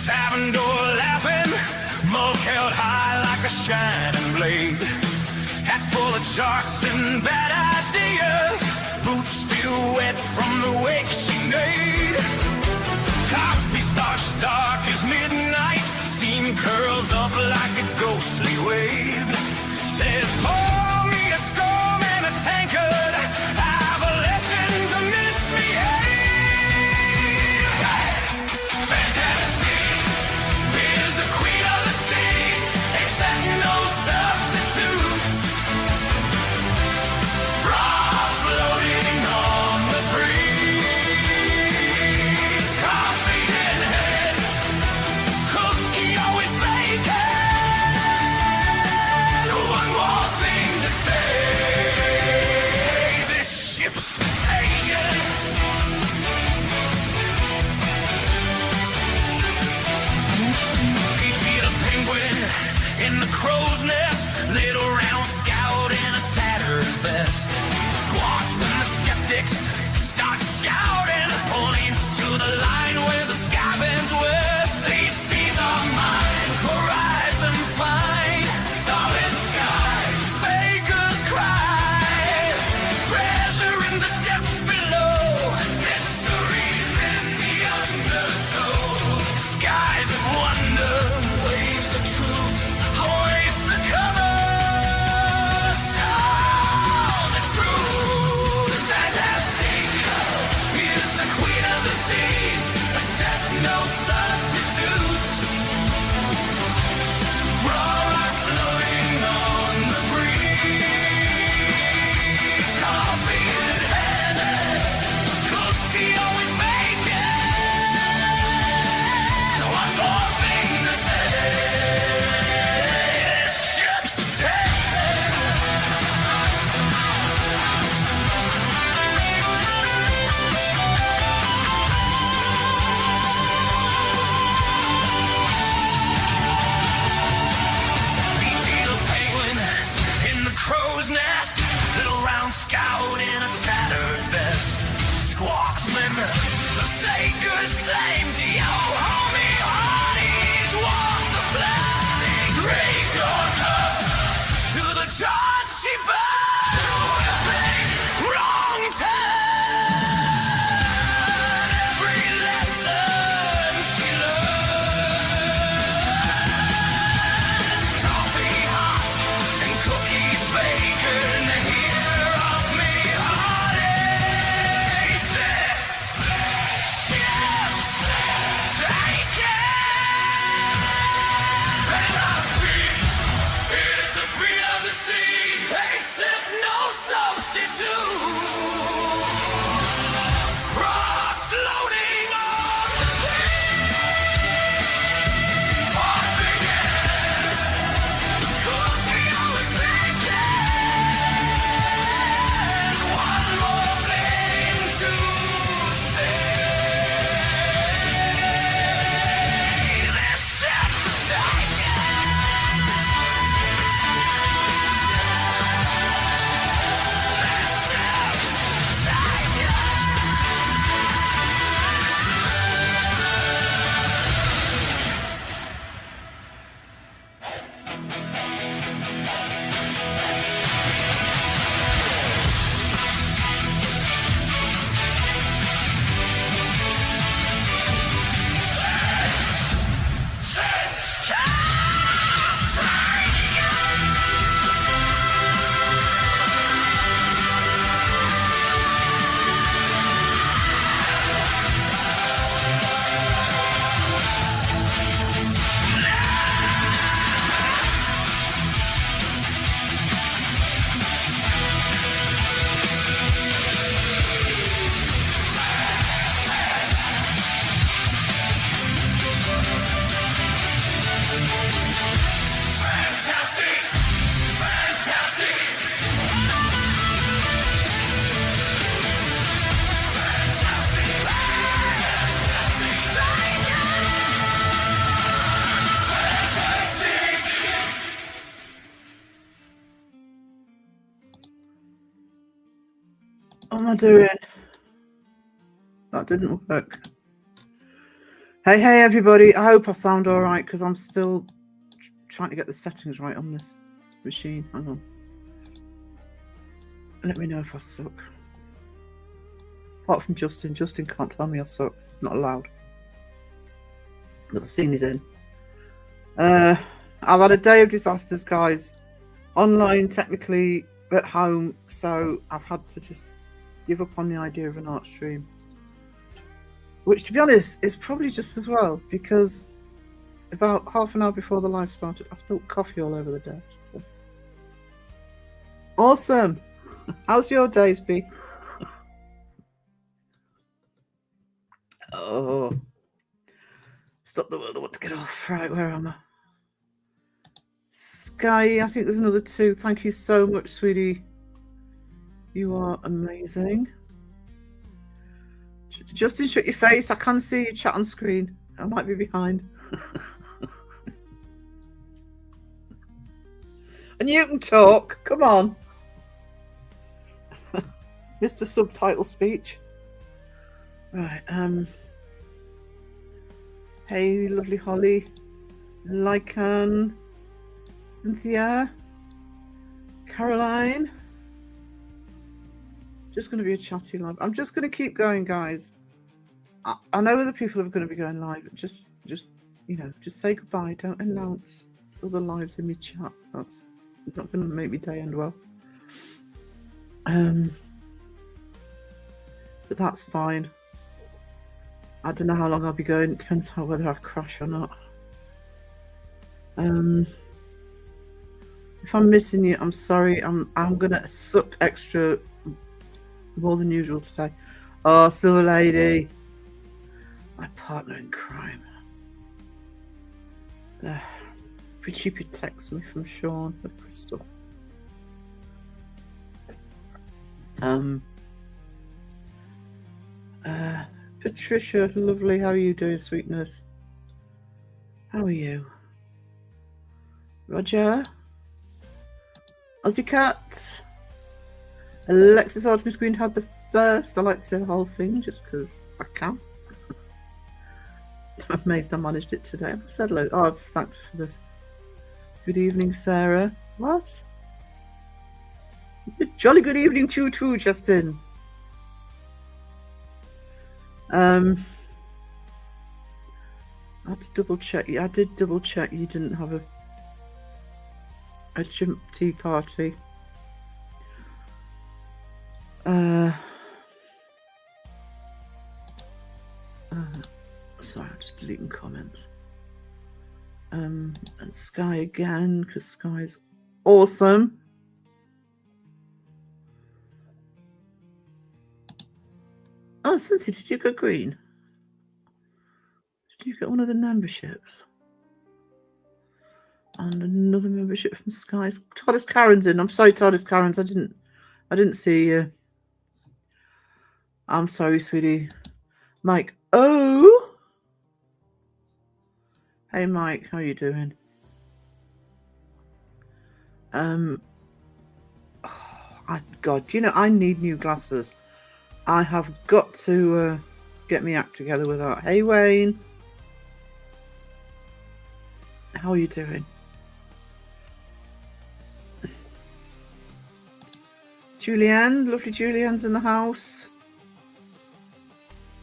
Tavern door laughing, mug held high like a shining blade. Hat full of charts and bad ideas, boots still wet from the wake she made. Coffee starts dark as midnight, steam curls up like a ghostly wave. Says, pour me a storm and a tankard, I've a legend to misbehave. In the crow's nest, little round scout in a tattered vest. Squash when the skeptics start shouting, points to the line where the sky bends west. These seas are mine, horizon fine, starlit sky, fakers cry, treasure in the depths am I doing? That didn't work. Hey, everybody. I hope I sound all right because I'm still trying to get the settings right on this machine. Hang on. Let me know if I suck. Apart from Justin. Justin can't tell me I suck. It's not allowed. Because I've seen he's in. I've had a day of disasters, guys. Online, technically, at home. So I've had to just give up on the idea of an art stream. Which, to be honest, is probably just as well. Because about half an hour before the live started, I spilled coffee all over the desk. So. Awesome. How's your days been? Oh. Stop the world, I want to get off. Right, where am I? Sky, I think there's another 2. Thank you so much, sweetie. You are amazing. Justin, shut your face. I can see your chat on screen. I might be behind. And you can talk. Come on. Mr. Subtitle Speech. Right, hey, lovely Holly. Lycan. Cynthia. Caroline. Just going to be a chatty live. I'm just going to keep going, guys. I know other people are going to be going live. Just you know, just say goodbye. Don't announce other lives in my chat. That's not going to make me day end well. But that's fine. I don't know how long I'll be going. It depends on whether I crash or not. If I'm missing you, I'm sorry. I'm gonna suck extra more than usual today. Oh, Silver Lady, my partner in crime. Pretty stupid text me from Sean with Crystal. Patricia, lovely. How are you doing, sweetness? How are you? Roger? Aussie Cat? Alexis Artemis Green had the first. I like to say the whole thing just because I can. I'm amazed I managed it today. I've said hello. Oh, I've thanked her for this. Good evening, Sarah. What? Jolly good evening to you too, Justin. I had to double check. I did double check you didn't have a chimp tea party. Sorry, I'm just deleting comments. And Sky again, because Sky's awesome. Oh, Cynthia, did you go green? Did you get one of the memberships? And another membership from Sky's. Toddis Karen's in. I'm sorry, Toddis Karen's. I didn't see you. I'm sorry, sweetie. Mike. Oh. Hey, Mike. How you doing? God, you know, I need new glasses. I have got to get me act together with that. Hey, Wayne. How are you doing? Julianne, lovely Julianne's in the house.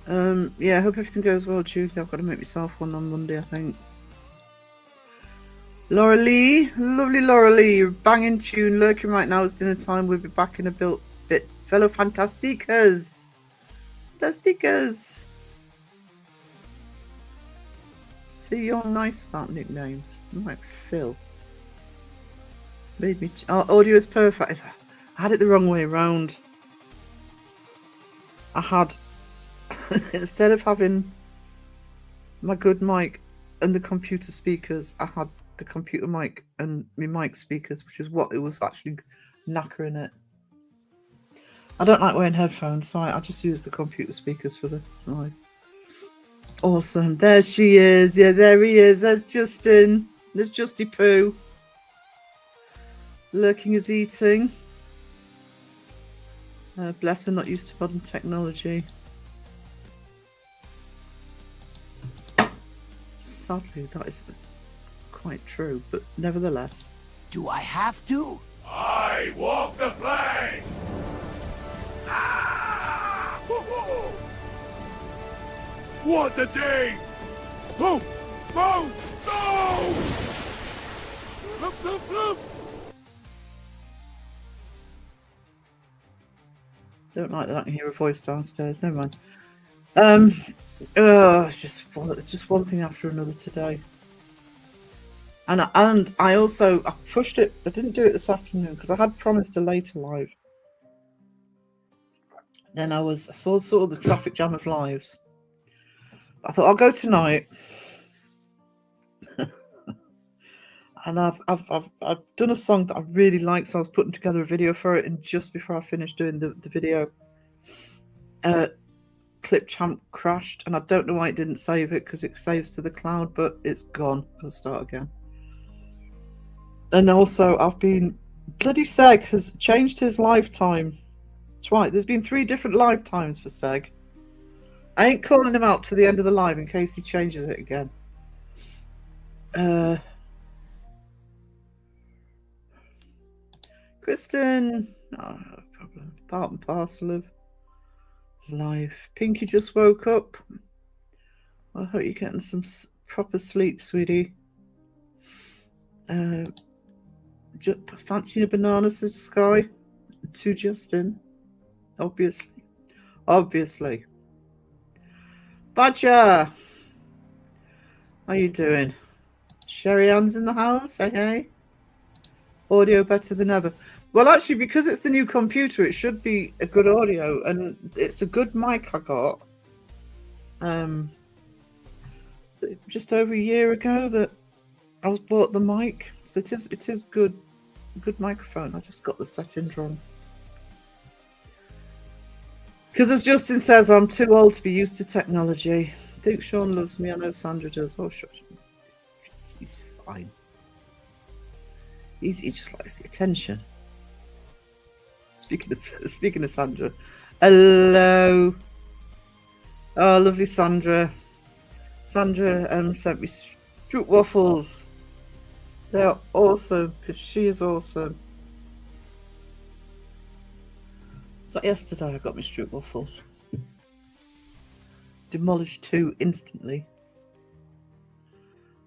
Yeah, I hope everything goes well, Julie. I've got to make myself one on Monday, I think. Laura Lee, lovely Laura Lee, banging tune, lurking right now. It's dinner time. We'll be back in a bit. Fellow Fantasticas. See, you're nice about nicknames. I'm like Phil. Made me. Audio is perfect. I had it the wrong way around. I had, instead of having my good mic and the computer speakers, I had the computer mic and my mic speakers, which is what it was actually knackering it. I don't like wearing headphones, so I just use the computer speakers for the live. Awesome. There she is. Yeah, there he is. There's Justin. There's Justy Poo. Lurking is eating. Bless her, not used to modern technology. Sadly, that is quite true, but nevertheless. Do I have to? I walk the plank! Ah! Woo-hoo! What a day! Oh! Oh! No! Look, look, look! Don't like that I can hear a voice downstairs. Never mind. It's just one thing after another today. And I also pushed it. I didn't do it this afternoon because I had promised a later live. Then I saw sort of the traffic jam of lives. I thought I'll go tonight. And I've done a song that I really like, so I was putting together a video for it, and just before I finished doing the video, Clip Champ crashed, and I don't know why it didn't save it, because it saves to the cloud, but it's gone. I'll start again. And also, bloody Seg has changed his lifetime twice. There's been 3 different lifetimes for Seg. I ain't calling him out to the end of the live in case he changes it again. Kristen, no problem. Part and parcel of life. Pinky just woke up. I hope you're getting some proper sleep, sweetie. Just fancying a banana, says Sky. To Justin. Obviously. Badger! How you doing? Sherry Ann's in the house, hey? Audio better than ever. Well, actually, because it's the new computer, it should be a good audio, and it's a good mic I got. So just over a year ago that I was bought the mic, so it is good microphone. I just got the settings wrong. Because as Justin says, I'm too old to be used to technology. I think Sean loves me. I know Sandra does. Oh, sure. He's fine. He just likes the attention. Speaking of Sandra, hello. Oh, lovely Sandra. Sandra sent me Stroop waffles. They're awesome because she is awesome. Was that yesterday? I got me Stroop waffles. Demolished 2 instantly.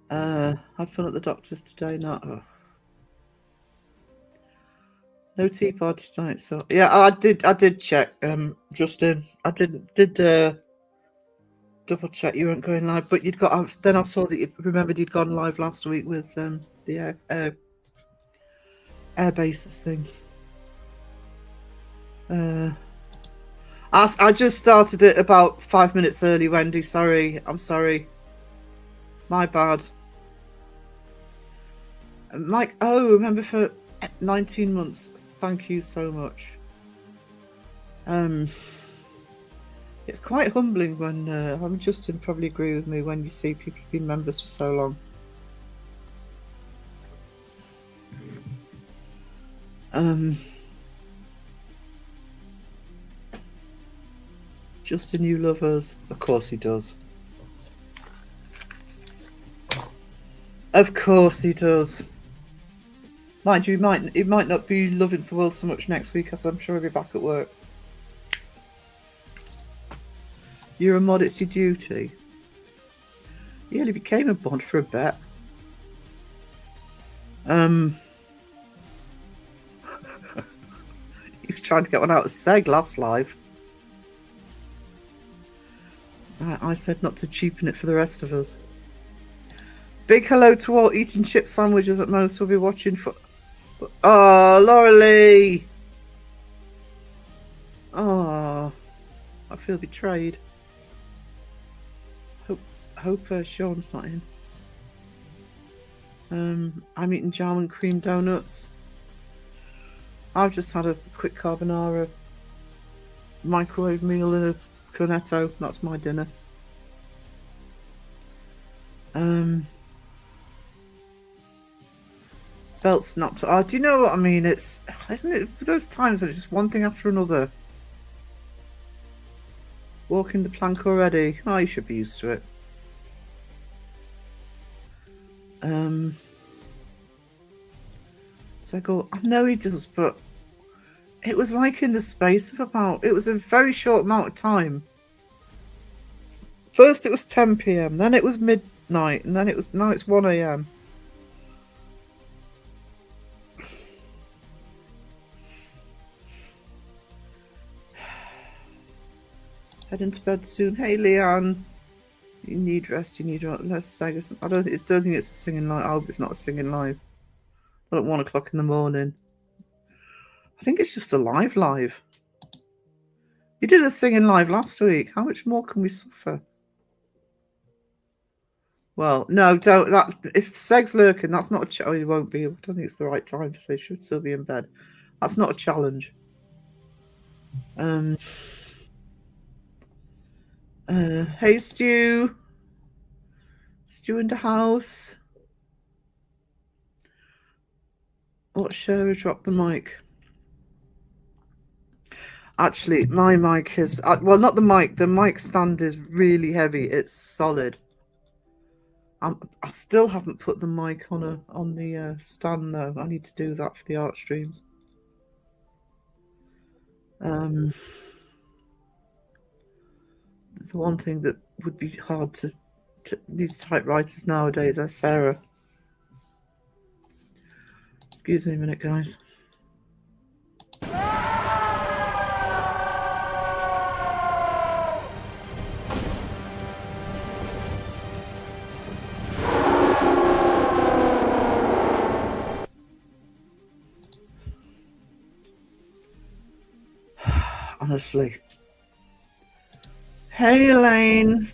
Had fun at the doctor's today. No tea party tonight, so yeah, I did check, Justin. I did double check you weren't going live, but then I saw that you remembered you'd gone live last week with the air bases thing. I just started it about 5 minutes early, Wendy. I'm sorry. My bad. Mike, remember for 19 months. Thank you so much. It's quite humbling when Justin probably agree with me when you see people being members for so long. Justin, you love us. Of course he does. Of course he does. Mind you, he might not be loving the world so much next week, as I'm sure he'll be back at work. You're a mod, it's your duty. He only became a mod for a bit. He was trying to get one out of Seg last live. I said not to cheapen it for the rest of us. Big hello to all eating chip sandwiches at most. We'll be watching for... Oh, Laura Lee! Oh, I feel betrayed. Hope Sean's not in. I'm eating jam and cream donuts. I've just had a quick carbonara microwave meal and a cornetto. That's my dinner. Belt snapped. Oh, do you know what I mean? Isn't it those times when it's just one thing after another? Walking the plank already. Oh, you should be used to it. So I go, I know he does, but it was like in the space of about, it was a very short amount of time. First it was 10 p.m, then it was midnight, and then now it's 1 a.m. Heading to bed soon. Hey, Leanne. You need rest. You need less Sagas. I don't think it's a singing live. I hope it's not a singing live. Not at 1 o'clock in the morning. I think it's just a live. You did a singing live last week. How much more can we suffer? Well, no, don't. That if Seg's lurking, that's not a oh, he won't be. I don't think it's the right time to say should still be in bed. That's not a challenge. Hey, Stu. Stu in the house. What Shara dropped the mic. Actually, my mic is well, not the mic. The mic stand is really heavy. It's solid. I still haven't put the mic on the stand though. I need to do that for the art streams. The one thing that would be hard to these typewriters nowadays are Sarah. Excuse me a minute, guys. Honestly. Hey, Elaine.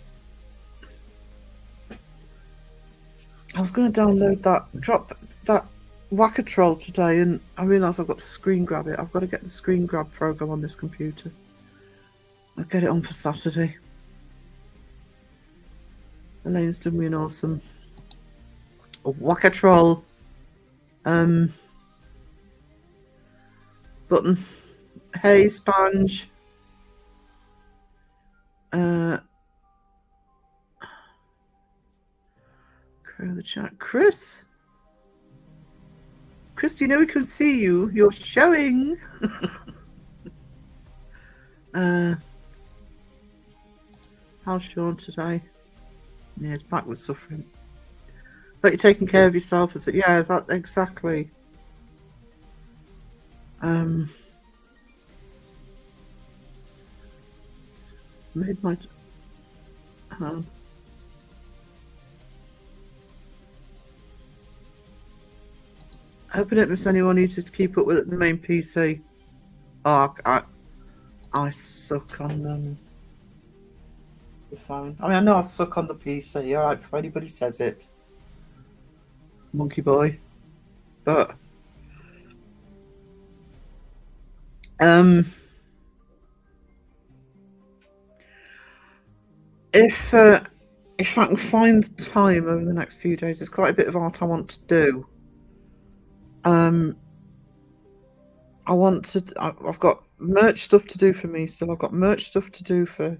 I was going to download that Whacker Troll today, and I realised I've got to screen grab it. I've got to get the screen grab program on this computer. I'll get it on for Saturday. Elaine's done me an awesome Whacker Troll button. Hey, Sponge. Crow the chat. Chris, you know we can see you. You're showing. How's Sean today? Yeah, his back was suffering. But you're taking care of yourself, is it? Yeah, that exactly. Made my. I hope I didn't miss anyone who to keep up with the main PC. Oh, I suck on the phone. I mean, I know I suck on the PC. All right, before anybody says it, monkey boy. But if I can find the time over the next few days, there's quite a bit of art I want to do. I've got merch stuff to do for me still. I've got merch stuff to do for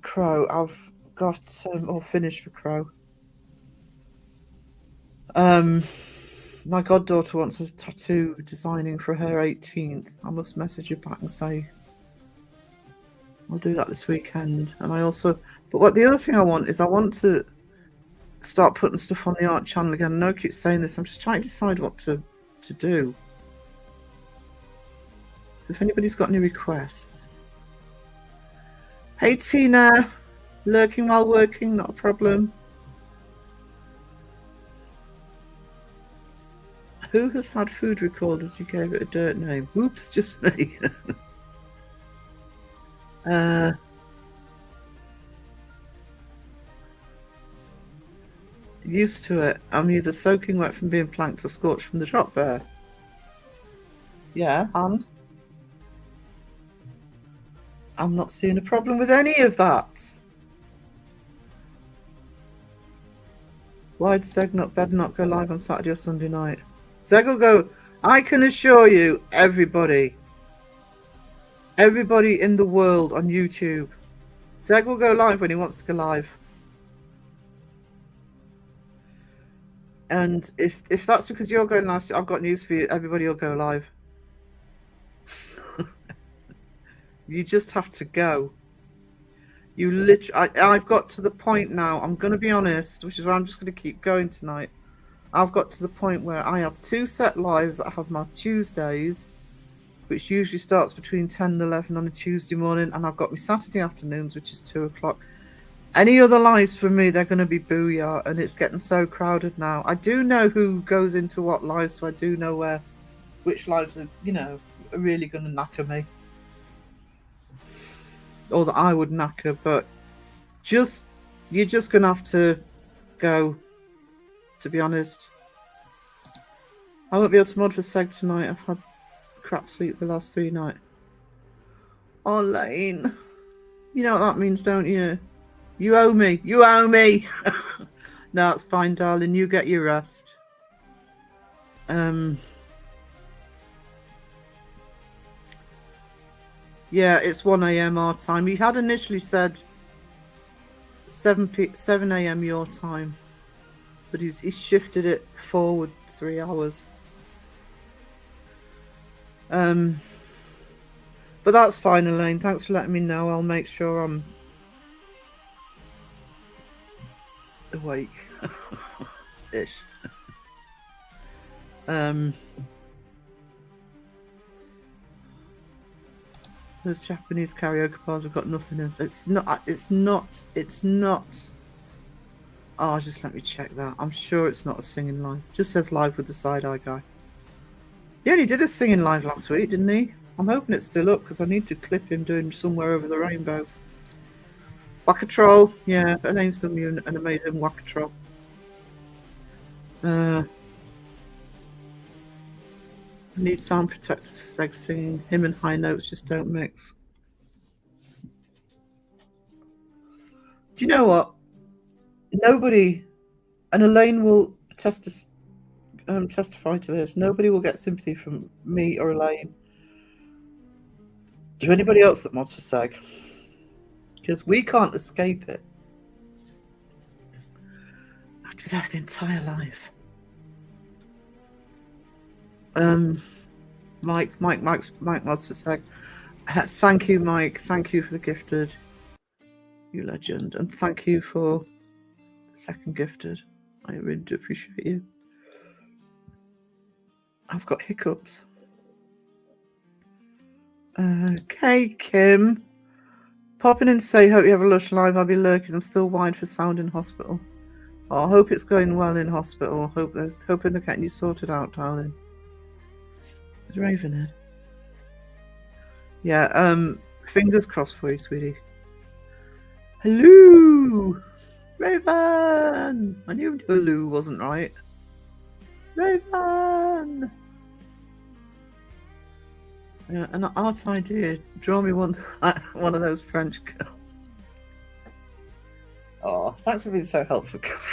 Crow. I've got all finished for Crow. My goddaughter wants a tattoo designing for her 18th. I must message her back and say I'll do that this weekend. And but the other thing I want is I want to start putting stuff on the art channel again. I know I keep saying this. I'm just trying to decide what to do. So if anybody's got any requests. Hey Tina, lurking while working, not a problem. Who has had food recorders you gave it a dirt name? Whoops, just me. Used to it. I'm either soaking wet from being planked or scorched from the drop bear. Yeah, and I'm not seeing a problem with any of that. Why'd Zeg better not go live on Saturday or Sunday night? Zeg will go. I can assure you, everybody Everybody in the world on YouTube. Zeg will go live when he wants to go live. And if that's because you're going live, I've got news for you. Everybody will go live. You just have to go. You literally, I've got to the point now, I'm going to be honest, which is why I'm just going to keep going tonight. I've got to the point where I have 2 set lives. I have my Tuesdays, which usually starts between 10 and 11 on a Tuesday morning, and I've got my Saturday afternoons, which is 2 o'clock. Any other lives for me, they're going to be booyah, and it's getting so crowded now. I do know who goes into what lives, so I do know which lives are, you know, are really going to knacker me. Or that I would knacker, but you're just going to have to go, to be honest. I won't be able to mod for Seg tonight. I've had crap sleep the last 3 nights. Oh, Lane. You know what that means, don't you? You owe me. You owe me. No, it's fine, darling. You get your rest. Yeah, it's 1 a.m. our time. He had initially said 7 a.m. your time, but he's shifted it forward 3 hours. But that's fine, Elaine. Thanks for letting me know. I'll make sure I'm awake. Ish. Those Japanese karaoke bars have got nothing in. It's not. Oh, just let me check that. I'm sure it's not a singing live. Just says live with the side-eye guy. He only did a singing live last week, didn't he? I'm hoping it's still up because I need to clip him doing Somewhere Over the Rainbow. Whack a Troll. Yeah, Elaine's done me an amazing Whack a Troll. I need sound protectors for Seg singing. Him and high notes just don't mix. Do you know what? Nobody, and Elaine will testify to this, nobody will get sympathy from me or Elaine to anybody else that mods for Seg. Because we can't escape it. I have to be there for the entire life. Mike mods for Seg. Thank you, Mike. Thank you for the gifted. You legend. And thank you for the second gifted. I really do appreciate you. I've got hiccups. Okay, Kim. Pop in and say, hope you have a lush live. I'll be lurking. I'm still wide for sound in hospital. Oh, I hope it's going well in hospital. Hoping they're getting you sorted out, darling. Is Raven in? Yeah, fingers crossed for you, sweetie. Hello! Raven! I knew hello wasn't right. Raven! Yeah, an art idea. Draw me one of those French girls. Oh, thanks for being so helpful, guys.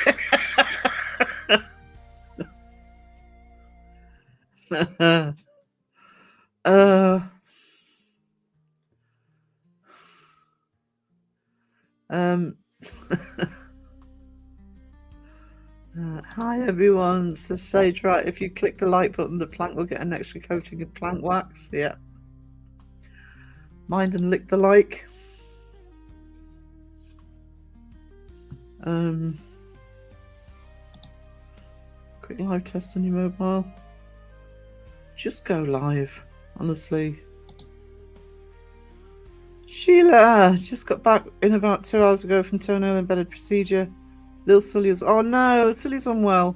Hi everyone, says Sage. Right, if you click the like button, the plank will get an extra coating of plank wax. Yeah. Mind and lick the like. Quick live test on your mobile. Just go live, honestly. Sheila just got back in about 2 hours ago from toenail embedded procedure. Little Sully's. Oh no, Sully's unwell.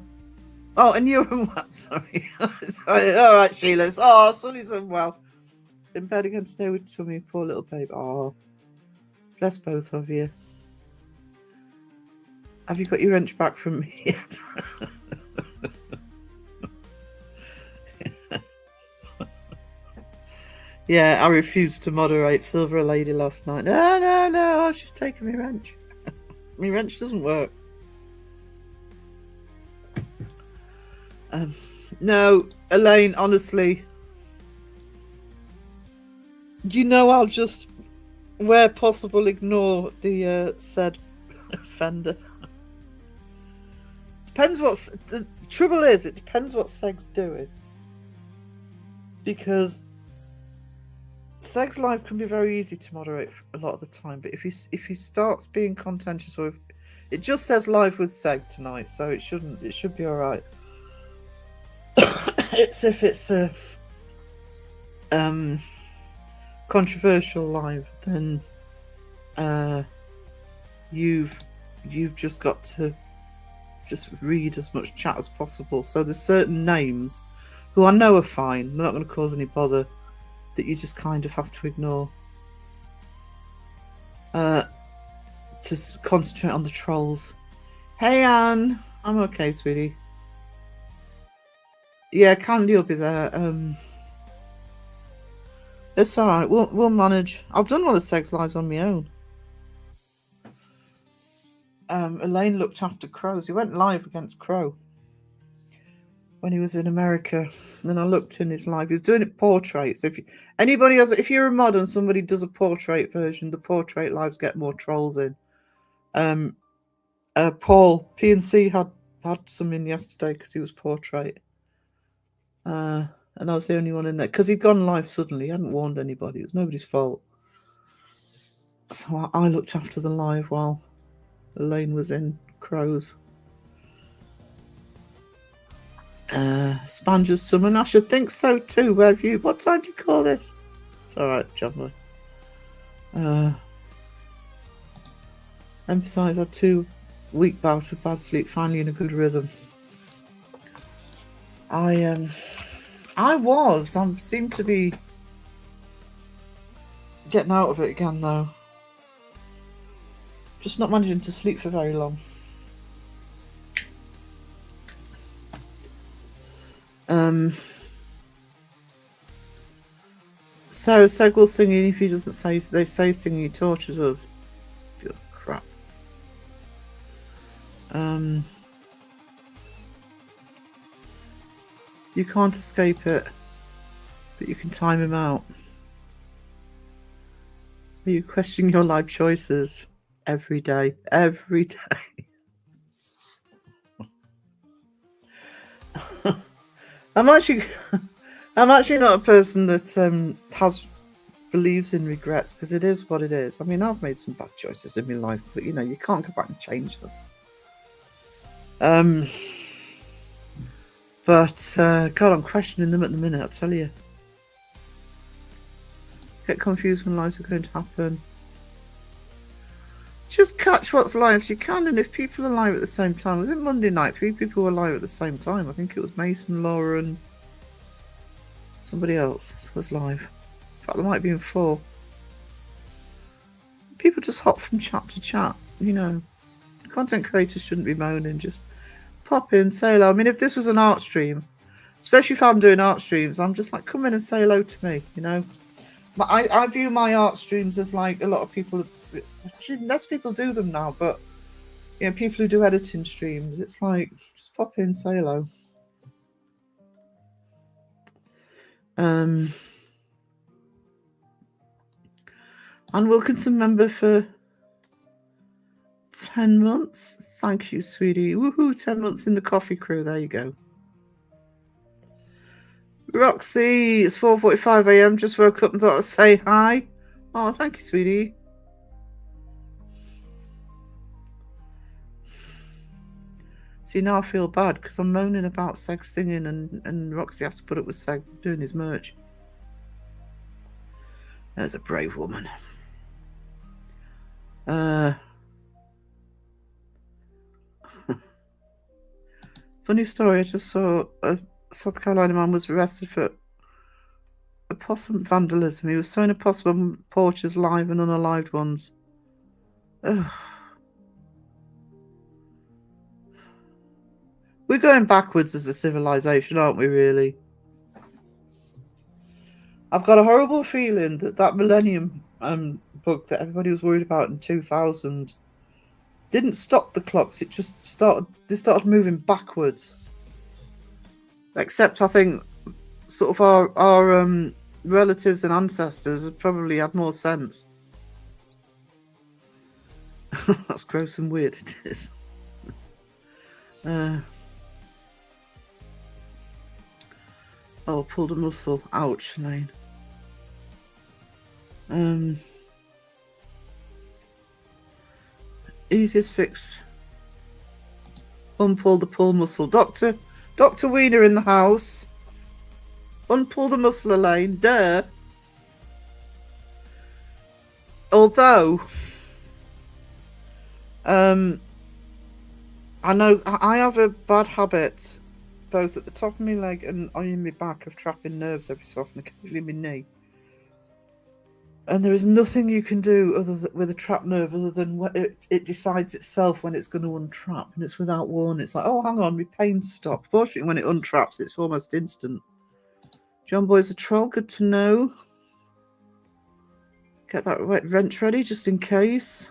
Oh, and you're unwell. Sorry. Sorry. All right, Sheila. Oh, Sully's unwell. In bed again today with tummy. Poor little babe. Oh, bless both of you. Have you got your wrench back from me yet? Yeah, I refused to moderate Silver Lady last night. No. She's taking me wrench. My wrench doesn't work. No, Elaine, honestly. You know, I'll just, where possible, ignore the said offender. Depends what's the trouble is. It depends what Seg's doing, because Seg's live can be very easy to moderate a lot of the time. But if he starts being contentious, or if it just says live with Seg tonight, so it should be all right. It's if it's a controversial live, then you've just got to just read as much chat as possible. So there's certain names who I know are fine, they're not going to cause any bother, that you just kind of have to ignore to concentrate on the trolls. Hey Anne, I'm okay, sweetie. Yeah, Candy will be there. It's all right. We'll manage. I've done one of Seg's lives on my own. Elaine looked after Crows. He went live against Crow when he was in America. And then I looked in his live. He was doing it portrait. So if you're a mod and somebody does a portrait version, the portrait lives get more trolls in. Paul PNC had some in yesterday because he was portrait. And I was the only one in there because he'd gone live suddenly. He hadn't warned anybody. It was nobody's fault. So I looked after the live while Elaine was in Crows. Spanger's summon. I should think so too. Where have you? What time do you call this? It's all right, John boy. Empathise. Had 2 week bout of bad sleep. Finally in a good rhythm. I seem to be getting out of it again though. Just not managing to sleep for very long. So Seg will sing if he doesn't say. They say singing, he tortures us. Good crap. You can't escape it, but you can time him out. Are you questioning your life choices every day? Every day. I'm actually not a person that believes in regrets, because it is what it is. I mean, I've made some bad choices in my life, but you know, you can't go back and change them. But God, I'm questioning them at the minute, I tell you. Get confused when lives are going to happen. Just catch what's live you can, and if people are live at the same time. Was it Monday night? 3 people were live at the same time. I think it was Mason, Laura, and somebody else was live. In fact, there might have been 4. People just hop from chat to chat, you know. Content creators shouldn't be moaning, just pop in, say hello. I mean, if this was an art stream, especially if I'm doing art streams, I'm just like, come in and say hello to me, you know. I view my art streams as like a lot of people, actually less people do them now, but you know, people who do editing streams, it's like, just pop in, say hello. Anne Wilkinson, member for 10 months. Thank you, sweetie. Woohoo, 10 months in the coffee crew. There you go. Roxy, it's 4:45 a.m. Just woke up and thought I'd say hi. Oh, thank you, sweetie. See, now I feel bad because I'm moaning about Seg singing and Roxy has to put up with Seg doing his merch. There's a brave woman. Funny story, I just saw a South Carolina man was arrested for opossum vandalism. He was throwing a possum on porches, live and unalived ones. Ugh. We're going backwards as a civilization, aren't we, really? I've got a horrible feeling that millennium bug that everybody was worried about in 2000 didn't stop the clocks. It just started moving backwards. Except I think sort of our relatives and ancestors have probably had more sense. That's gross and weird, it is. Oh, pulled a muscle. Ouch, Lane. Easiest fix. Unpull the pull muscle. Dr. Wiener in the house. Unpull the muscle, Elaine. Duh. Although, I know I have a bad habit, both at the top of my leg and on my back, of trapping nerves every so often, occasionally my knee. And there is nothing you can do with a trapped nerve other than it decides itself when it's going to untrap, and it's without warning. It's like, oh, hang on, my pain's stopped. Fortunately, when it untraps, it's almost instant. John Boy's a troll. Good to know. Get that wrench ready just in case.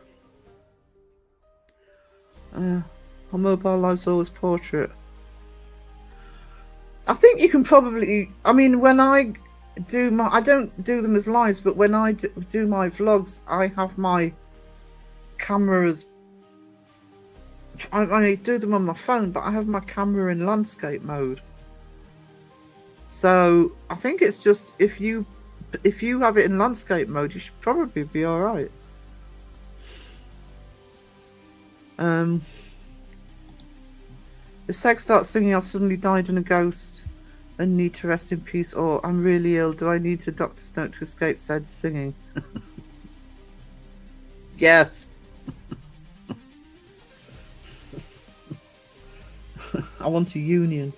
On Mobile Lives Always Portrait. I think you can probably. I mean, when I don't do them as lives, but when I do my vlogs, I have my cameras. I do them on my phone, but I have my camera in landscape mode. So I think it's just if you have it in landscape mode, you should probably be all right. If Seg starts singing, I've suddenly died in a ghost and need to rest in peace, or I'm really ill, do I need a doctor's note to escape said singing? Yes. I want a union.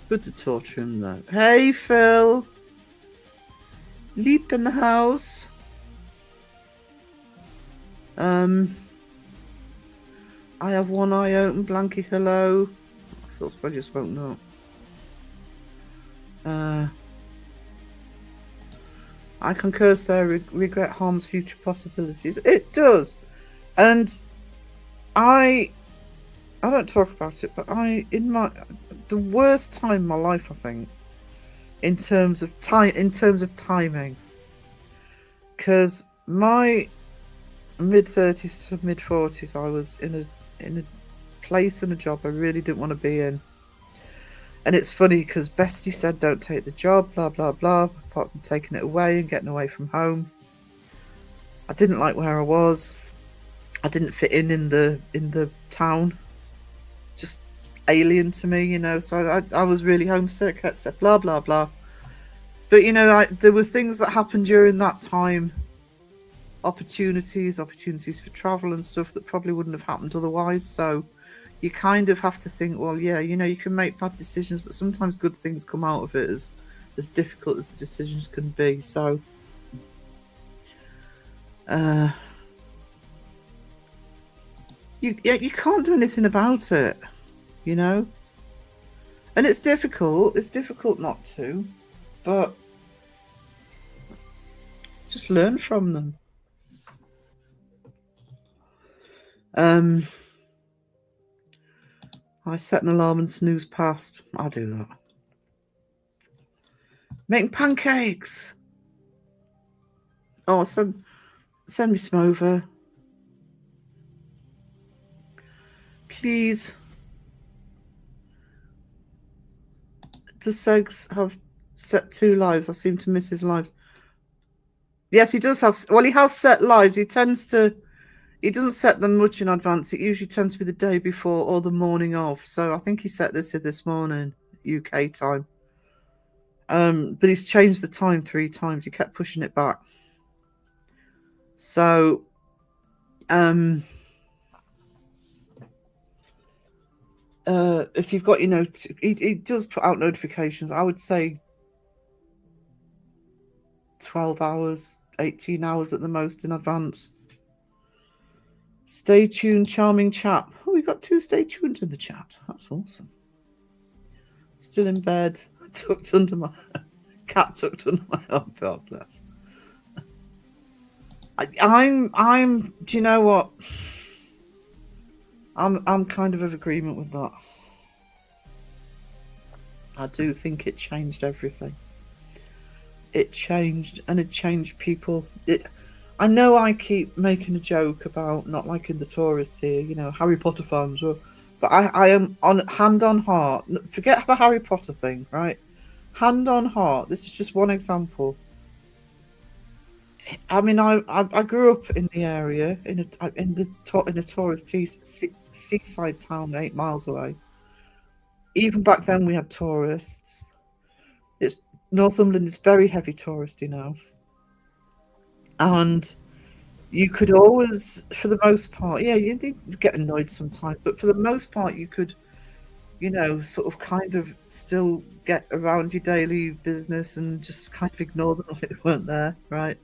Good to torture him though. Hey Phil! Leap in the house. I have one eye open. Blanky, hello. Phil's probably just woken up. I concur, sir. Regret harms future possibilities. It does, and I don't talk about it, but the worst time in my life, I think, in terms of timing, because my mid-30s to mid-40s, I was in a place and a job I really didn't want to be in. And it's funny because Bestie said don't take the job, blah blah blah, apart from taking it away and getting away from home. I didn't like where I was. I didn't fit in the town. Just alien to me, you know. So I was really homesick, etc. Blah blah blah. But you know, there were things that happened during that time. Opportunities for travel and stuff that probably wouldn't have happened otherwise. So you kind of have to think, well, yeah, you know, you can make bad decisions, but sometimes good things come out of it, as difficult as the decisions can be. So you can't do anything about it, you know. And it's difficult not to, but just learn from them. I set an alarm and snooze past. I'll do that. Making pancakes. Oh, send me some over, please. Does Segs have set 2 lives? I seem to miss his lives. Yes, he does have. Well, he has set lives. He doesn't set them much in advance. It usually tends to be the day before or the morning of. So I think he set this morning, UK time. But he's changed the time 3 times. He kept pushing it back. So, if you've got, you know, he does put out notifications. I would say 12 hours, 18 hours at the most in advance. Stay tuned, charming chap. Oh, we got 2 stay tuned in the chat. That's awesome. Still in bed, tucked under my tucked under my arm. God bless. I'm. Do you know what? I'm kind of agreement with that. I do think it changed everything. It changed, and it changed people. I know I keep making a joke about not liking the tourists here, you know, Harry Potter fans, but I am on hand on heart. Forget the Harry Potter thing, right? Hand on heart. This is just one example. I mean, I grew up in the area in a tourist seaside town 8 miles away. Even back then, we had tourists. It's Northumberland is very heavy touristy now, and you could always, for the most part, yeah, you get annoyed sometimes, but for the most part, you could, you know, sort of kind of still get around your daily business and just kind of ignore them if they weren't there, right?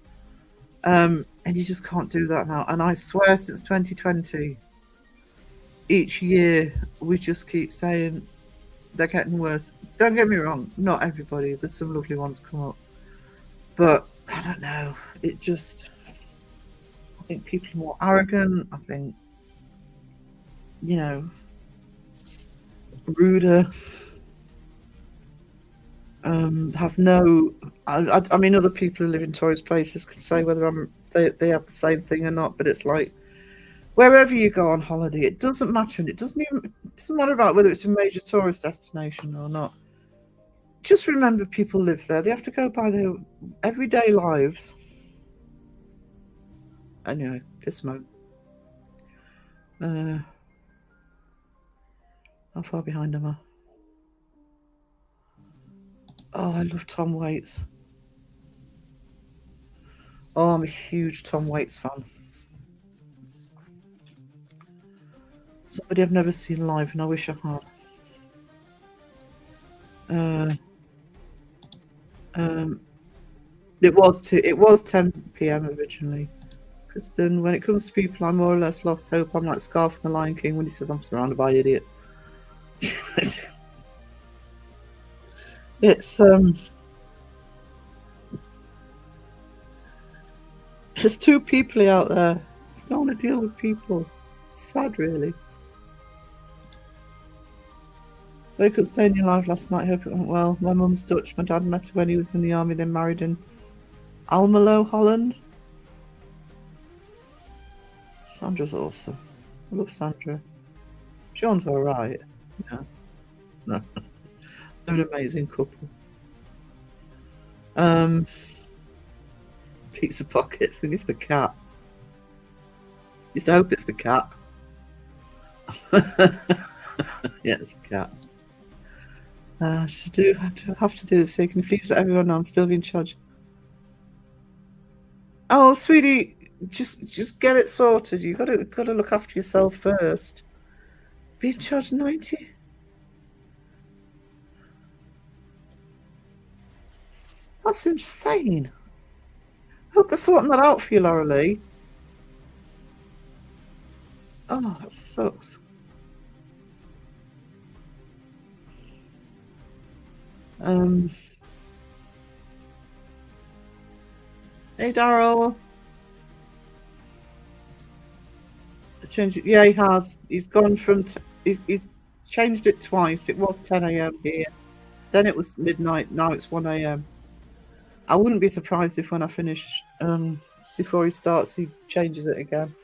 And you just can't do that now. And I swear, since 2020, each year we just keep saying they're getting worse. Don't get me wrong, not everybody. There's some lovely ones come up, but I don't know. It just, I think people are more arrogant. I think, you know, ruder. Have no. I mean, other people who live in tourist places can say whether they have the same thing or not. But it's like wherever you go on holiday, it doesn't matter, and it doesn't matter about whether it's a major tourist destination or not. Just remember, people live there. They have to go by their everyday lives. Anyway, piss mode. How far behind am I? Oh, I love Tom Waits. Oh, I'm a huge Tom Waits fan. Somebody I've never seen live, and I wish I had. It was 10 p.m. originally. Kristen, when it comes to people, I more or less lost hope. I'm like Scar from The Lion King when he says I'm surrounded by idiots. It's there's too peoply out there. Just don't want to deal with people. It's sad, really. So you could stay in your life last night. Hope it went well. My mum's Dutch. My dad met her when he was in the army, then married in Almelo, Holland. Sandra's awesome. I love Sandra. Sean's alright. Yeah. No. They're an amazing couple. Pizza pockets. I think it's the cat. Just hope it's the cat. Yeah, it's the cat. Have to do this. So can you please let everyone know I'm still being charged? Oh, sweetie, just get it sorted. You gotta look after yourself first. Being charged 90. That's insane. Hope they're sorting that out for you, Laura Lee. Oh, that sucks. Hey, Daryl. Yeah, he has. He's gone from. He's changed it twice. It was 10 a.m. here. Then it was midnight. Now it's 1 a.m. I wouldn't be surprised if when I finish, before he starts, he changes it again.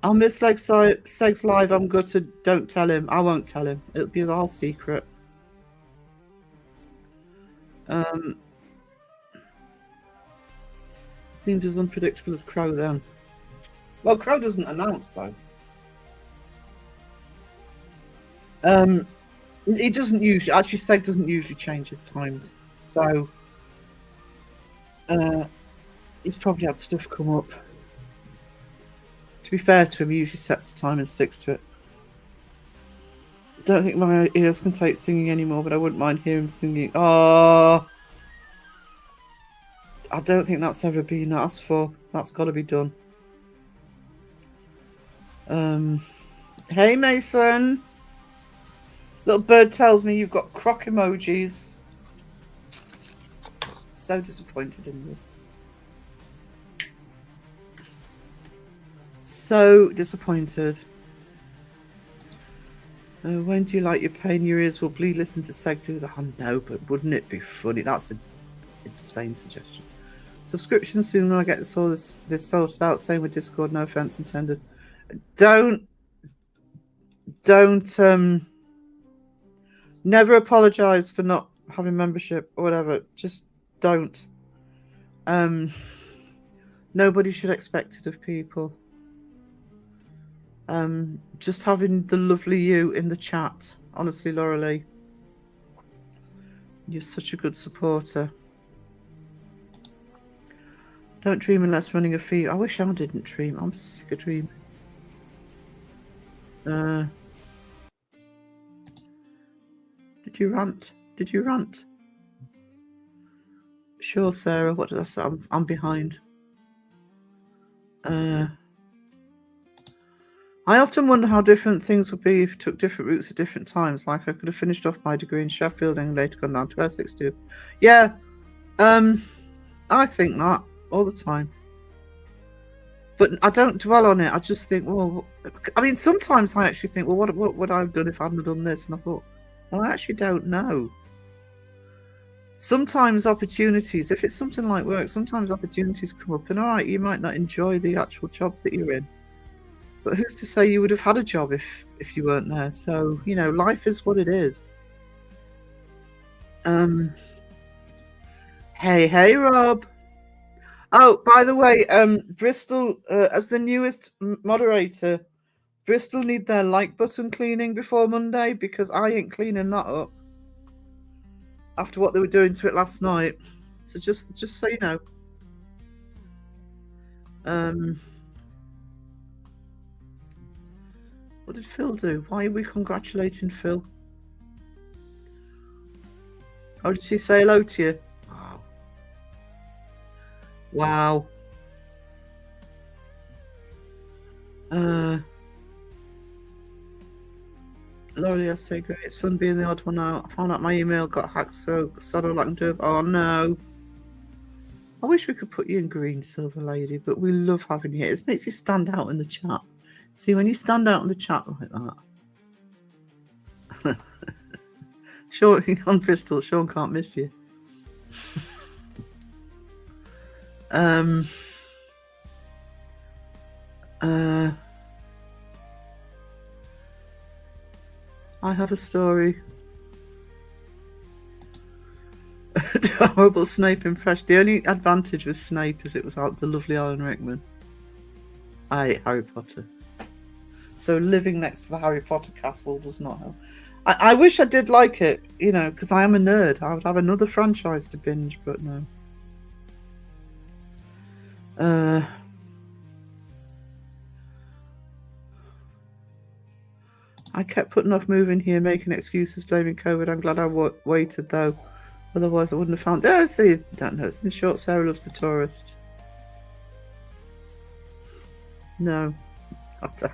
I'll miss Seg's live. I'm gutted. Don't tell him. I won't tell him. It'll be our secret. Seems as unpredictable as Crow then. Well, Crow doesn't announce though. He doesn't usually. Actually, Seg doesn't usually change his times. So he's probably had stuff come up. To be fair to him, he usually sets the time and sticks to it. Don't think my ears can take singing anymore, but I wouldn't mind hearing him singing. Oh, I don't think that's ever been asked for. That's got to be done. Hey, Mason. Little bird tells me you've got croc emojis. So disappointed in you. So disappointed. When do you like your pain? Your ears will bleed. Listen to Seg do that. I know, but wouldn't it be funny? That's an insane suggestion. Subscription soon when I get all this sorted out. Same with Discord. No offense intended. Don't. Never apologize for not having membership or whatever. Just don't. Nobody should expect it of people. Just having the lovely you in the chat. Honestly, Laura Lee, you're such a good supporter. Don't dream unless running a feed. I wish I didn't dream. I'm sick of dreaming. Did you rant? Did you rant? Sure, Sarah. What did I say? I'm behind. I often wonder how different things would be if you took different routes at different times. Like I could have finished off my degree in Sheffield and later gone down to Essex too. Yeah, I think that all the time. But I don't dwell on it. I just think, well, I mean, sometimes I actually think, well, what would I have done if I hadn't done this? And I thought, well, I actually don't know. Sometimes opportunities, if it's something like work, sometimes opportunities come up and all right, you might not enjoy the actual job that you're in. But who's to say you would have had a job if you weren't there? So, you know, life is what it is. Hey, Rob. Oh, by the way, Bristol, as the newest moderator, Bristol need their like button cleaning before Monday because I ain't cleaning that up after what they were doing to it last night. So just so you know. What did Phil do? Why are we congratulating Phil? How did she say hello to you? Wow. Laurie, I say great. It's fun being the odd one out. I found out my email got hacked, so all I can do. Oh no. I wish we could put you in green, Silver Lady, but we love having you. It makes you stand out in the chat. See, when you stand out in the chat like that. Sean on Bristol, Sean can't miss you. I have a story. Horrible Snape impression. The only advantage with Snape is it was out the lovely Alan Rickman. I hate Harry Potter. So living next to the Harry Potter castle does not help. I wish I did like it, you know, because I am a nerd. I would have another franchise to binge, but no. I kept putting off moving here, making excuses, blaming COVID. I'm glad I waited, though. Otherwise, I wouldn't have found... Oh, see, don't know. It's in short, Sarah loves the tourist. No, I don't.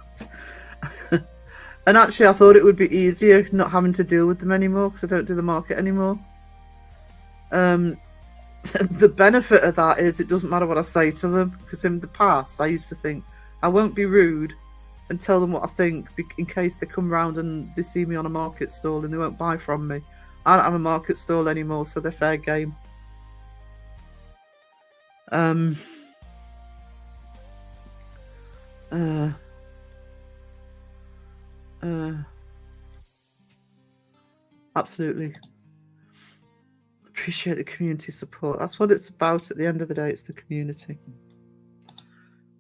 And actually, I thought it would be easier not having to deal with them anymore because I don't do the market anymore. The benefit of that is it doesn't matter what I say to them, because in the past, I used to think, I won't be rude and tell them what I think in case they come round and they see me on a market stall and they won't buy from me. I don't have a market stall anymore, so they're fair game. Absolutely. Appreciate the community support. That's what it's about at the end of the day. It's the community.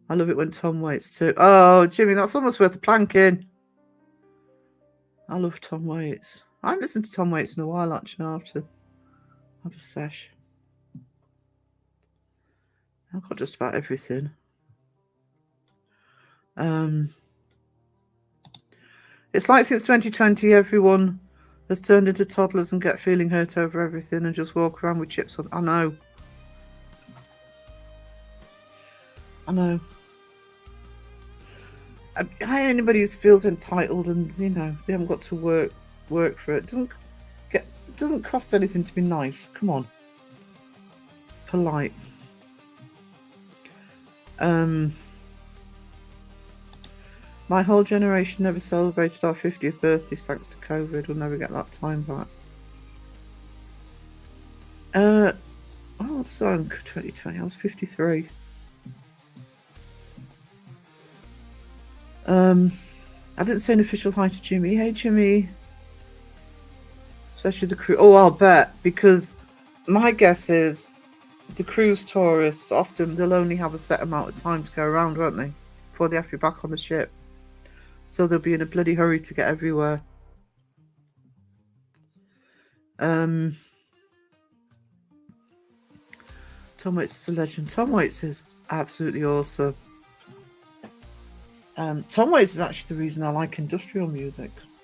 I love it when Tom waits too. Oh, Jimmy, that's almost worth a planking. I love Tom Waits. I haven't listened to Tom Waits in a while, actually. I'll have to have a sesh. I've got just about everything. It's like since 2020, everyone has turned into toddlers and get feeling hurt over everything and just walk around with chips on. I know. I know. Anybody who feels entitled and, you know, they haven't got to work for it doesn't cost anything to be nice. Come on. Polite. My whole generation never celebrated our 50th birthdays thanks to COVID. We'll never get that time back. What's on 2020? I was 53. I didn't say an official hi to Jimmy. Hey, Jimmy. Especially the crew. Oh, I'll bet. Because my guess is the cruise tourists, often they'll only have a set amount of time to go around, won't they? Before they have to be back on the ship. So they'll be in a bloody hurry to get everywhere. Tom Waits is a legend. Tom Waits is absolutely awesome. Tom Waits is actually the reason I like industrial music, because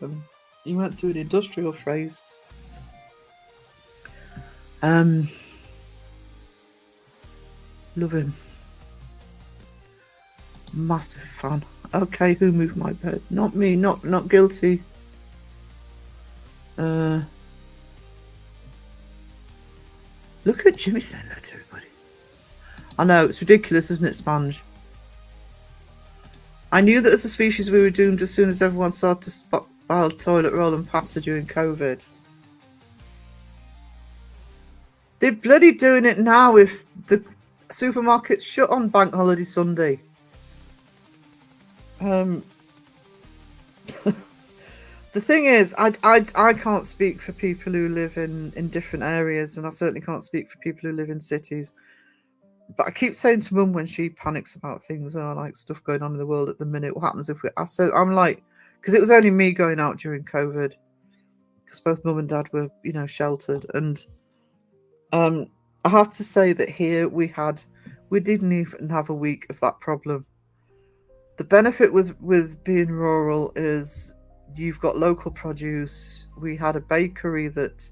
he went through an industrial phase. Love him. Massive fan. Okay, who moved my bed? Not me. Not guilty. Look at Jimmy saying hello to everybody. I know, it's ridiculous, isn't it, Sponge? I knew that as a species we were doomed as soon as everyone started to stockpile toilet roll and pasta during COVID. They're bloody doing it now if the supermarket's shut on Bank Holiday Sunday. The thing is, I can't speak for people who live in different areas, and I certainly can't speak for people who live in cities. But I keep saying to Mum when she panics about things, like stuff going on in the world at the minute, what happens if I'm like, because it was only me going out during COVID, because both Mum and Dad were, sheltered. And I have to say that here we didn't even have a week of that problem. The benefit with being rural is you've got local produce. We had a bakery that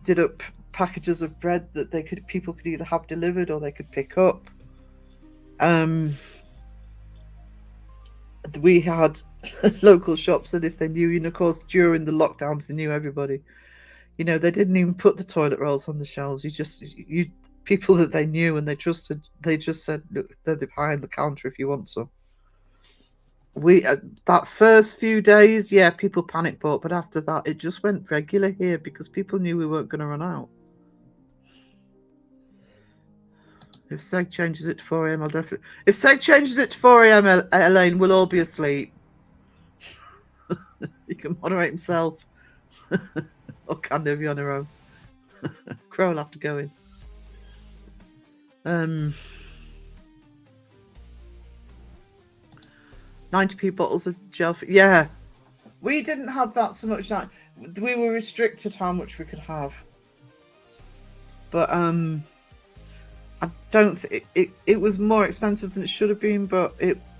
did up packages of bread that people could either have delivered or they could pick up. We had local shops that if they knew, of course, during the lockdowns, they knew everybody. They didn't even put the toilet rolls on the shelves. You people that they knew and they trusted, they just said, look, they're behind the counter if you want some. That first few days, yeah, people panic bought, but after that, it just went regular here because people knew we weren't going to run out. If Seg changes it to 4 a.m, I'll definitely. If Seg changes it to 4 a.m, Elaine, we'll all be asleep. He can moderate himself, or can do be on her own. Crow will have to go in. 90p bottles of gel. Yeah, we didn't have that so much. We were restricted how much we could have. But I don't think it was more expensive than it should have been. But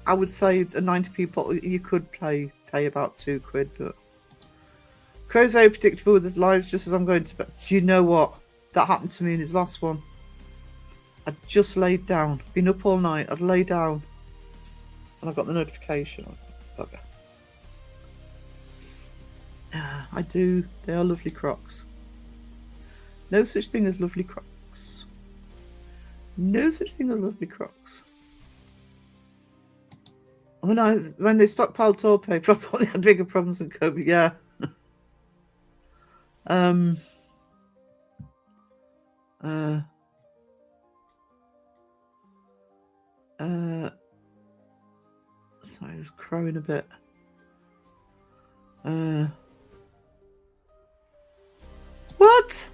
I would say a 90p bottle you could pay about £2. But Crow's very predictable with his lives. Just as I'm going to bed. Do you know what? That happened to me in his last one. I just laid down. Been up all night. I'd lay down. And I got the notification. Bugger. I do. They are lovely Crocs. No such thing as lovely Crocs. No such thing as lovely Crocs. When they stockpiled toilet paper, I thought they had bigger problems than COVID. Yeah. Sorry, I was crowing a bit. What?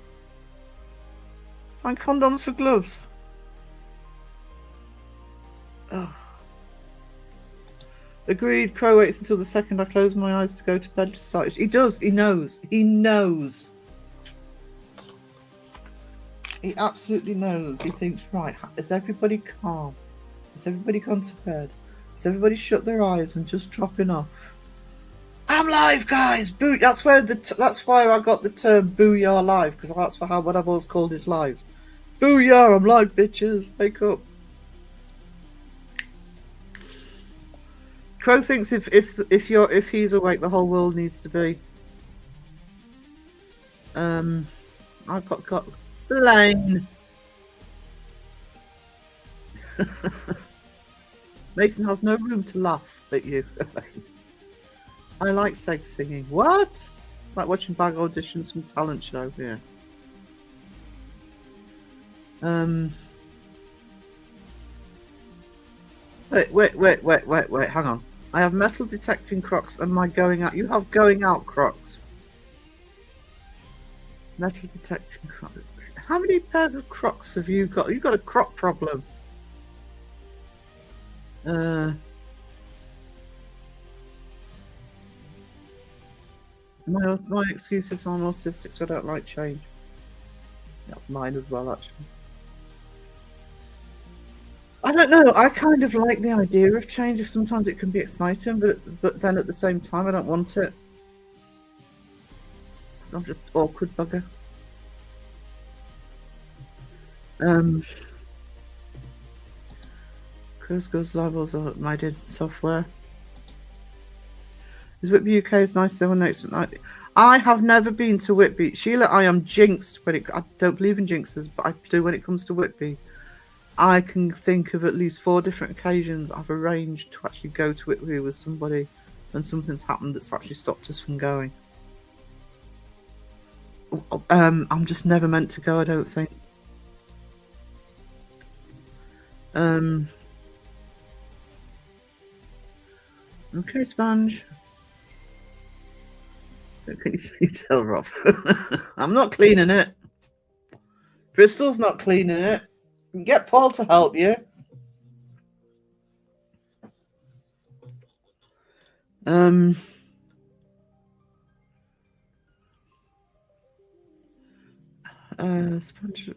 Find condoms for gloves. Oh. Agreed. Crow waits until the second I close my eyes to go to bed to start. He does. He knows. He knows. He absolutely knows. He thinks, right, is everybody calm? Has everybody gone to bed? Has everybody shut their eyes and just dropping off? I'm live, guys. Boo! That's why I got the term "Booyah Live" because that's what I've always called his lives. Booyah! I'm live, bitches. Wake up. Crow thinks if he's awake, the whole world needs to be. I've got Lane. Mason has no room to laugh at you. I like sex singing. What? It's like watching bag auditions from talent show. Yeah. Wait. Hang on. I have metal detecting Crocs and my going out. You have going out Crocs. Metal detecting Crocs. How many pairs of Crocs have you got? You've got a Croc problem. My excuse is I'm autistic, so I don't like change. That's mine as well, actually. I don't know. I kind of like the idea of change. If sometimes it can be exciting, but then at the same time, I don't want it. I'm just awkward bugger. Cruise goes levels are my did software. Is Whitby UK's nice there next night? I have never been to Whitby. Sheila, I am jinxed when I don't believe in jinxes, but I do when it comes to Whitby. I can think of at least 4 different occasions I've arranged to actually go to Whitby with somebody and something's happened that's actually stopped us from going. I'm just never meant to go, I don't think. Okay, Sponge. Can you tell, Rob? I'm not cleaning it. Bristol's not cleaning it. You can get Paul to help you. Sponge.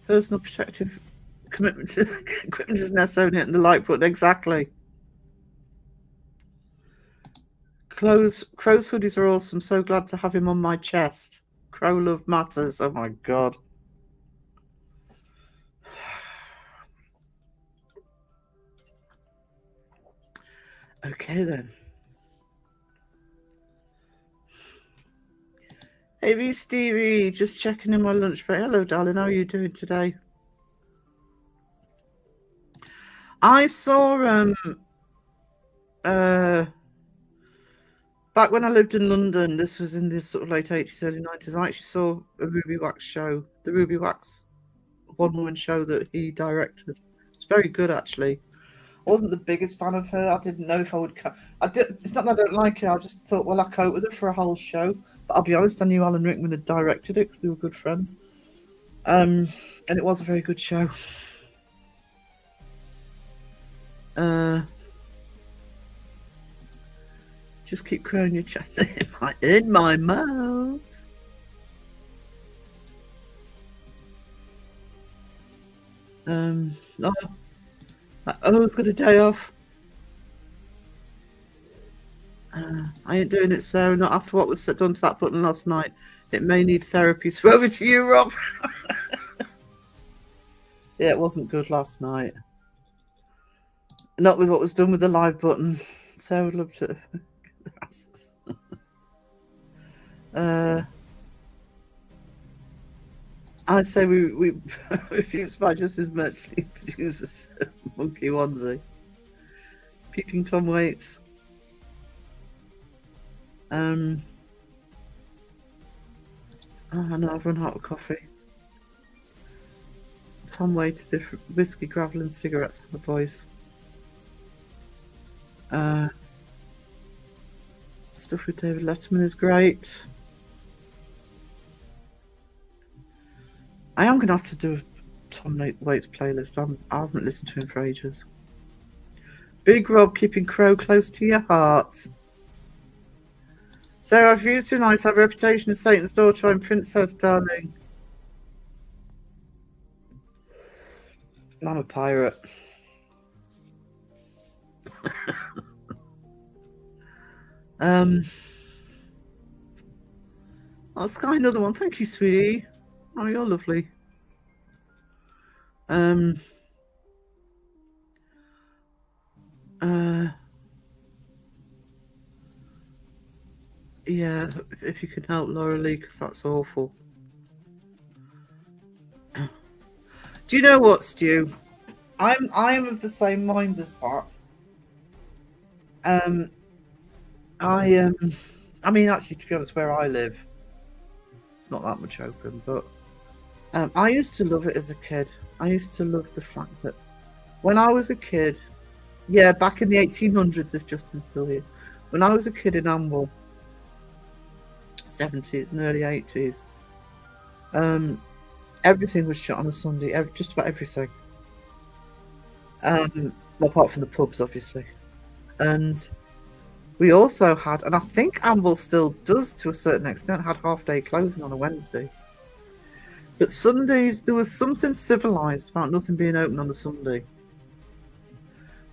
Personal protective commitment to equipment is necessary and the light button. Exactly. Crow's hoodies are awesome. So glad to have him on my chest. Crow love matters. Oh my god. Okay then. Hey Stevie, just checking in my lunch break. Hello darling, how are you doing today? I saw back when I lived in London, this was in the sort of late 80s, early 90s, I actually saw a Ruby Wax show, the Ruby Wax one-woman show that he directed. It's very good, actually. I wasn't the biggest fan of her. I didn't know if I would... It's not that I don't like her. I just thought, well, I cope with her for a whole show. But I'll be honest, I knew Alan Rickman had directed it because they were good friends. And it was a very good show. Just keep growing your chat in my mouth. It's got a day off. I ain't doing it, so not after what was done to that button last night. It may need therapy. So over to you, Rob. Yeah, it wasn't good last night. Not with what was done with the live button. So I would love to. I'd say we refused by just as much sleep producers. Monkey onesie. Peeping Tom Waits. Oh, I know I've run out of coffee. Tom Waits, different whiskey, gravel, and cigarettes on the voice. Stuff with David Letterman is great. I am going to have to do a Tom Waits playlist. I haven't listened to him for ages. Big Rob, keeping Crow close to your heart. Sarah, I've used tonight. Have a reputation as Satan's daughter. I'm Princess, darling. I'm a pirate. Oh, Sky, another one. Thank you, sweetie. Oh, you're lovely. Yeah, if you can help Laura Lee, because that's awful. Do you know what, Stu? I am of the same mind as that. Um, I mean, actually, to be honest, where I live, it's not that much open. But I used to love it as a kid. I used to love the fact that when I was a kid, yeah, back in the 1800s, if Justin's still here, when I was a kid in Amwell, 70s and early 80s, everything was shut on a Sunday. Just about everything. Well, apart from the pubs, obviously. And we also had, and I think Amble still does to a certain extent, had half-day closing on a Wednesday. But Sundays, there was something civilised about nothing being open on a Sunday.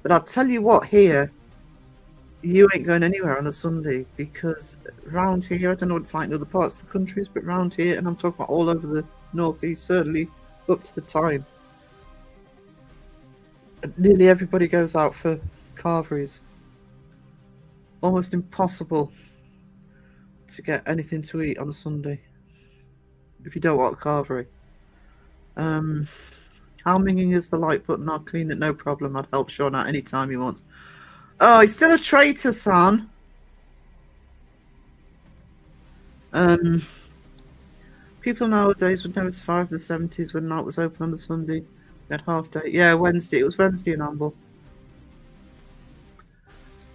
But I'll tell you what, here, you ain't going anywhere on a Sunday, because round here, I don't know what it's like in other parts of the countries, but round here, and I'm talking about all over the northeast, certainly up to the time, nearly everybody goes out for carveries. Almost impossible to get anything to eat on a Sunday if you don't want a carvery. How minging is the like button? I'll clean it, no problem. I'd help Sean out anytime he wants. Oh, he's still a traitor, son. People nowadays would never survive in the 70s when night was open on a Sunday. We had half day. Yeah, Wednesday. It was Wednesday in Amble.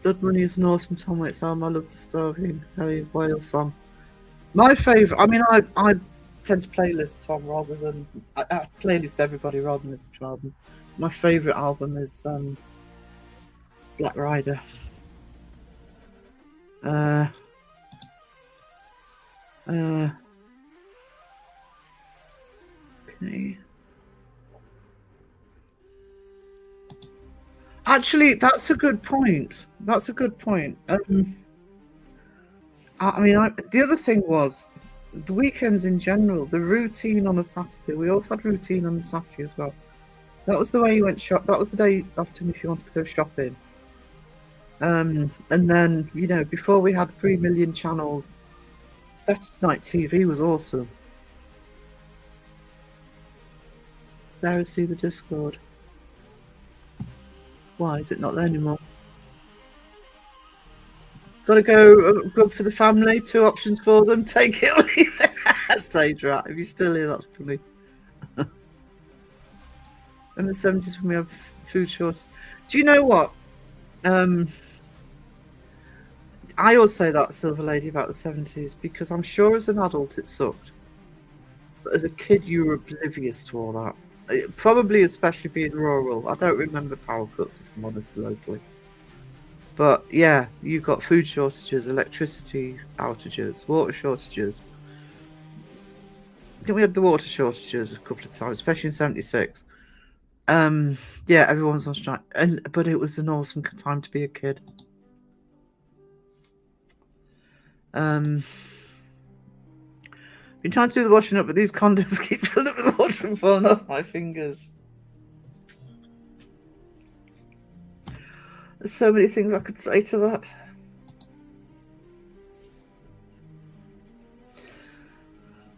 Blood Money is an awesome Tom Waits album. I love the Starving Harry Whale song. My favourite, I mean, I tend to playlist Tom rather than, I playlist everybody rather than listen to albums. My favourite album is Black Rider. Okay. Actually, that's a good point. That's a good point. I mean, the other thing was the weekends in general, the routine on a Saturday. We also had routine on a Saturday as well. That was the way you went shop. That was the day often if you wanted to go shopping. And then, you know, before we had 3 million channels, Saturday night TV was awesome. Sarah, see the Discord. Why is it not there anymore? Gotta go good for the family. 2 options for them. Take it or leave it. Sage rat. If you're still here, that's funny. In the 70s when we have food shortage. Do you know what? I always say that, Silver Lady, about the 70s, because I'm sure as an adult it sucked. But as a kid, you were oblivious to all that. Probably especially being rural. I don't remember power cuts, if I'm honest, locally. But yeah, you got food shortages, electricity outages, water shortages. I think we had the water shortages a couple of times, especially in 76. Yeah, everyone's on strike. But it was an awesome time to be a kid. Been trying to do the washing up, but these condoms keep filling up with water and falling off my fingers. There's so many things I could say to that.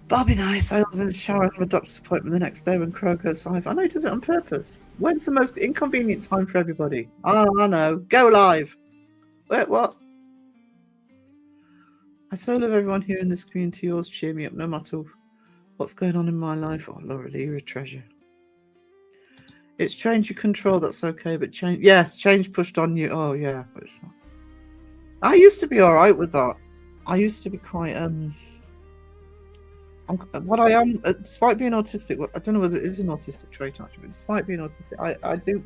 That'd be nice. I was in the shower and had a doctor's appointment the next day when Crow goes live. I know he did it on purpose. When's the most inconvenient time for everybody? Oh, I know. Go live. Wait, what? I so love everyone here in this community. Yours cheer me up no matter what's going on in my life. Oh, Laura Lee, you're a treasure. It's change your control, that's okay, but change, yes, change pushed on you. Oh, yeah. I used to be all right with that. I used to be quite, what I am, despite being autistic, I don't know whether it is an autistic trait actually, but despite being autistic, I do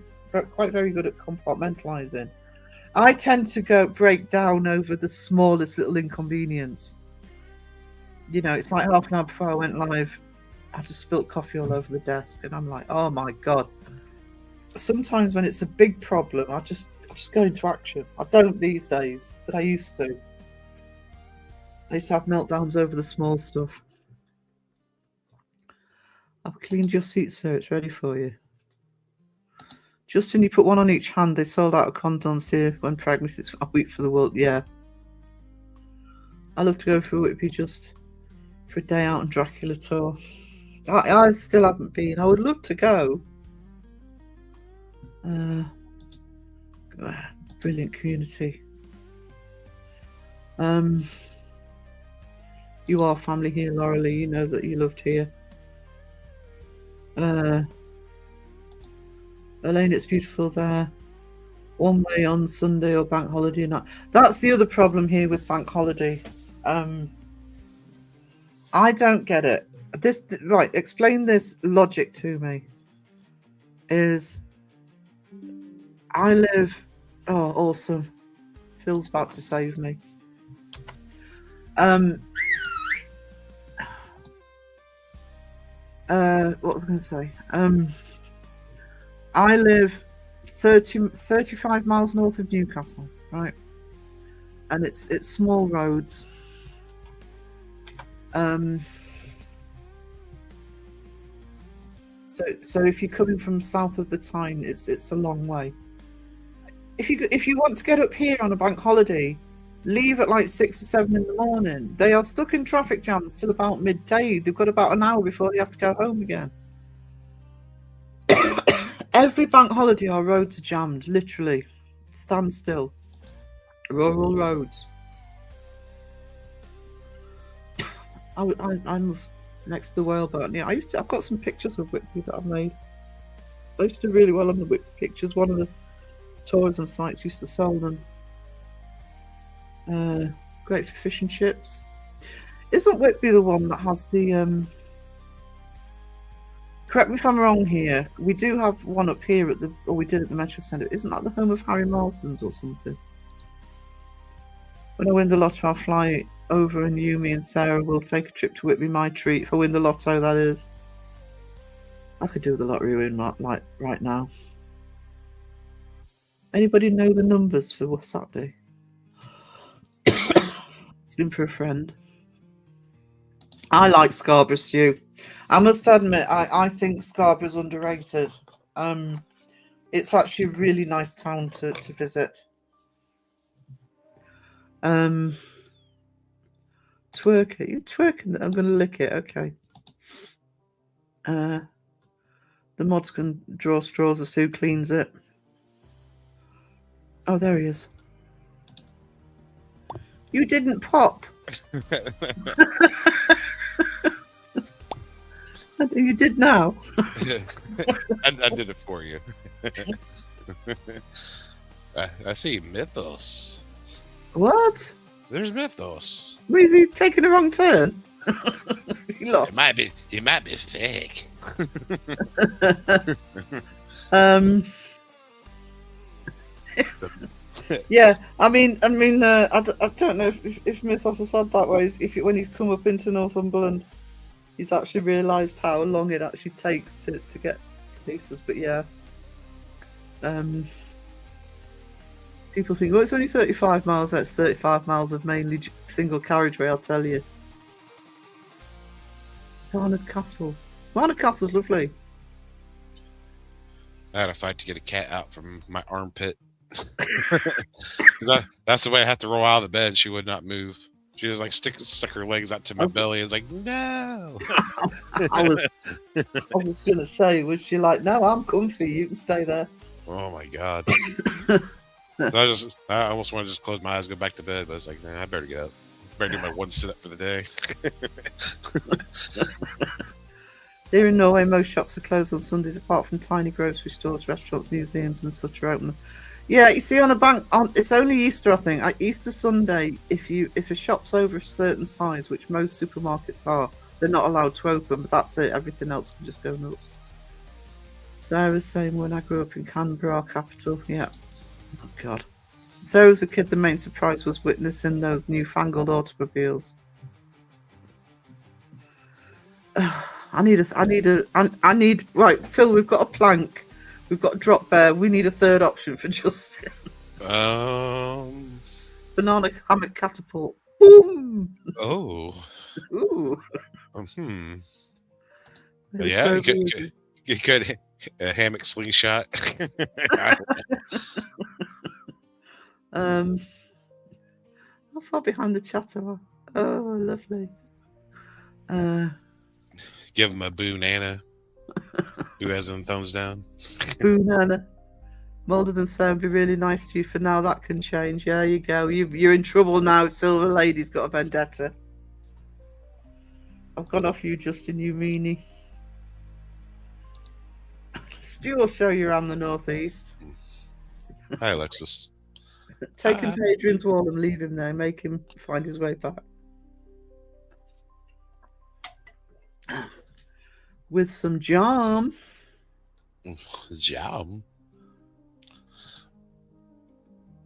quite very good at compartmentalizing. I tend to break down over the smallest little inconvenience. You know, it's like half an hour before I went live, I just spilt coffee all over the desk, and I'm like, oh my god. Sometimes when it's a big problem, I just go into action. I don't these days, but I used to. I used to have meltdowns over the small stuff. I've cleaned your seat, sir. It's ready for you. Justin, you put one on each hand. They sold out of condoms here when pregnancy's a week for the world. Yeah. I love to go for a Whitby just for a day out on Dracula tour. I still haven't been. I would love to go. Uh, brilliant community. You are family here, Laura Lee. You know that you loved here. Elaine, it's beautiful there. One way on Sunday or bank holiday night. That's the other problem here with bank holiday. I don't get it. Right, explain this logic to me. Is I live... Oh, awesome. Phil's about to save me. What was I going to say? I live 35 miles north of Newcastle, right? And it's small roads. So if you're coming from south of the Tyne, it's a long way. If you want to get up here on a bank holiday, leave at like 6 or 7 in the morning. They are stuck in traffic jams till about midday. They've got about an hour before they have to go home again. Every bank holiday, our roads are jammed, literally. Stand still. Rural roads. I was next to the whaleboat. Yeah, I've got some pictures of Whitby that I've made. I used to do really well on the Whitby pictures. One of the tourism sites used to sell them. Great for fish and chips. Isn't Whitby the one that has the correct me if I'm wrong here, we do have one up here or we did at the Metro Centre. Isn't that the home of Harry Marsden's or something? When I win the lotto, I'll fly over and you, me and Sarah will take a trip to Whitby, my treat. If I win the lotto, that is. I could do the lottery win right now. Anybody know the numbers for Saturday? It's been for a friend. I like Scarborough stew. I must admit, I think Scarborough's underrated. It's actually a really nice town to visit. Twerk it. You're twerking. I'm going to lick it. Okay. The mods can draw straws as Sue cleans it. Oh, there he is. You didn't pop. You did now. I did it for you. I see Mythos. What? There's Mythos. Is he taking a wrong turn? He lost. He might be fake. Yeah, I don't know if Mythos has had that way. When he's come up into Northumberland, he's actually realised how long it actually takes to get places. But yeah, people think, well, it's only 35 miles. That's 35 miles of mainly single carriageway, I'll tell you. Barnard Castle. Barnard Castle's lovely. I had to fight to get a cat out from my armpit. That's the way I had to roll out of the bed. She would not move. She was like stuck her legs out to my belly. It's like, no. I was gonna say, was she like, no, I'm comfy, you can stay there. Oh my god. So I almost want to just close my eyes, go back to bed, but it's like, nah, I better get up. I better do my one sit up for the day. Here in Norway, most shops are closed on Sundays, apart from tiny grocery stores, restaurants, museums, and such are open. Yeah, you see, on a bank, it's only Easter, I think. Easter Sunday, if a shop's over a certain size, which most supermarkets are, they're not allowed to open. But that's it. Everything else can just go nuts. Sarah's saying, when I grew up in Canberra, our capital. Yeah. Oh God. Sarah was a kid. The main surprise was witnessing those newfangled automobiles. I need. Right, Phil. We've got a plank. We've got a drop bear. We need a third option for Justin. Banana hammock catapult. Boom. Oh. Ooh. Yeah, you could a hammock slingshot. How far behind the chat are? Oh, lovely. Give him a boo nana. Who has them thumbs down? Boo nana. Mulder than saying be really nice to you for now. That can change. There you go. You're in trouble now. Silver Lady's got a vendetta. I've gone off you, Justin, you meanie. Stu will show you around the northeast. Hi, Alexis. Take him to Adrian's wall and leave him there. Make him find his way back. With some jam. Jam.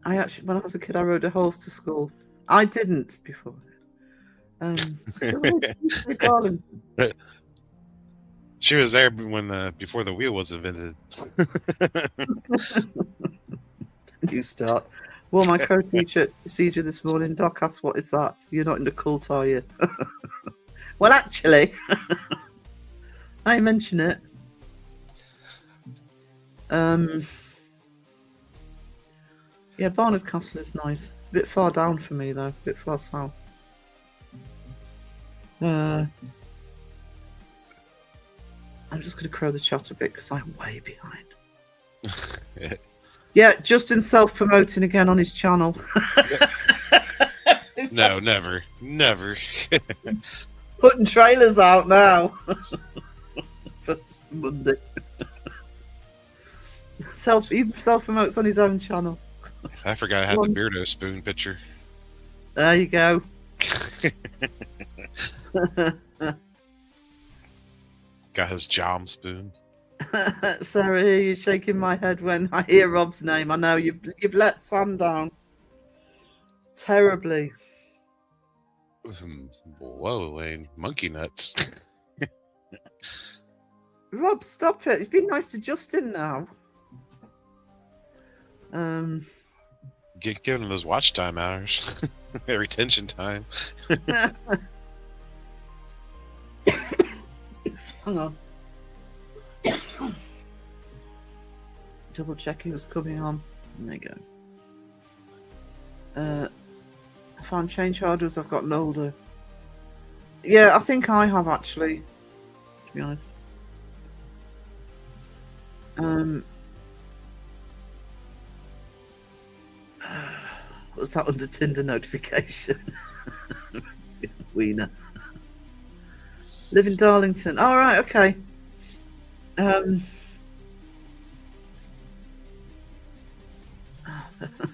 When I was a kid, I rode a horse to school. I didn't before. Darling. She was there when before the wheel was invented. You start. Well, my co-teacher procedure this morning, Doc asked, "What is that? You're not in the cult, are you?" Well, actually, I mention it. Yeah, Barnard Castle is nice. It's a bit far down for me, though. A bit far south. I'm just going to crow the chat a bit because I'm way behind. Yeah, Justin self-promoting again on his channel. No, never. Putting trailers out now. For Monday. He self-promotes on his own channel. I forgot I had the Beardo spoon picture. There you go. Got his jam spoon. Sarah, here you're shaking my head when I hear Rob's name. I know you've let Sam down terribly. Whoa, Lane, monkey nuts. Rob, stop it! It's been nice to Justin now. Get given those watch time hours, retention time. Hang on. Double checking what's coming on. There you go. I found change hardwares. I've got an older. Yeah, I think I have actually. To be honest. What's that under Tinder notification? Wiener. Live in Darlington. All right, okay.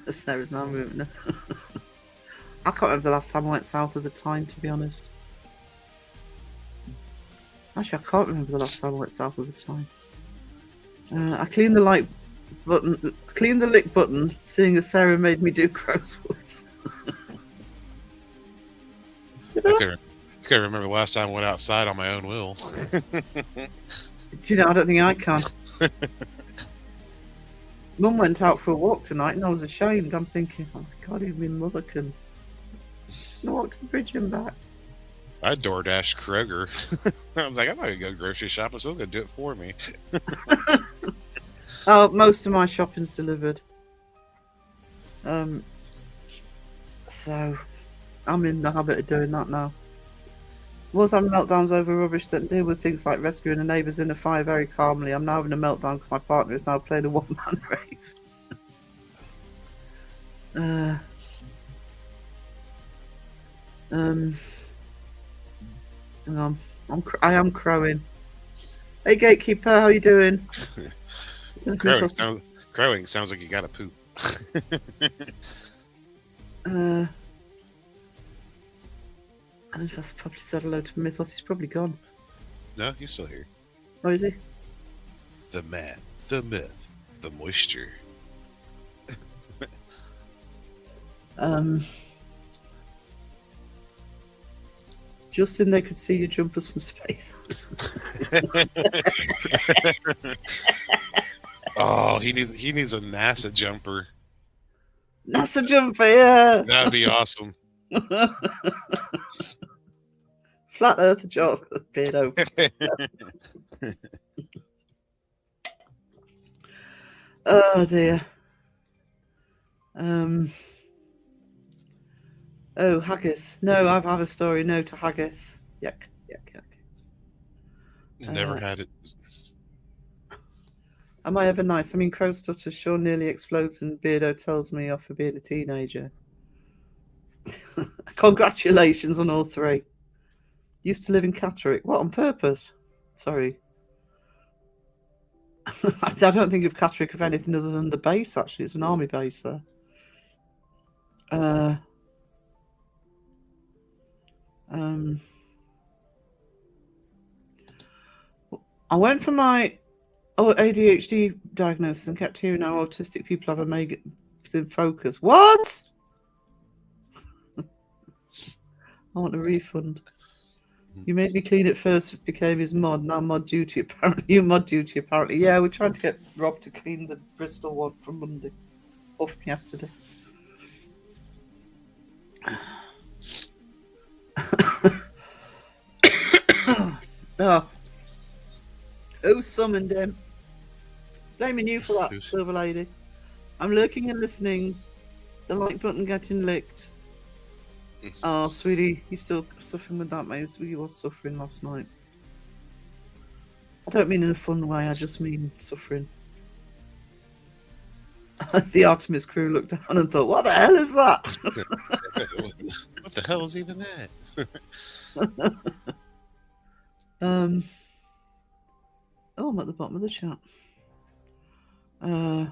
Sarah's now moving. I can't remember the last time I went south of the Tyne, to be honest. Actually, I can't remember the last time I went south of the Tyne. I cleaned the light button, cleaned the lick button, seeing as Sarah made me do Crowswood. I can't remember the last time I went outside on my own will. Do you know, I don't think I can. Mum went out for a walk tonight and I was ashamed. I'm thinking, oh my God, even my mother can walk to the bridge and back. I DoorDashed Kroger. I was like, I'm not going to go grocery shop. I'm still going to do it for me. Oh, most of my shopping's delivered. So I'm in the habit of doing that now. Was having meltdowns over rubbish that deal with things like rescuing a neighbour's in a fire very calmly. I'm now having a meltdown because my partner is now playing a one-man rave. Hang on, I am crowing. Hey gatekeeper, how you doing? Crowing sounds like you got to poop. I just probably said hello to Mythos. He's probably gone. No, he's still here. Oh, is he? The man, the myth, the moisture. Justin, they could see your jumpers from space. Oh, he needs a NASA jumper. NASA jumper, yeah. That'd be awesome. Flat Earth chocolate beard open. Oh dear. Oh, haggis. No, I've had a story. No to haggis. Yuck, yuck, yuck. Never had it. Am I ever nice? I mean, Crow stutters. Sean nearly explodes, and Beardo tells me off for being a teenager. Congratulations on all three. Used to live in Catterick. What, on purpose? Sorry. I don't think of Catterick of anything other than the base, actually. It's an army base there. I went for my ADHD diagnosis and kept hearing how autistic people have a mega in focus. What? I want a refund. You made me clean it first, it became his mod. Now mod duty, apparently. You mod duty, apparently. Yeah, we're trying to get Rob to clean the Bristol one from Monday. Or from yesterday. Oh. Who summoned him? Blaming you for that, Silver Lady. I'm lurking and listening. The like button getting licked. Oh, sweetie, he's still suffering with that, mate. He was suffering last night. I don't mean in a fun way, I just mean suffering. The Artemis crew looked down and thought, what the hell is that? What the hell is even that? Oh, I'm at the bottom of the chat. I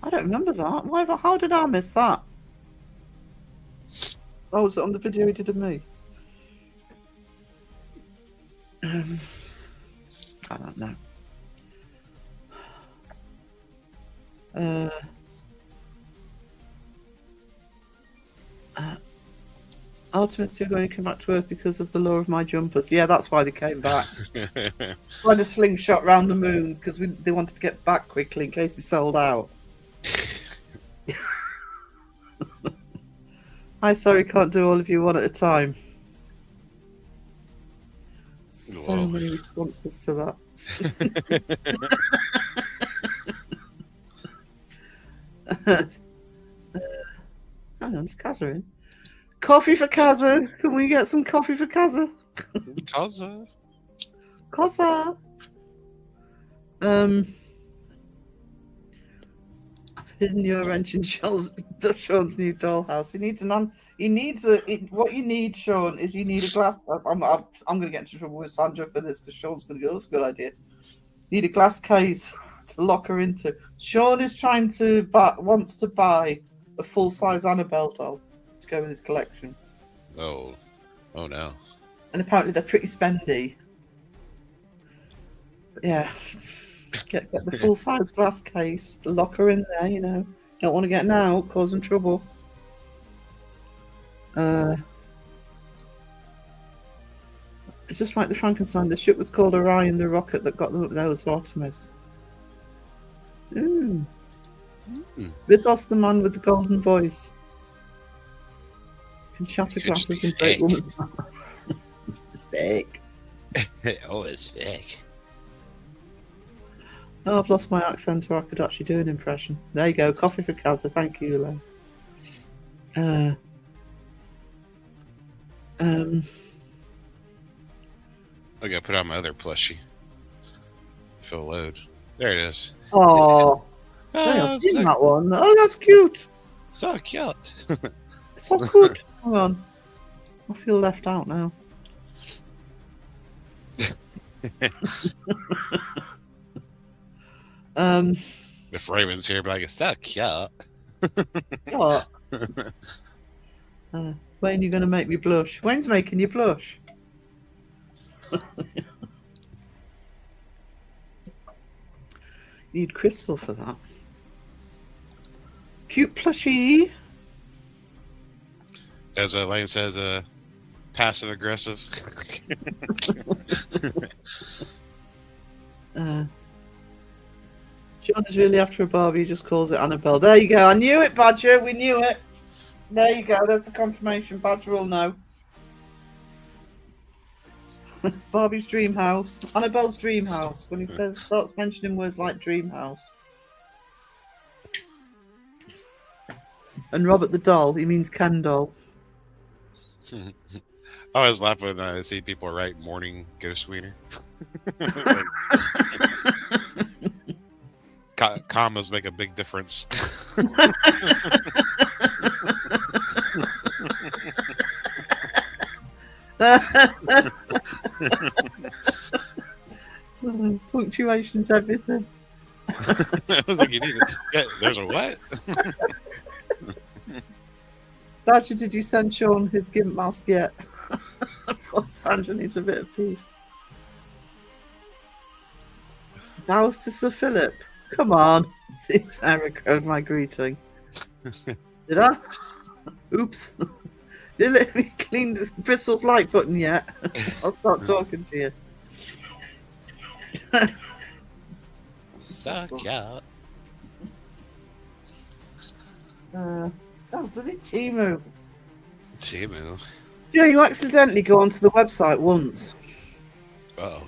don't remember that. How did I miss that? Oh, was it on the video he did of me? I don't know. Artemis, you're going to come back to Earth because of the law of my jumpers. Yeah, that's why they came back. Why the slingshot round the moon, because they wanted to get back quickly in case they sold out. Hi, sorry, can't do all of you one at a time. So many responses to that. Hang on, it's Kazza in. Coffee for Kazza. Can we get some coffee for Kazza? Kazza. Kazza. Hidden your wrench in Sean's new dollhouse. What you need, Sean, is you need a glass. I'm going to get into trouble with Sandra for this because Sean's going to go, that's a good idea. You need a glass case to lock her into. Sean is wants to buy a full-size Annabelle doll to go with his collection. Oh no. And apparently they're pretty spendy. But yeah. Get the full-size glass case to lock her in there, you know. Don't want to get out, causing trouble. It's just like the Frankenstein. The ship was called Orion, the rocket that got them up there was Artemis. Ooh. Rythos, the man with the golden voice. Can shatter glasses and break woman's mouth. It's big. Oh, it's big. Oh, I've lost my accent, or I could actually do an impression. There you go. Coffee for Kazza. Thank you, Elaine. I gotta put on my other plushie. Full load. There it is. Oh, I've seen that one. Oh, that's cute. So cute. So good. Hang on. I feel left out now. If Raven's here, but I guess so cute. What? Wayne, you're going to make me blush. Wayne's making you blush. Need crystal for that. Cute plushie. As Elaine says, passive aggressive. John is really after a Barbie. He just calls it Annabelle. There you go. I knew it, Badger. We knew it. There you go. There's the confirmation. Badger will know. Barbie's dream house. Annabelle's dream house. When he starts mentioning words like dream house. And Robert the doll, he means Ken doll. I always laugh when I see people write morning ghost wiener. Commas make a big difference. Punctuation's everything. I was like, you need it. Yeah, there's a what? Badger, did you send Sean his gimp mask yet? Poor Sandra needs a bit of peace. Bows to Sir Philip. Come on. See Sarah crowed my greeting. Did I? Oops. Did let me clean the Bristol's like button yet? I'll start talking to you. Suck out. Oh, bloody Timu. Timu. Yeah, you accidentally go onto the website once, Oh.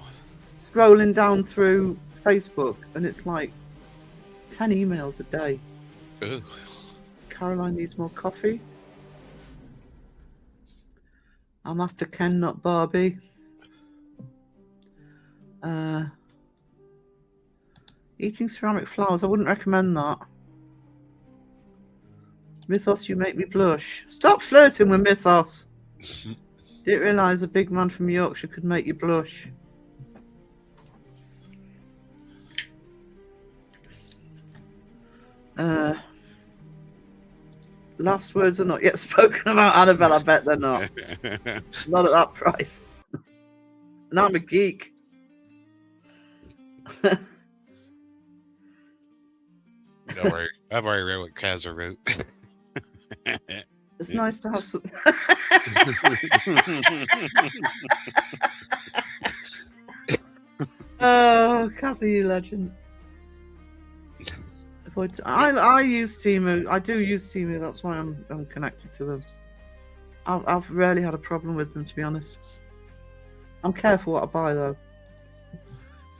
scrolling down through Facebook, and it's like 10 emails a day. Ooh. Caroline needs more coffee. I'm after Ken, not Barbie. Eating ceramic flowers, I wouldn't recommend that. Mythos, you make me blush. Stop flirting with Mythos. Didn't realise a big man from Yorkshire could make you blush. Last words are not yet spoken about Annabelle, I bet they're not. Not at that price. And I'm a geek. Don't worry. I've already read what Kazza wrote. It's nice to have some. Oh, Kazza, you legend. I use Timu. I do use Timu. That's why I'm connected to them. I've rarely had a problem with them, to be honest. I'm careful what I buy though.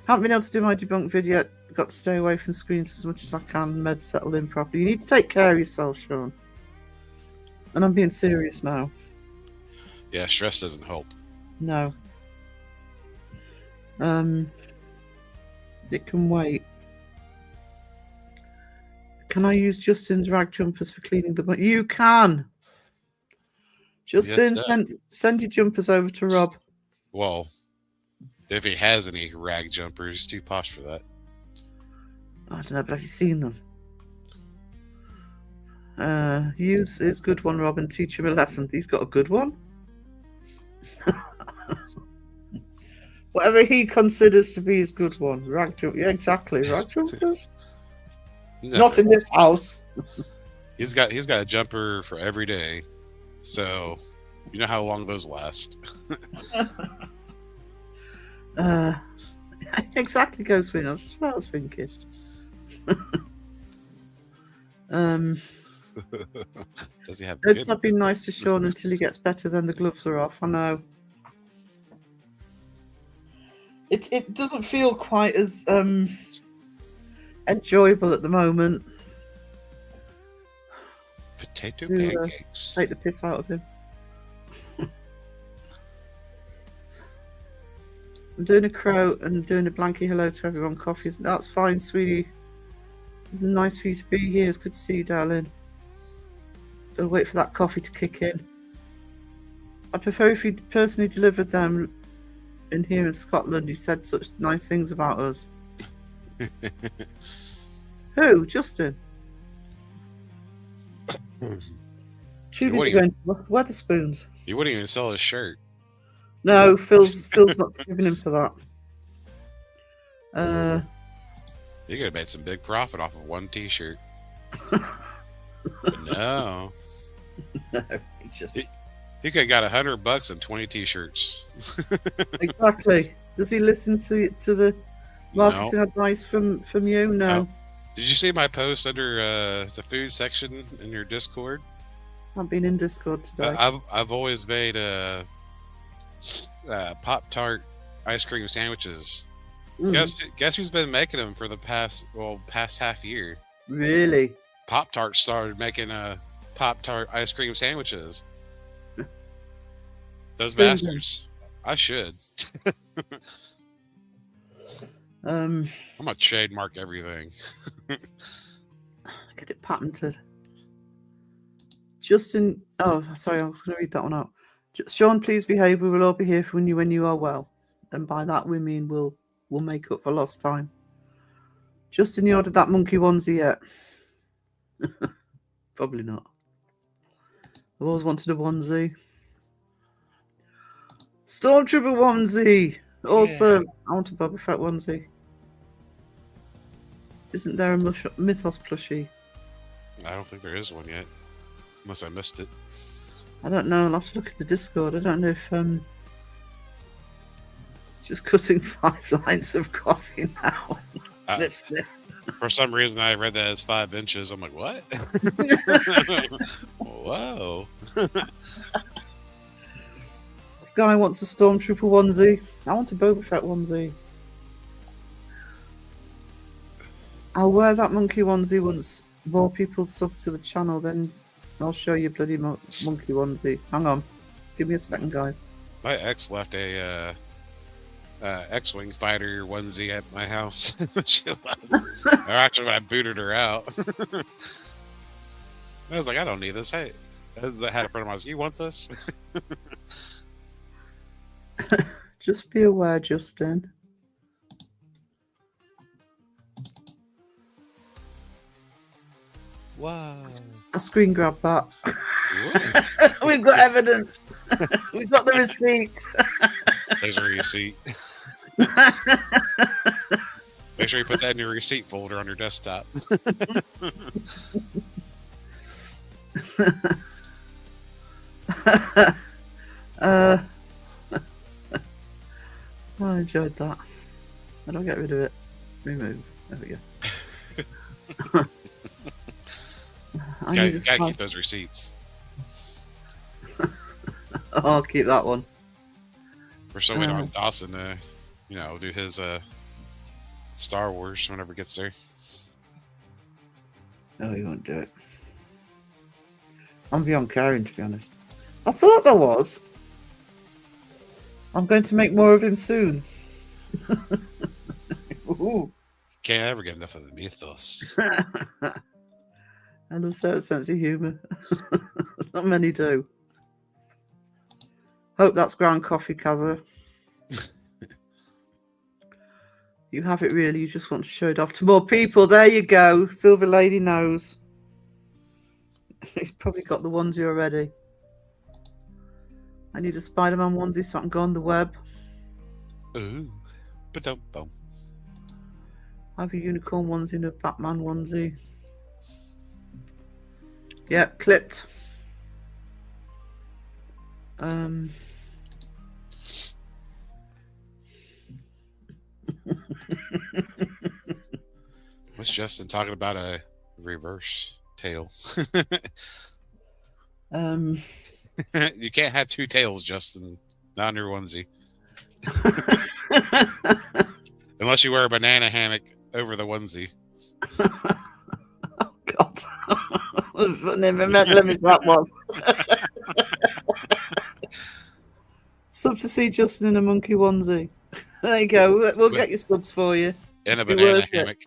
Haven't been able to do my debunk video yet. Got to stay away from screens as much as I can. Meds settle in properly. You need to take care of yourself, Sean. And I'm being serious now. Yeah, stress doesn't help. No. It can wait. Can I use Justin's rag jumpers for cleaning the... You can! Justin, Yes, send your jumpers over to Rob. Well, if he has any rag jumpers, he's too posh for that. I don't know, but have you seen them? Use his good one, Rob, and teach him a lesson. He's got a good one. Whatever he considers to be his good one. Rag jump. Yeah, exactly. Rag jumpers? No, Not in this house. he's got a jumper for every day, so you know how long those last. Exactly, Ghost Win. That's just what I was thinking. Does he have? It's not been nice to Sean until he gets better. Then the gloves are off. I know. It doesn't feel quite as enjoyable at the moment. Potato To, pancakes. take the piss out of him. I'm doing a crow and doing a blankie hello to everyone. Coffee. That's fine, sweetie. It's nice for you to be here. It's good to see you, darling. Gotta wait for that coffee to kick in. I prefer if you personally delivered them in here in Scotland. He said such nice things about us. Who? Justin? Judy's going to Weatherspoons. You wouldn't even sell his shirt. No, Phil's not giving him for that. You could have made some big profit off of one T-shirt. But no. No, he just He could have got $100 and 20 T-shirts. exactly. Does he listen to the marketing No. advice from you? No. Did you see my post under the food section in your Discord? I've been in Discord today. I've always made Pop-Tart ice cream sandwiches. Guess who's been making them for the past half year? Really? Pop-Tart started making Pop-Tart ice cream sandwiches. Those Sing them. bastards. I should. Um, I'm gonna trademark everything. get it patented. Justin, oh, sorry, I was going to read that one out. Sean, please behave. We will all be here for you when you are well. And by that we mean we'll make up for lost time. Justin, you ordered that monkey onesie yet? Probably not. I've always wanted a onesie. Stormtrooper onesie. Also, I want a Boba Fett onesie. Isn't there a Mythos plushie? I don't think there is one yet, unless I missed it. I don't know. I'll have to look at the Discord. I don't know if just cutting 5 lines of coffee now. Lipstick. For some reason, I read that as 5 inches. I'm like, what? Whoa. This guy wants a Stormtrooper onesie. I want a Boba Fett onesie. I'll wear that monkey onesie once more people sub to the channel, then I'll show you bloody monkey onesie. Hang on. Give me a second, guys. My ex left a X-Wing fighter onesie at my house. She left. Or actually, when I booted her out. I was like, I don't need this. Hey, I had a friend of mine. You want this? Just be aware, Justin. Wow. I'll screen grab that. We've got evidence. We've got the receipt. There's a receipt. Make sure you put that in your receipt folder on your desktop. I enjoyed that. How do I get rid of it? Remove. There we go. I need gotta keep those receipts. I'll keep that one. We're still waiting on Dawson to, do his Star Wars whenever it gets there. No, he won't do it. I'm beyond caring, to be honest. I thought there was. I'm going to make more of him soon. Ooh. Can't ever get enough of the mythos. And a certain sense of humour. Not many do. Hope that's ground coffee, Kaza. You have it really, you just want to show it off to more people. There you go. Silver Lady knows. He's probably got the onesie already. I need a Spider-Man onesie so I can go on the web. Ooh. Ba-dum-bum. I have a unicorn onesie and a Batman onesie. Yep, clipped. What's Justin talking about a reverse tail? You can't have 2 tails, Justin. Not on your onesie. Unless you wear a banana hammock over the onesie. Oh, God. Let me that one. Sub to see Justin in a monkey onesie. There you go. We'll get your subs for you. In a banana hammock.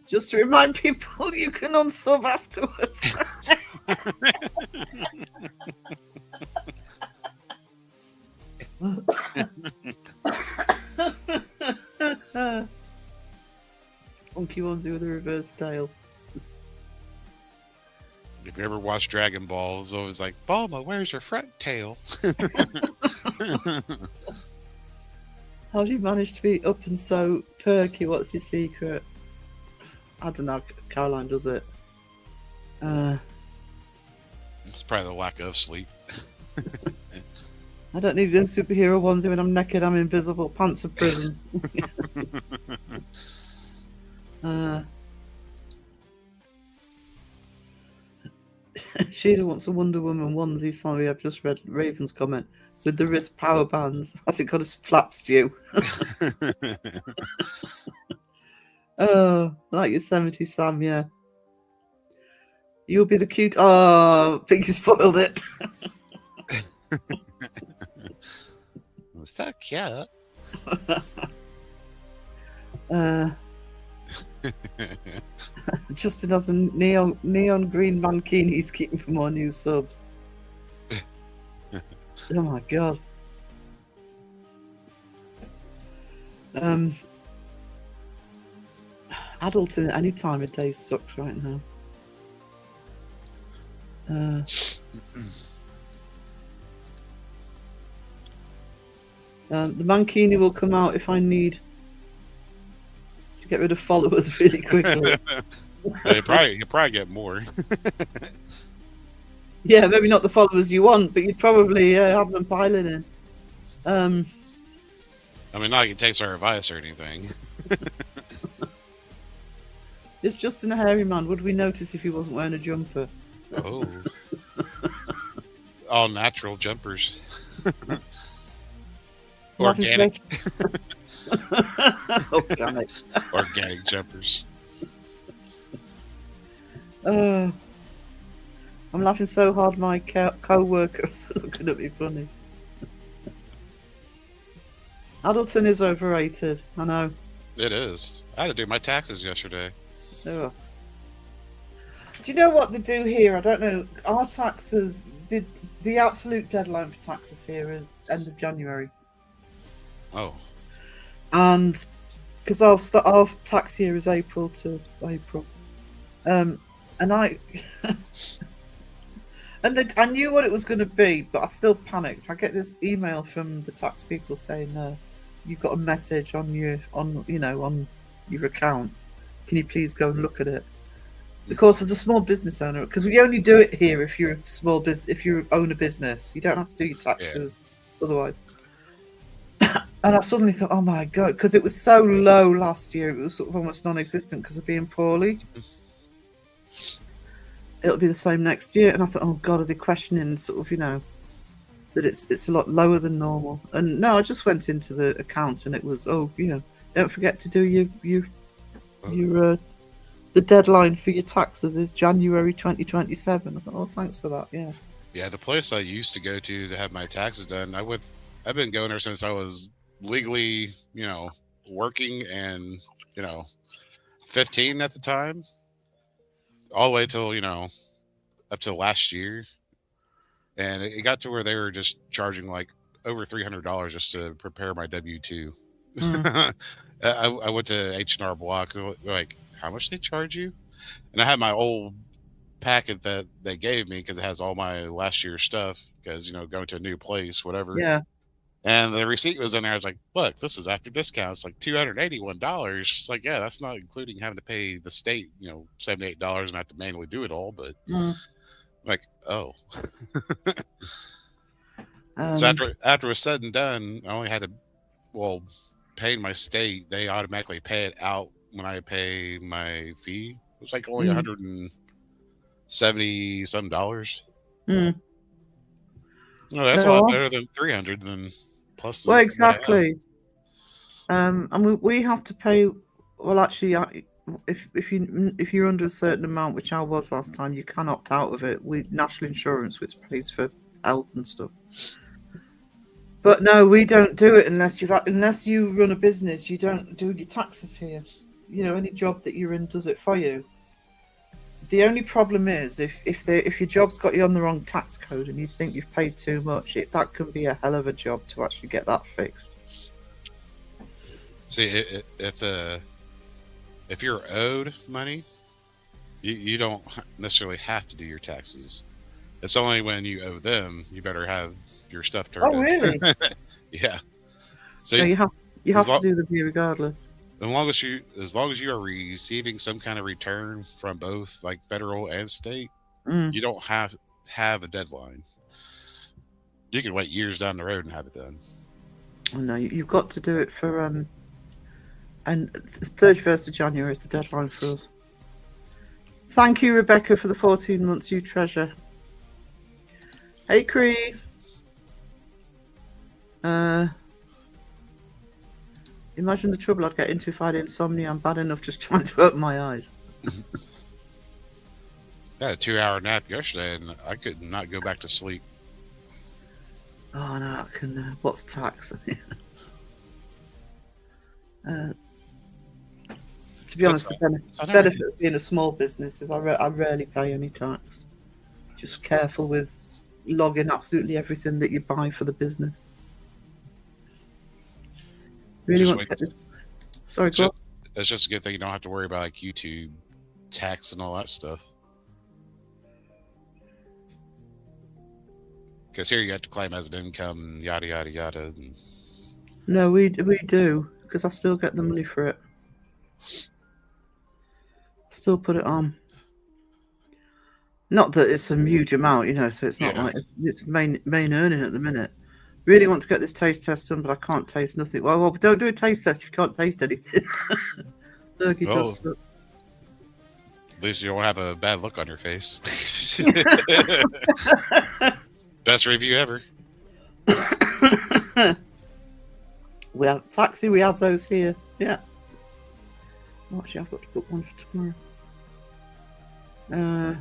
Just to remind people, you can unsub afterwards. Monkey onesie with a reverse tail. If you ever watch Dragon Ball, it's always like, Bulma, where's your front tail? How do you manage to be up and so perky? What's your secret? I don't know. Caroline does it. It's probably the lack of sleep. I don't need them superhero onesie when I'm naked. I'm invisible. Pants of prison. Sheila wants a Wonder Woman onesie. Sorry, I've just read Raven's comment. With the wrist power bands. Has it got a flap stew? Oh, like Yosemite Sam, yeah. You'll be the cute. Oh, Pinky spoiled it. So cute. Uh, Justin has a neon green mankini he's keeping for more new subs. Oh my god. Adulting at any time of day sucks right now. The mankini will come out if I need to get rid of followers really quickly. you probably get more. Yeah, maybe not the followers you want, but you'd probably have them piling in. I mean, not like it takes our advice or anything. It's Justin a hairy man. Would we notice if he wasn't wearing a jumper? Oh. All natural jumpers. Organic. Organic. Organic jumpers. I'm laughing so hard my co-workers are looking at me funny. Adulting is overrated, I know. It is. I had to do my taxes yesterday. Oh. Do you know what they do here? I don't know. Our taxes, the absolute deadline for taxes here is end of January. Oh. And because our tax year is April to April. And I I knew what it was going to be, but I still panicked. I get this email from the tax people saying, "You've got a message on your account. Can you please go and look at it?" Of course, as a small business owner, because we only do it here if you're a small business, if you own a business, you don't have to do your taxes otherwise. And I suddenly thought, oh my god, because it was so low last year, it was sort of almost non-existent because of being poorly. It'll be the same next year, and I thought, oh god, are they questioning sort of, that it's a lot lower than normal? And no, I just went into the account, and it was, don't forget to do the deadline for your taxes is January 2027. I thought, oh, thanks for that. Yeah. Yeah, the place I used to go to have my taxes done, I've been going there since I was legally, working and, 15 at the time. All the way till, up to last year. And it got to where they were just charging like over $300 just to prepare my W-2. I went to H&R Block, like, how much they charge you? And I had my old packet that they gave me because it has all my last year's stuff because, going to a new place, whatever. Yeah. And the receipt was in there. I was like, look, this is after discount. It's like $281. It's like, yeah, that's not including having to pay the state, $78 and I have to manually do it all. But like, oh. So after it was said and done, I only had to, paying my state, they automatically pay it out when I pay my fee. It was like only $170 some dollars. Mm. No, that's a lot better than 300 than plus. Well, exactly. And we have to pay. Well, actually, if you're under a certain amount, which I was last time, you can opt out of it with national insurance, which pays for health and stuff. But no, we don't do it unless you run a business. You don't do your taxes here. Any job that you're in does it for you. The only problem is if your job's got you on the wrong tax code and you think you've paid too much, that can be a hell of a job to actually get that fixed. See, if you're owed money, you don't necessarily have to do your taxes. It's only when you owe them you better have your stuff turned in. Oh, really? Yeah. So no, you have to do them here regardless. As long as you are receiving some kind of return from both like federal and state, you don't have a deadline. You can wait years down the road and have it done. Oh, no, you've got to do it for and 31st of January is the deadline for us. Thank you, Rebecca, for the 14 months you treasure. Hey, Cree. Imagine the trouble I'd get into if I had insomnia. I'm bad enough just trying to open my eyes. I had a 2-hour nap yesterday and I could not go back to sleep. Oh, no, I can. What's tax? To be honest, the It's on benefit everything. of being a small business is I rarely pay any tax. Just careful with logging absolutely everything that you buy for the business. Really Just want to wait. get this. Sorry, It's go on. just, it's just a good thing you don't have to worry about like YouTube tax and all that stuff. Because here you have to claim as an income, yada yada yada. And No, we do because I still get the money for it. Still put it on. Not that it's a huge amount, you know, so it's not yeah, like it's main earning at the minute. Really want to get this taste test done, but I can't taste nothing. Well, don't do a taste test if you can't taste anything. Turkey well, does suck. at least you don't have a bad look on your face. Best review ever. We have taxi. We have those here. Yeah. Oh, actually, I've got to book one for tomorrow.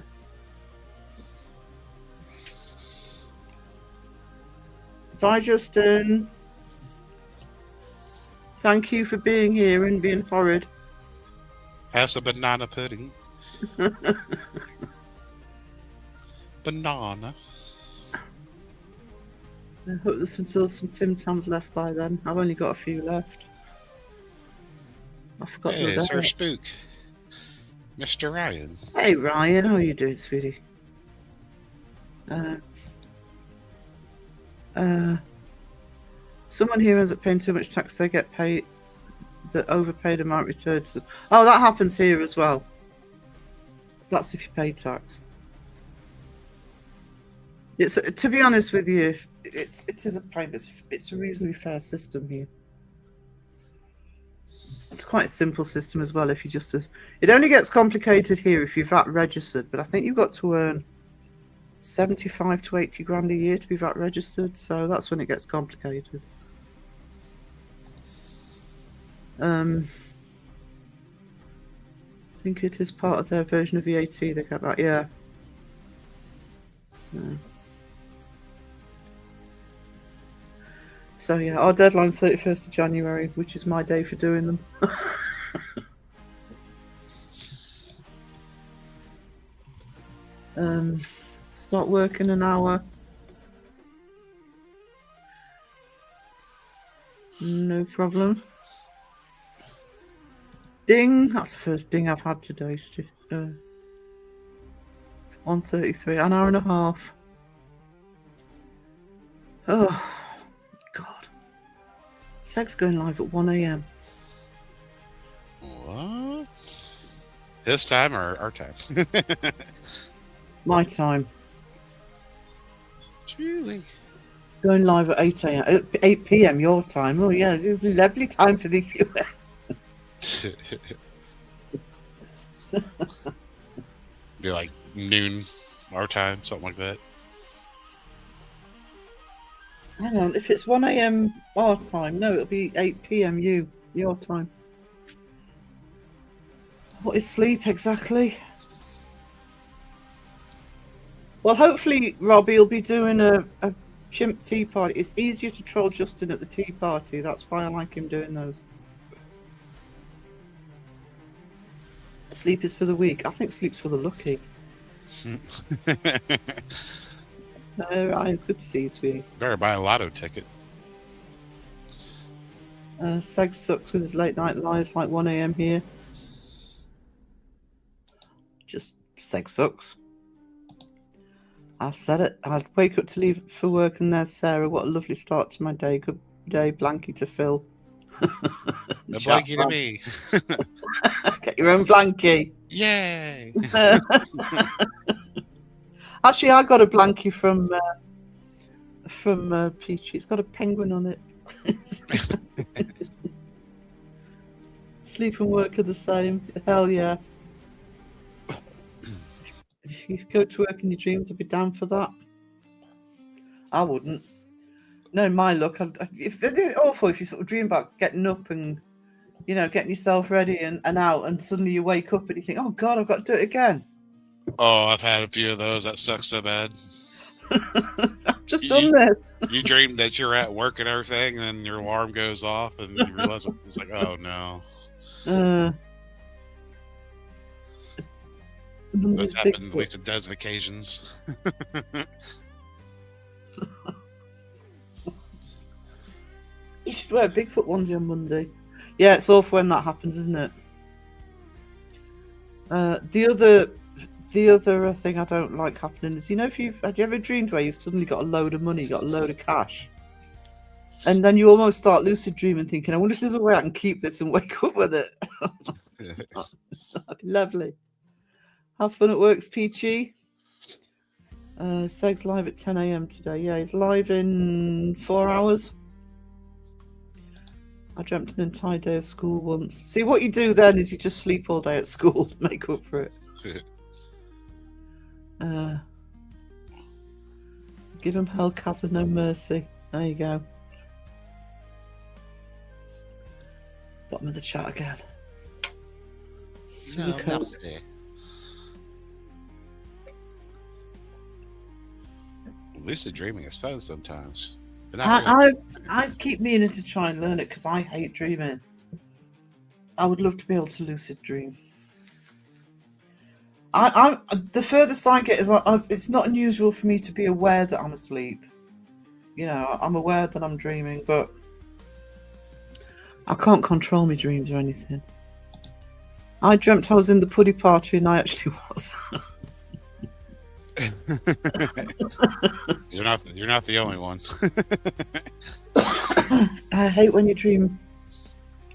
Bye, Justin. Thank you for being here and being horrid. Have some banana pudding. Banana. I hope there's still some Tim Tams left by then. I've only got a few left. I forgot Hey, the Sir Spook. Mr. Ryan. Hey Ryan, how are you doing, sweetie? Someone here ends up paying too much tax. They get paid the overpaid amount returned to them. Oh, that happens here as well. That's if you pay tax. It's, to be honest with you, it is a payment. It's a reasonably fair system here. It's quite a simple system as well. If you just, it only gets complicated here if you're VAT registered. But I think you've got to earn 75 to 80 grand a year to be VAT registered. So that's when it gets complicated. I think it is part of their version of VAT. They got that, yeah. So yeah, our deadline's 31st of January, which is my day for doing them. Start work in an hour. No problem. Ding! That's the first ding I've had today, Stu. 1:33, an hour and a half. Oh, God. Seg's going live at 1 a.m. What? His time or our time? My time. Truly. Going live at 8 a.m. 8 p.m. your time. Oh, yeah. It's a lovely time for the US. Be like noon our time, something like that. Hang on. If it's 1 a.m. our time, no, it'll be 8 p.m. your time. What is sleep exactly? Well, hopefully Robbie will be doing a chimp tea party. It's easier to troll Justin at the tea party. That's why I like him doing those. Sleep is for the weak. I think sleep's for the lucky. Ryan, it's good to see you, sweetie. Better buy a lotto ticket. Seg sucks with his late night lives like 1 a.m. here. Just Seg sucks. I've said it. I'd wake up to leave for work and there's Sarah. What a lovely start to my day. Good day, Blanky to Phil. A blankie to me. Get your own blankie. Yay! Actually, I got a blankie from Peachy. It's got a penguin on it. Sleep and work are the same. Hell yeah. If you go to work in your dreams, I'd be down for that. I wouldn't. No, my luck. It's awful if you sort of dream about getting up and, you know, getting yourself ready and out, and suddenly you wake up and you think, oh God, I've got to do it again. Oh, I've had a few of those. That sucks so bad. I've just done this. You dream that you're at work and everything, and then your alarm goes off, and you realize it's like, oh no. Monday's That's happened at Bigfoot. least a dozen occasions. You should wear a Bigfoot onesie on Monday. Yeah, it's awful when that happens, isn't it? The other thing I don't like happening is, have you ever dreamed where you've suddenly got a load of money, got a load of cash, and then you almost start lucid dreaming, thinking, I wonder if there's a way I can keep this and wake up with it. That'd be lovely. Have fun at work's peachy. Seg's live at 10 a.m. today. Yeah, he's live in 4 hours. I dreamt an entire day of school once. See, what you do then is you just sleep all day at school to make up for it. Give him hell, Kazza, no mercy. There you go. Bottom of the chat again. No mercy. Lucid dreaming is fun sometimes. But not really. I keep meaning to try and learn it because I hate dreaming. I would love to be able to lucid dream. I the furthest I get is it's not unusual for me to be aware that I'm asleep. I'm aware that I'm dreaming, but I can't control my dreams or anything. I dreamt I was in the puddy party and I actually was. You're not the only one. I hate when you dream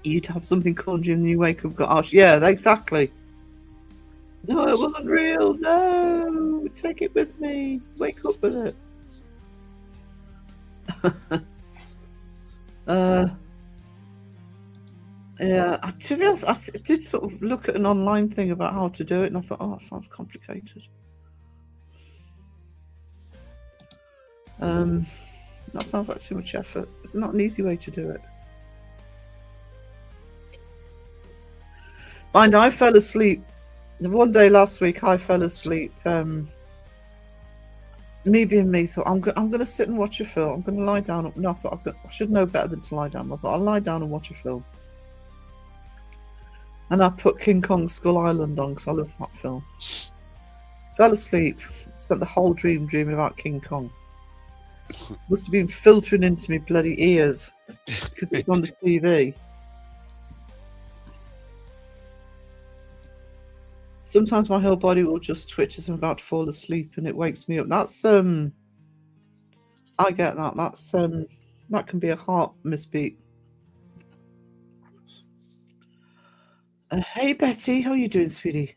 you'd have something called you and you wake up, gosh, yeah, exactly. No, it wasn't real. No, take it with me. Wake up with it. Yeah, to be honest, I did sort of look at an online thing about how to do it, and I thought, oh, it sounds complicated. That sounds like too much effort. It's not an easy way to do it. Mind, I fell asleep. The one day last week, I fell asleep. Me being me, thought I'm going to sit and watch a film. I'm going to lie down. No, I thought I should know better than to lie down. I thought I'll lie down and watch a film. And I put King Kong Skull Island on because I love that film. Fell asleep. Spent the whole dream dreaming about King Kong. Must have been filtering into me bloody ears because it's on the TV. Sometimes my whole body will just twitch as I'm about to fall asleep, and it wakes me up. That's I get that. That's that can be a heart misbeat. Hey Betty, how are you doing, sweetie?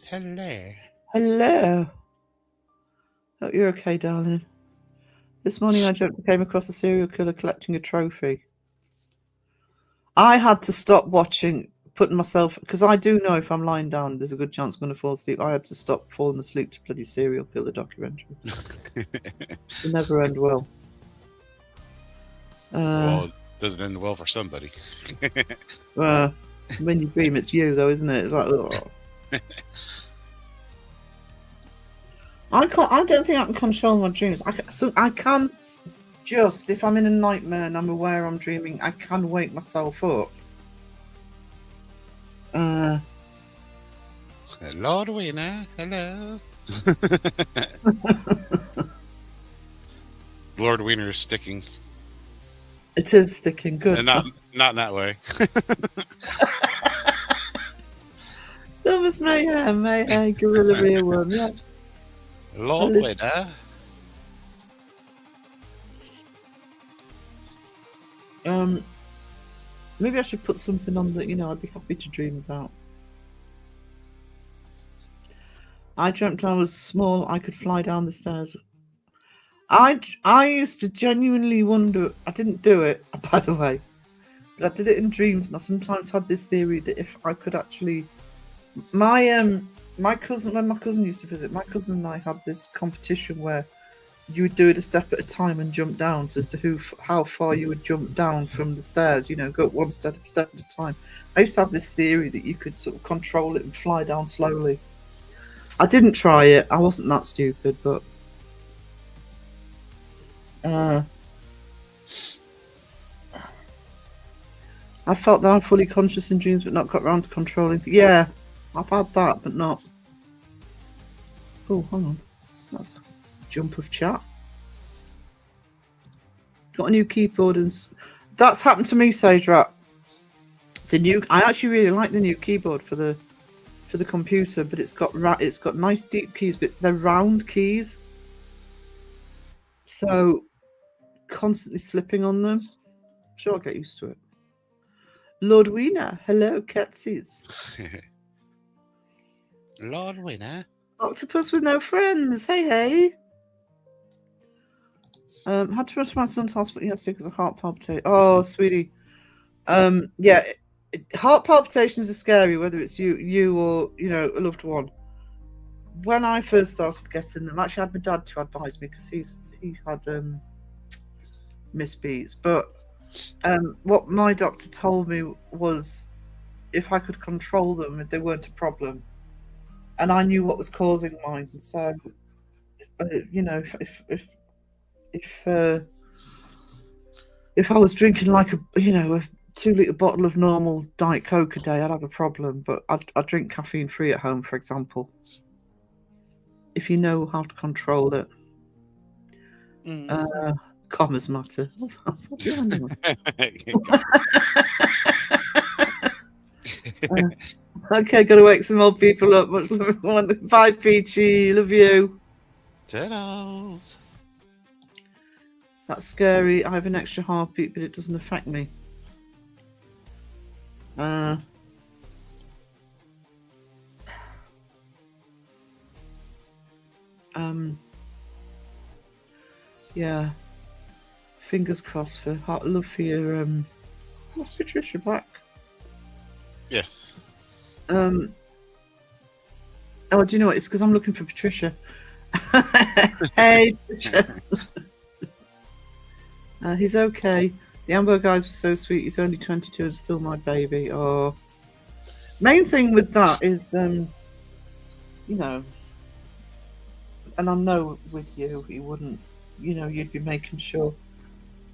Hello. Hello. Hope you're okay, darling. This morning I dreamt I came across a serial killer collecting a trophy. I had to stop watching, putting myself, because I do know if I'm lying down, there's a good chance I'm going to fall asleep. I had to stop falling asleep to bloody serial killer documentary. It never end well. Well, it doesn't end well for somebody. When you dream, it's you, though, isn't it? It's like, oh. I don't think I can control my dreams. I can just, if I'm in a nightmare and I'm aware I'm dreaming, I can wake myself up. Lord Wiener, hello. Lord Wiener is sticking. It is sticking good. And not in that way. That was mayhem, gorilla real one, yeah. Lord Wiener. Maybe I should put something on that, I'd be happy to dream about. I dreamt I was small, I could fly down the stairs. I used to genuinely wonder, I didn't do it, by the way, but I did it in dreams, and I sometimes had this theory that if I could actually... My cousin, when my cousin used to visit, my cousin and I had this competition where you would do it a step at a time and jump down as to how far you would jump down from the stairs, go up one step at a time. I used to have this theory that you could sort of control it and fly down slowly. I didn't try it. I wasn't that stupid, but I felt that I'm fully conscious in dreams but not got around to controlling. Yeah, I've had that, but not. Oh, hang on. That's a jump of chat. Got a new keyboard, and that's happened to me, Sage Rat. I actually really like the new keyboard for the computer, but it's got nice deep keys, but they're round keys, so constantly slipping on them. Sure, I'll get used to it. Lord Wiener, hello, Ketsies. Lord Winner. Octopus with no friends. Hey. Had to rush my son to hospital yesterday because of heart palpitation. Oh, sweetie. Yeah, heart palpitations are scary, whether it's you or a loved one. When I first started getting them, I actually had my dad to advise me because he had misbeats. But what my doctor told me was if I could control them, they weren't a problem, and I knew what was causing mine. So, if I was drinking like a 2-litre bottle of normal Diet Coke a day, I'd have a problem. But I'd drink caffeine free at home, for example, if you know how to control it. Commas matter. Okay, gotta wake some old people up. Much love everyone. Bye, Peachy. Love you. Toodles. That's scary. I have an extra heartbeat, but it doesn't affect me. Yeah. Fingers crossed for heart love for your what's Patricia back? Yeah. Oh, do you know what? It's because I'm looking for Patricia. Hey, Patricia. He's okay. The Amber guys were so sweet. He's only 22 and still my baby. Oh, main thing with that is, and I know with you, you wouldn't, you'd be making sure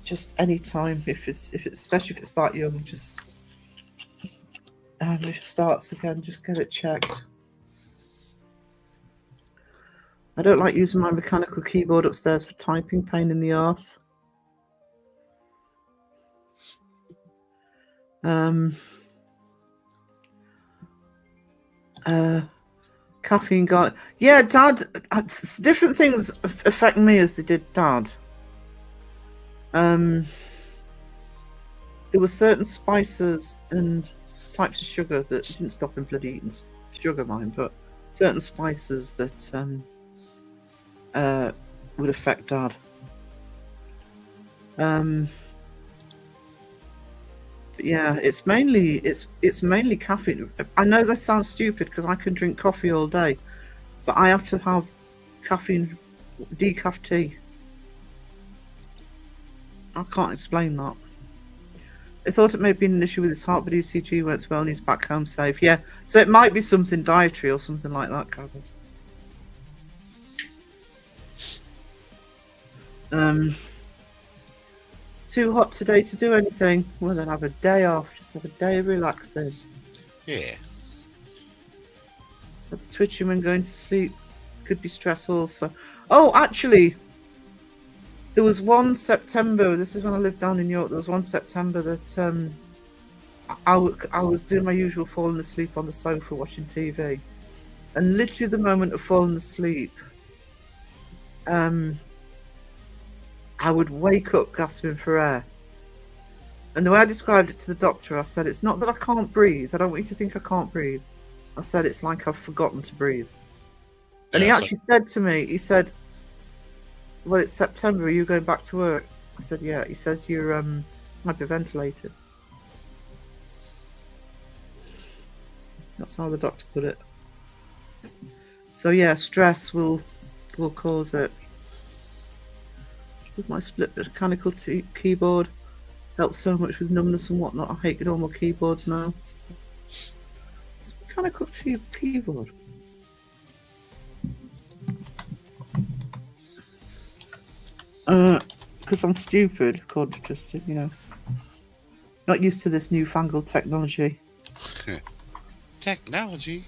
just any time if it's especially if it's that young, just if it starts again, just get it checked. I don't like using my mechanical keyboard upstairs for typing, pain in the arse. Caffeine got Dad. Different things affect me as they did Dad. There were certain spices and types of sugar that didn't stop him bloody eating sugar, mine, but certain spices that would affect Dad. But yeah, it's mainly caffeine. I know that sounds stupid because I can drink coffee all day, but I have to have caffeine, decaf tea. I can't explain that. I thought it may have been an issue with his heart, but ECG went well and he's back home safe. Yeah, so it might be something dietary or something like that, Kazim. It's too hot today to do anything. Well, then have a day off. Just have a day of relaxing. Yeah. But the twitching when going to sleep could be stress also. Oh, actually, there was one September. This is when I lived down in York. There was one September that I was doing my usual falling asleep on the sofa watching TV, and literally the moment of falling asleep, I would wake up gasping for air. And the way I described it to the doctor, I said, it's not that I can't breathe. I don't want you to think I can't breathe. I said, it's like I've forgotten to breathe. And he actually said to me, he said, well, it's September. Are you going back to work? I said, yeah. He says, you're hyperventilated. That's how the doctor put it. So yeah, stress will cause it. With my split mechanical keyboard, helps so much with numbness and whatnot. I hate normal keyboards now. It's a mechanical keyboard. Because I'm stupid, according to Justin, not used to this newfangled technology. Technology.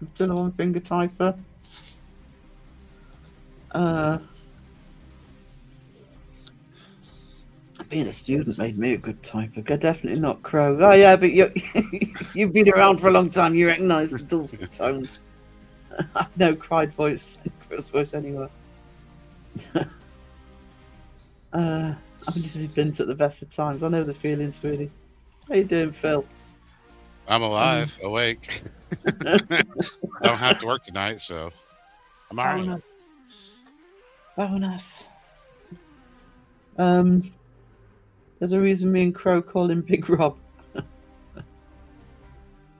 I'm still a one-finger typer. Being a student made me a good typer. Definitely not Crow. Oh yeah, but you've been around for a long time. You recognise the dulcet tone. No cried voice, Crow's voice anyway. I'm Dizzy Bint at the best of times. I know the feeling, sweetie. How you doing, Phil? I'm alive, awake. Don't have to work tonight, so I'm alright. Bonus. There's a reason me and Crow call him Big Rob.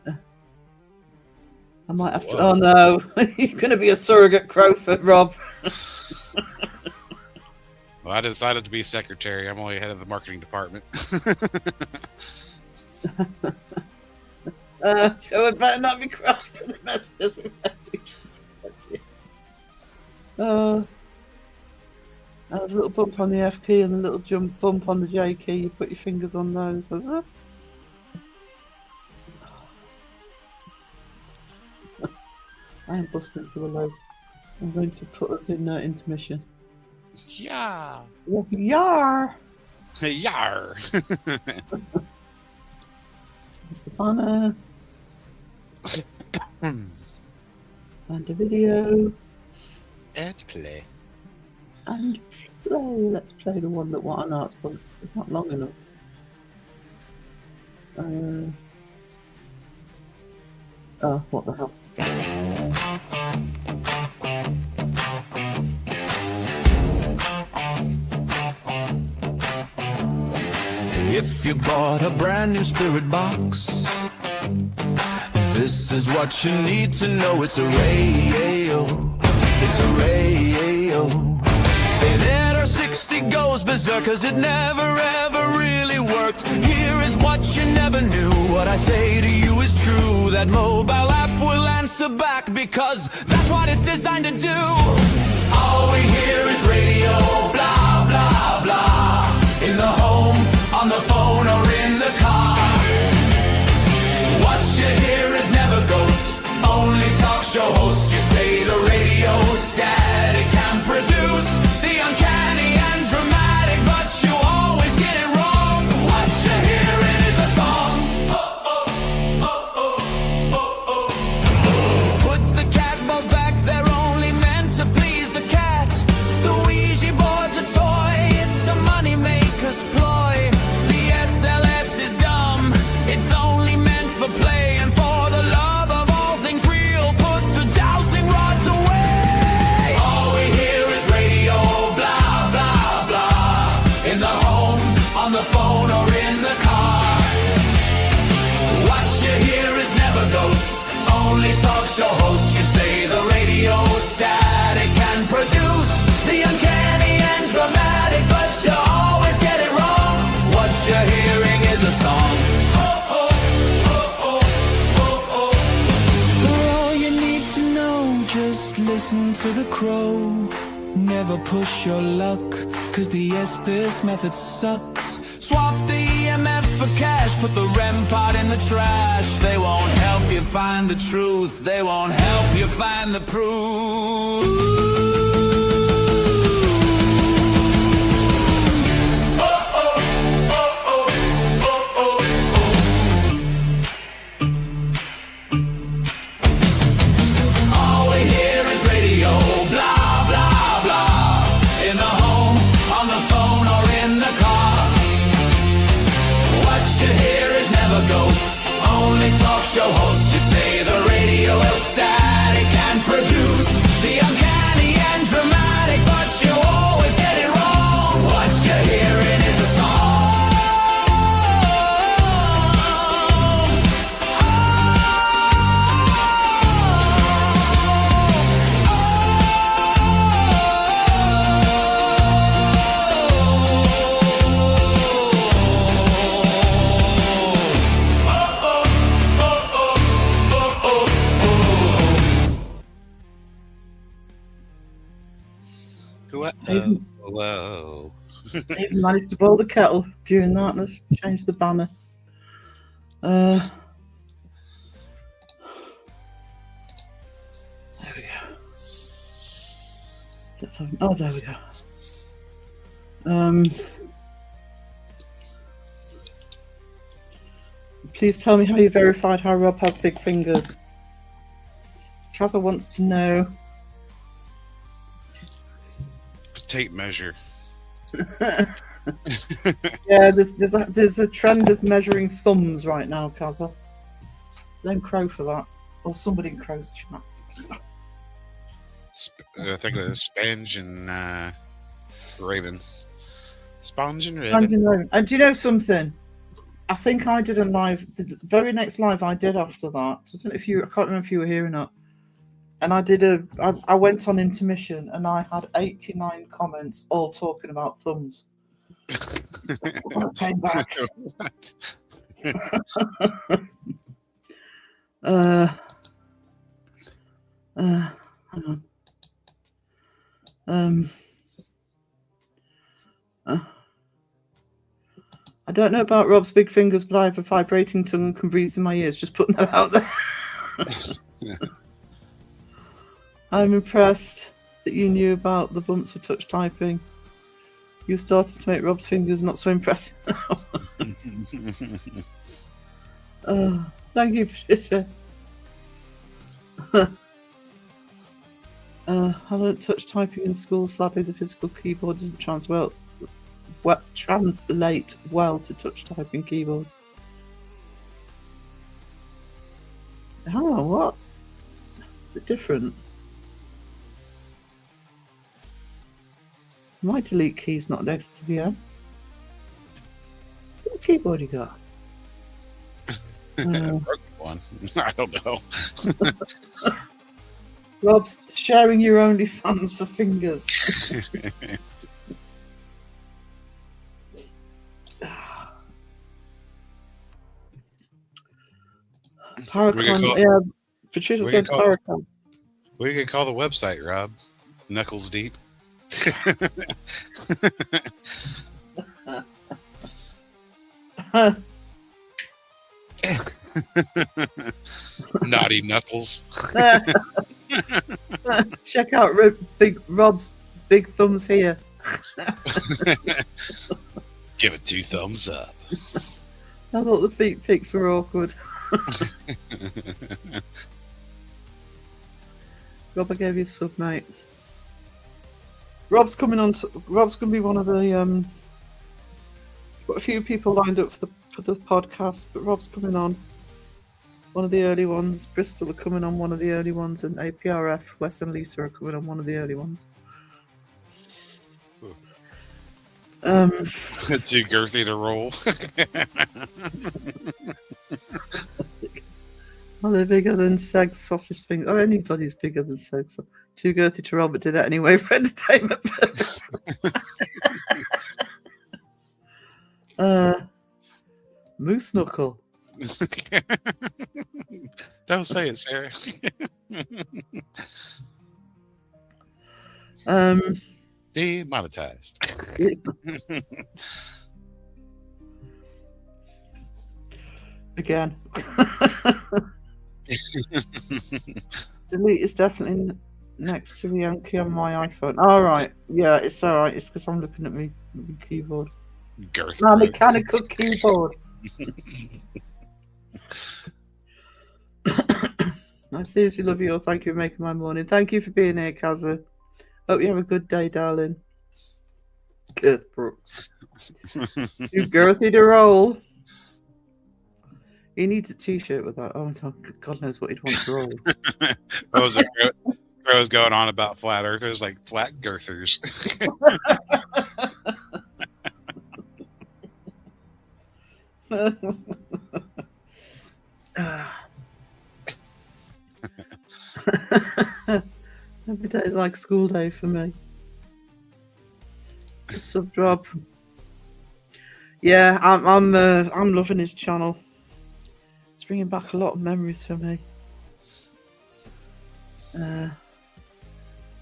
I might have to. Whoa. Oh no, you're going to be a surrogate Crow for Rob. Well, I decided to be secretary. I'm only head of the marketing department. Joe, it better not be Crow for the messages. There's a little bump on the F key and a little bump on the J key. You put your fingers on those. Is it? I am busting for the low. I'm going to put us in intermission. Yeah. Yar! Yar. There's the banner. And the video. And play. And play. Let's play the one that what I know it's not long enough. Oh, what the hell? If you bought a brand new spirit box, this is what you need to know. It's a radio. It's a radio. Hey, there are 60 goes berserk, 'cause it never ever really worked. Here is what you never knew. What I say to you is true. That mobile app will answer back, because that's what it's designed to do. All we hear is radio, blah, blah, blah. In the home, on the phone, or in the car. What you hear is never ghosts, only talk show hosts. You say the radio static can produce the uncanny and dramatic, but you always get it wrong. What you're hearing is a song. Oh, oh, oh, oh, oh, oh. Put the cat balls back, they're only meant to please the cat. The Ouija board's a toy, it's a money maker's ploy. The SLS is dumb, it's only meant for play. And for the love of all things real, put the dowsing rods away. All we hear is radio, blah, blah, blah. In the home, on the phone, or in the car. What you hear is never ghosts, only talk show hosts. You say the radio static can produce the uncanny and dramatic, but you always get it wrong. What you're hearing is a song. Oh, oh, oh, oh, oh, oh. For all you need to know, just listen to the crow. Never push your luck, 'cause the Estes method sucks. Swap the EMF for cash, put the REM pod in the trash. They won't help you find the truth, they won't help you find the proof. All we hear is radio, blah, blah, blah. In the home, on the phone, or in the car. What you hear is never ghosts, only talk show hosts. You say the radio static can produce the uncanny and dramatic, but you always get it wrong. What you're hearing is a song. Whoa. I even managed to boil the kettle during that. Let's change the banner. Oh, there we go. Please tell me how you verified how Rob has big fingers. Kazza wants to know. Tape measure. Yeah, there's a trend of measuring thumbs right now, Kazza. Don't crow for that. Or somebody in crow's chat. I think it was Sponge and Raven. Sponge and And, Raven. you know, and do you know something? I think I did a live, the very next live I did after that. I don't know if you, I can't remember if you were here or not. And I went on intermission and I had 89 comments all talking about thumbs. When I came back. What? Hang on. I don't know about Rob's big fingers, but I have a vibrating tongue and can breathe in my ears. Just putting that out there. I'm impressed that you knew about the bumps for touch typing. You started to make Rob's fingers not so impressive. Thank you, Patricia. I learned touch typing in school. Sadly, the physical keyboard doesn't translate well to touch typing keyboard. Oh, what? Is it different? My delete key's not next to the M. What keyboard you got? Broken one. I don't know. Rob's sharing your OnlyFans for fingers. Paracon, yeah. Patricia said Paracon. We could call the website, Rob. Knuckles Deep. Naughty Knuckles. Check out Rob's big thumbs here. Give it 2 thumbs up. I thought the feet pics were awkward. Rob, I gave you a sub, mate. Rob's coming on. Rob's going to be one of the. Got a few people lined up for the podcast, but Rob's coming on. One of the early ones. Bristol are coming on one of the early ones, and APRF, Wes and Lisa are coming on one of the early ones. Too girthy to roll. Well, they're bigger than Seg's softest thing. Oh, anybody's bigger than Seg. So too girthy to roll, but did it anyway for entertainment purposes. Moose knuckle. Don't say it, Sarah. Demonetized. Again. Delete is definitely next to the Yankee on my iPhone. All right. Yeah, it's all right. It's because I'm looking at my keyboard. Girth. My mechanical keyboard. I seriously love you all. Thank you for making my morning. Thank you for being here, Kazza. Hope you have a good day, darling. Girth Brooks. You girthy to roll. He needs a t-shirt with that. Oh, God knows what he'd want to roll. What was it? Crow's going on about flat earthers, like flat girthers. Every day is like school day for me. Sub drop. Yeah, I'm loving his channel. It's bringing back a lot of memories for me.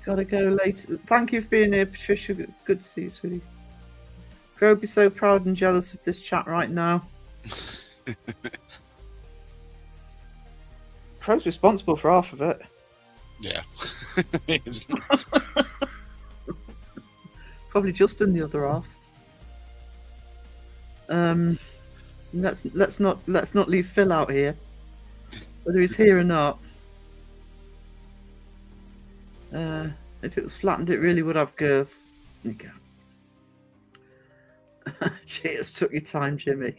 Gotta go later. Thank you for being here, Patricia. Good to see you, sweetie. Crow be so proud and jealous of this chat right now. Crow's responsible for half of it. Yeah. probably just in the other half. Let's not leave Phil out here, whether he's here or not. If it was flattened, it really would have girth. There you go. Cheers, took your time, Jimmy.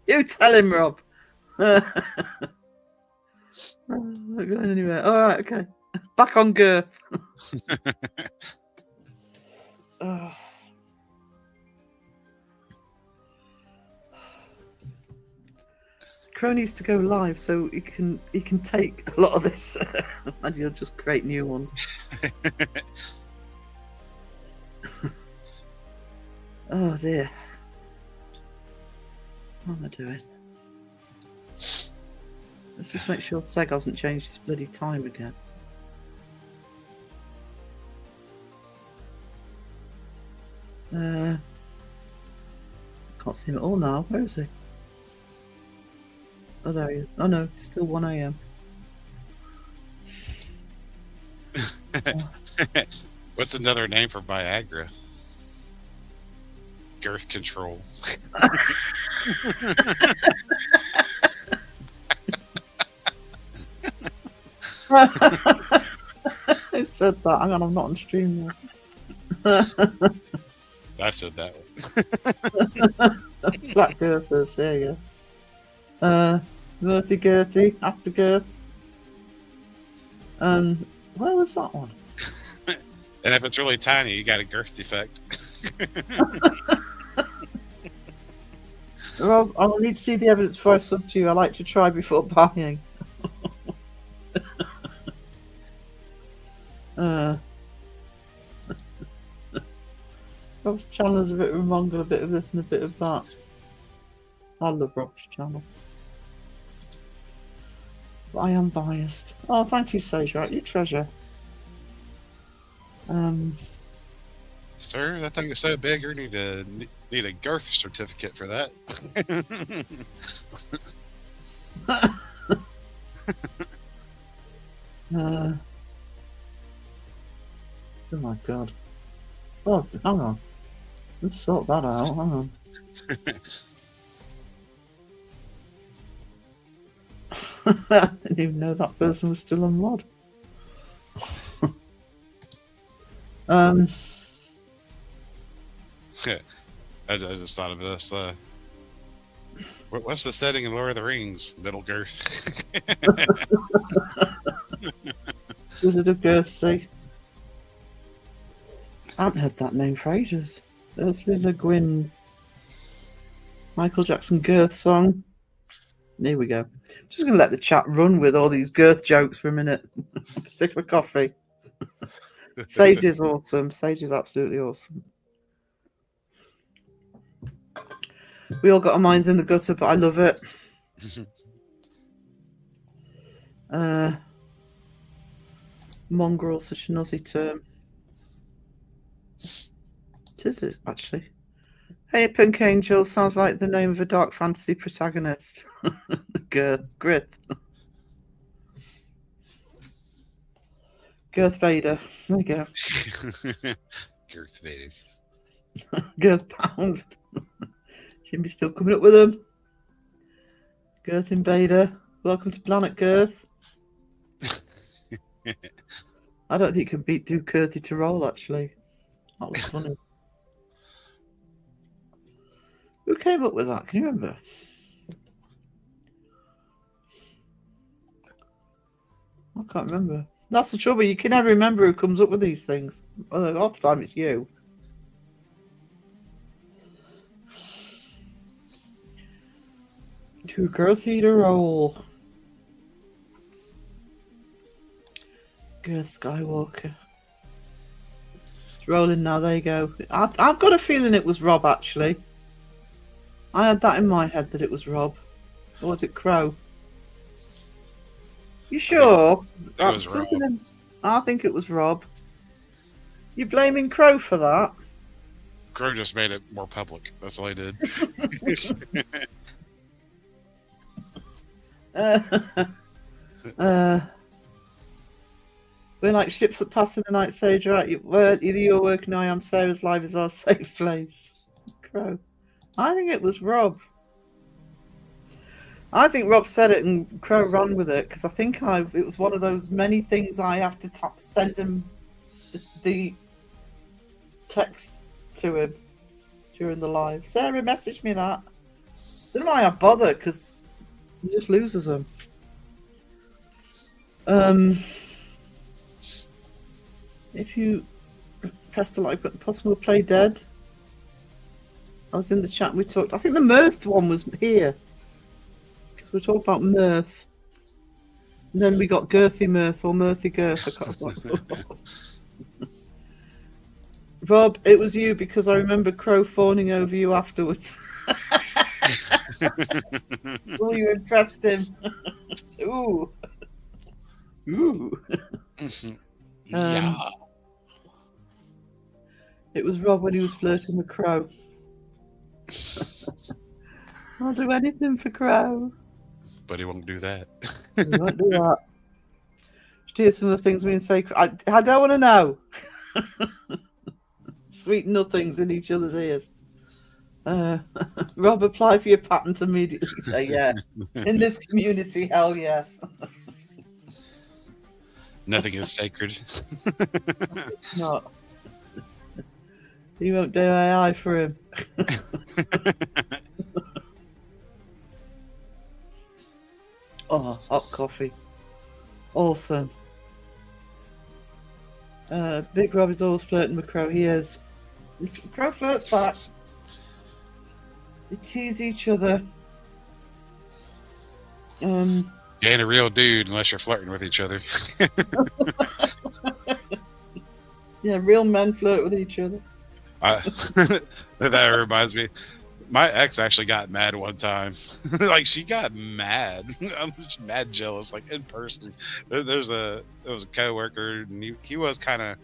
You tell him, Rob. Not going anywhere. All right, okay. Back on girth. Oh. Crow needs to go live so he can take a lot of this and he'll just create new ones. Oh dear. What am I doing? Let's just make sure Seg hasn't changed his bloody time again. Can't see him at all now. Where is he? Oh, there he is. Oh no, it's still 1 AM. What's another name for Viagra? Girth control. I said that. Hang on, I'm not on stream now. I said that one. Black girthers, there you go. Girthy, after girth. And where was that one? And if it's really tiny, you got a girth defect. Rob, I will need to see the evidence before I sub to you. I like to try before buying. Rob's channel is a bit of a mongrel, a bit of this and a bit of that. I love Rob's channel. But I am biased. Oh, thank you, Sage. Right, you treasure. Sir, that thing is so big, you need a girth certificate for that. Oh my god. Oh, hang on. Let's sort that out. Hang on. I didn't even know that person was still on mod. I just thought of this. What's the setting in Lord of the Rings? Middle girth. Wizard of Girthsey. I haven't heard that name for ages. Ursula Gwyn. Michael Jackson Girth song. There we go. Just going to let the chat run with all these girth jokes for a minute. Stick with coffee. Sage is awesome. Sage is absolutely awesome. We all got our minds in the gutter, but I love it. Mongrel, such an Aussie term. It is it, actually. Hey, Pink Angel sounds like the name of a dark fantasy protagonist. Grith. Girth Vader. There you go. Girth Vader. Girth Pound. Jimmy's still coming up with them. Girth Invader. Welcome to Planet Girth. I don't think you can beat Do Girthy to roll, actually. That was funny. Who came up with that? Can you remember? I can't remember. That's the trouble. You can never remember who comes up with these things. Well, half the time it's you. Do Girthy to roll. Girth Skywalker. It's rolling now. There you go. I've got a feeling it was Rob, actually. I had that in my head that it was Rob. Or was it Crow? You sure? It was Rob. I think it was Rob. You blaming Crow for that? Crow just made it more public. That's all he did. We're like ships that pass in the night, sage, right? Well, either you're working or I am. Sarah's life is our safe place. Crow. I think it was Rob. I think Rob said it and Crow ran with it because I think it was one of those many things I have to send him the text to him during the live. Sarah messaged me that. Don't know why I bother because he just loses them. If you press the like button, possible play dead. I was in the chat. We talked. I think the mirth one was here. We talked about mirth. And then we got girthy mirth or mirthy girth. I can't remember. Rob, it was you because I remember Crow fawning over you afterwards. Well, you impressed him. Ooh. Ooh. Yeah. It was Rob when he was flirting with Crow. I'll do anything for Crow. But he won't do that. He won't do that. Just hear some of the things we say. I don't want to know. Sweet nothings in each other's ears. Rob, apply for your patent immediately. Yeah. In this community, hell yeah. Nothing is sacred. Not. You won't do AI for him. Oh, hot coffee. Awesome. Big Rob is always flirting with Crow. He is. Crow flirts back. They tease each other. You ain't a real dude unless you're flirting with each other. Yeah, real men flirt with each other. That reminds me. My ex actually got mad one time. Like she got mad. I'm just mad jealous. Like in person, there was a coworker, and he was kind of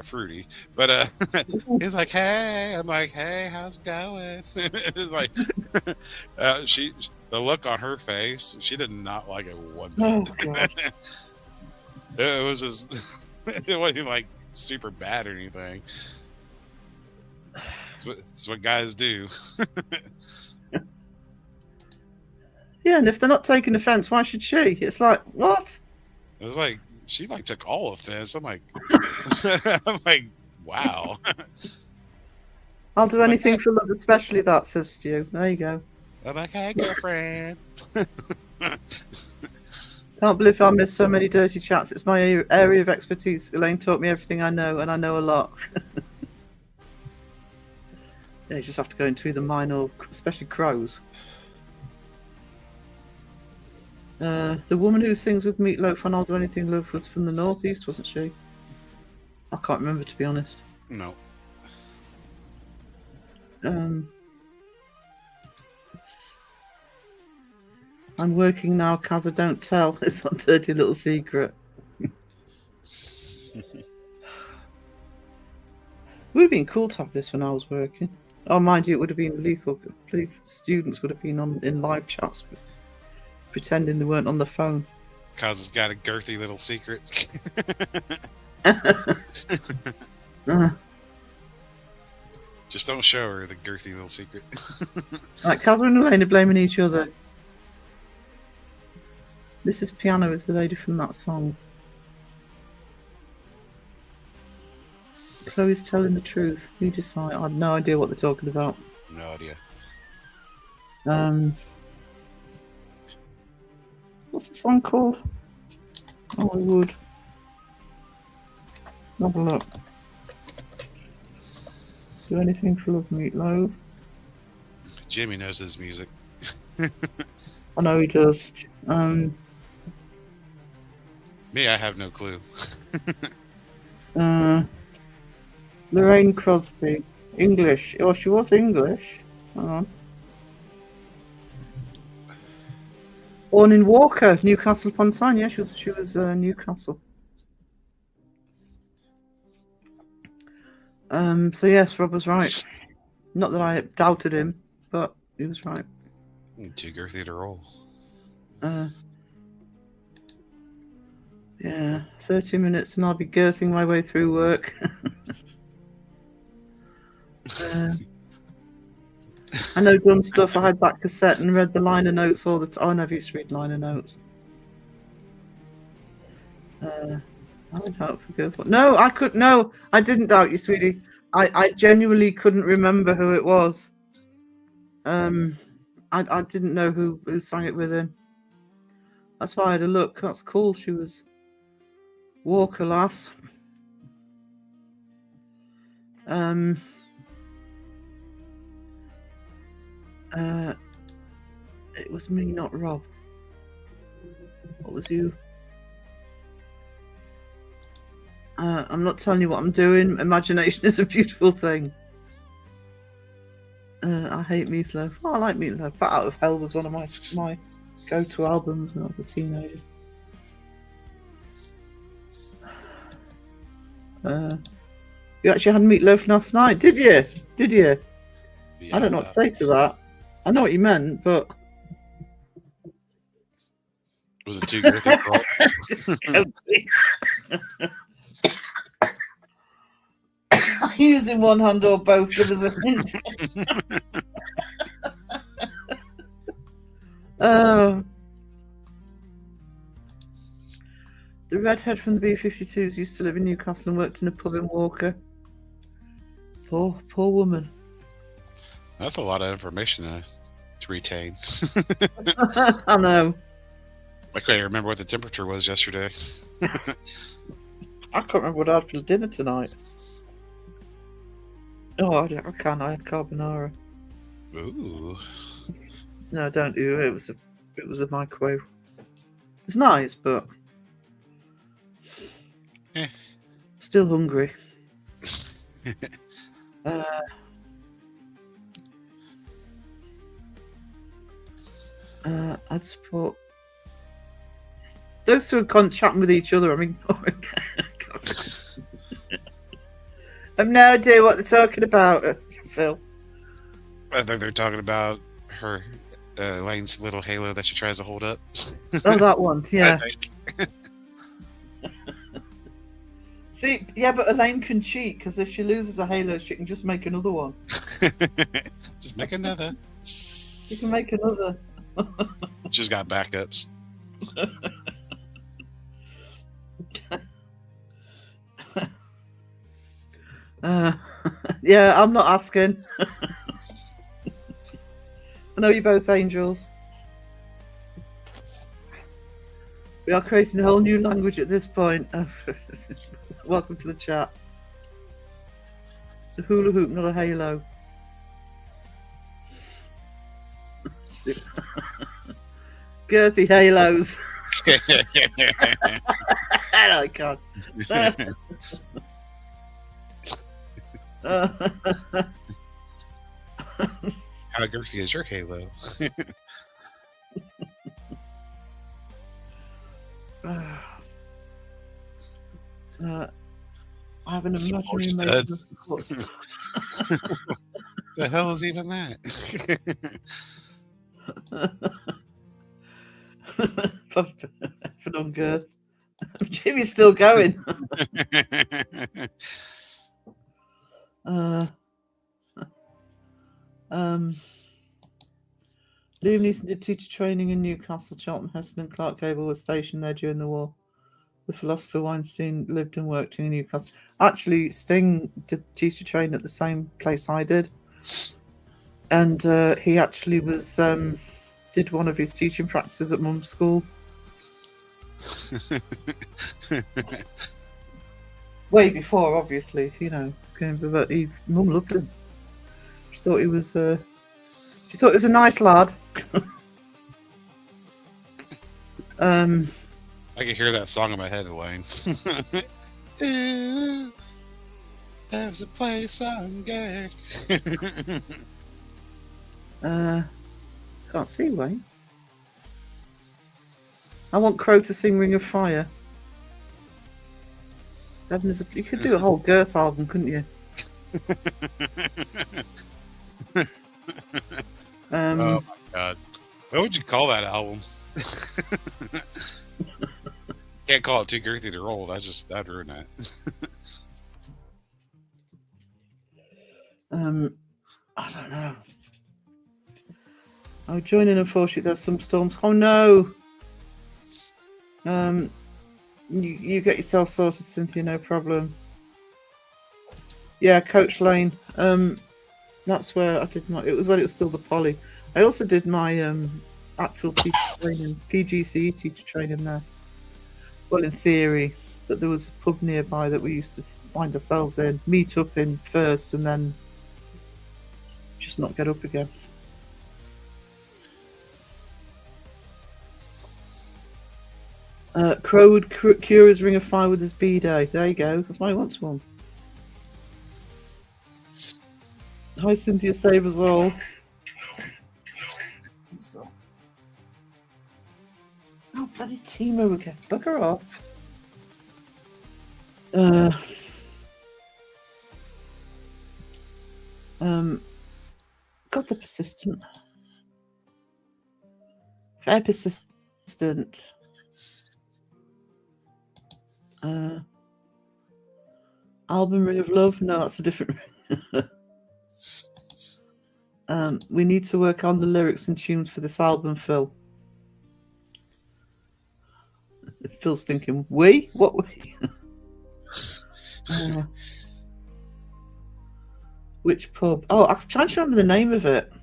fruity. But he's like, "Hey," I'm like, "Hey, how's it going?" It's like the look on her face, she did not like it one bit. Oh God. It was just, it wasn't like super bad or anything. It's what guys do. Yeah, and if they're not taking offense, why should she? It's like, what? It was like she took all offense. I'm like, wow. I'll do anything for love, especially that, says Stu. There you go. I'm like, hey, girlfriend. Can't believe I missed so many dirty chats. It's my area of expertise. Elaine taught me everything I know, and I know a lot. Yeah, you just have to go into the minor, especially crows. The woman who sings with Meatloaf on I'll Do Anything Love was from the Northeast, wasn't she? I can't remember, to be honest. No. I'm working now, Kazza, don't tell. It's a dirty little secret. It would have been cool to have this when I was working. Oh, mind you, it would have been lethal. Students would have been in live chats pretending they weren't on the phone. Cause it's got a girthy little secret. Just don't show her the girthy little secret. Like, Kazza and Elaine are blaming each other. Mrs. Piano is the lady from that song. Chloe's telling the truth. You decide. I have no idea what they're talking about. No idea. What's the song called? Hollywood. Have a look. Do anything for love, Meatloaf. Jimmy knows his music. I know he does. Me, I have no clue. Lorraine Crosby. English. Oh, she was English. Hang on. Born in Walker, Newcastle upon Tyne. Yeah, she was Newcastle. So yes, Rob was right. Not that I doubted him, but he was right. Too girthy to roll. Yeah, 30 minutes and I'll be girthing my way through work. I know dumb stuff. I had that cassette and read the liner notes all the time. I never used to read liner notes. I would hope for girth. No, I could. No, I didn't doubt you, sweetie. I genuinely couldn't remember who it was. I didn't know who sang it with him. That's why I had a look. That's cool. She was Walker lass. It was me, not Rob. What was you? I'm not telling you what I'm doing. Imagination is a beautiful thing. I hate Meatloaf. Oh, I like Meatloaf. Bat Out of Hell was one of my go-to albums when I was a teenager. You actually had Meatloaf last night, did you? Did you? Yeah, I don't know what to say to that. I know what you meant, but was it too girthy for all? Using one hand or both, give us a hint. Oh. The redhead from the B-52s used to live in Newcastle and worked in a pub in Walker. Poor woman. That's a lot of information to retain. I know. I couldn't remember what the temperature was yesterday. I can't remember what I had for dinner tonight. Oh, I can. I had carbonara. Ooh. No, don't do it. It was a microwave. It's nice, but still hungry. I'd support those two are chatting with each other. I mean, oh my God. I've no idea what they're talking about, Phil. I think they're talking about her, Elaine's little halo that she tries to hold up. Oh, that one, yeah. I think. See, yeah, but Elaine can cheat because if she loses a halo, she can just make another one. Just make another. She can make another. She's got backups. Yeah, I'm not asking. I know you're both angels. We are creating a whole new language at this point. Welcome to the chat. It's a hula hoop, not a halo. Girthy halos. I can't. How girthy is your halo? I have an Some more imaginary stud. The hell is even that? For on girth. Jimmy's still going. Liam Neeson did teacher training in Newcastle. Charlton Heston and Clark Gable were stationed there during the war. The philosopher Weinstein lived and worked in Newcastle. Actually, Sting did teacher train at the same place I did, and he actually was did one of his teaching practices at Mum's school. Way before, obviously, you know. But Mum loved him. She thought he was. She thought he was a nice lad. I can hear that song in my head, Elaine. Ooh, there's a place on Girth. Can't see Wayne. I want Crow to sing Ring of Fire. You could do a whole Girth album, couldn't you? Oh my god. What would you call that album? Can't call it too girthy to roll. That'd ruin that. I don't know. I'll join in. Unfortunately, there's some storms. Oh no. You get yourself sorted, Cynthia. No problem. Yeah, Coach Lane. That's where I did my. It was when it was still the Poly. I also did my actual teacher training, PGCE teacher training there. Well, in theory, but there was a pub nearby that we used to find ourselves in, meet up in first, and then just not get up again. Crow would cure his Ring of Fire with his B-Day. There you go. That's why he wants one. Hi, Cynthia. Save us all. Oh, bloody Timo again. Bugger off. God, the persistent. Very persistent. Album Ring of Love? No, that's a different ring. We need to work on the lyrics and tunes for this album, Phil. Phil's thinking, we? What we? Which pub? Oh, I'm trying to remember the name of it.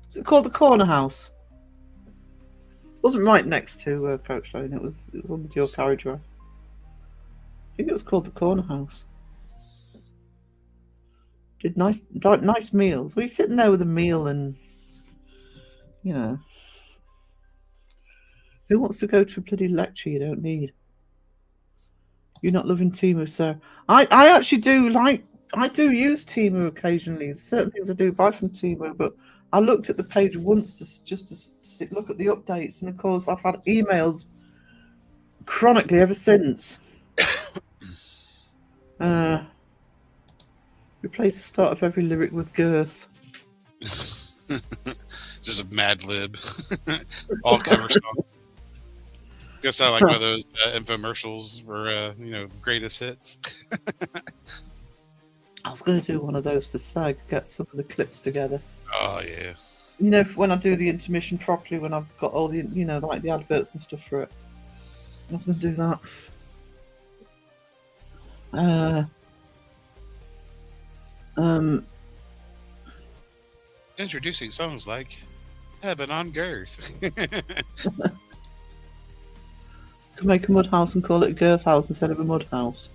Is it called the Corner House? It wasn't right next to Coach Lane. It was on the dual carriageway. I think it was called the Corner House. Did nice meals. Were you sitting there with a meal and, you know, who wants to go to a bloody lecture you don't need? You're not loving Temu, sir. I actually do like. I do use Temu occasionally. There's certain things I do buy from Temu, but I looked at the page once just to look at the updates, and of course I've had emails chronically ever since. Replace the start of every lyric with girth. Just a Mad Lib. All cover songs. Guess I like one of those infomercials for greatest hits. I was going to do one of those for SAG, get some of the clips together. Oh yeah. You know, when I do the intermission properly, when I've got all the, like the adverts and stuff for it. I was going to do that. Introducing songs like Heaven on Girth. Could make a mud house and call it a girth house instead of a mud house.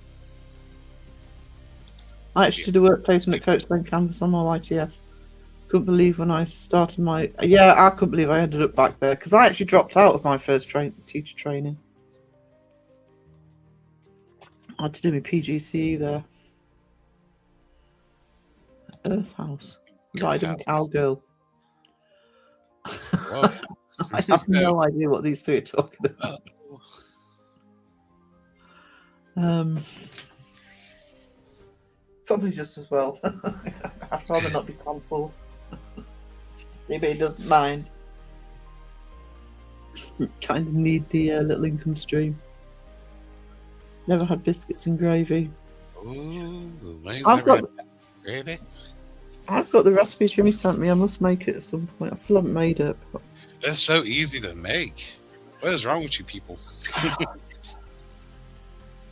I actually did a work placement at Coach Lane campus on my YTS. Couldn't believe when I started my... Yeah, I couldn't believe I ended up back there, because I actually dropped out of my first teacher training. I had to do my PGCE there. Earth House. Riding Cowgirl. I have no idea what these three are talking about. Probably just as well. I'd rather not be cancelled. Maybe he doesn't mind. Kind of need the little income stream. Never had biscuits and gravy. Ooh, I've got gravy. I've got the recipe Jimmy sent me. I must make it at some point. I still haven't made it. But... It's so easy to make. What is wrong with you people?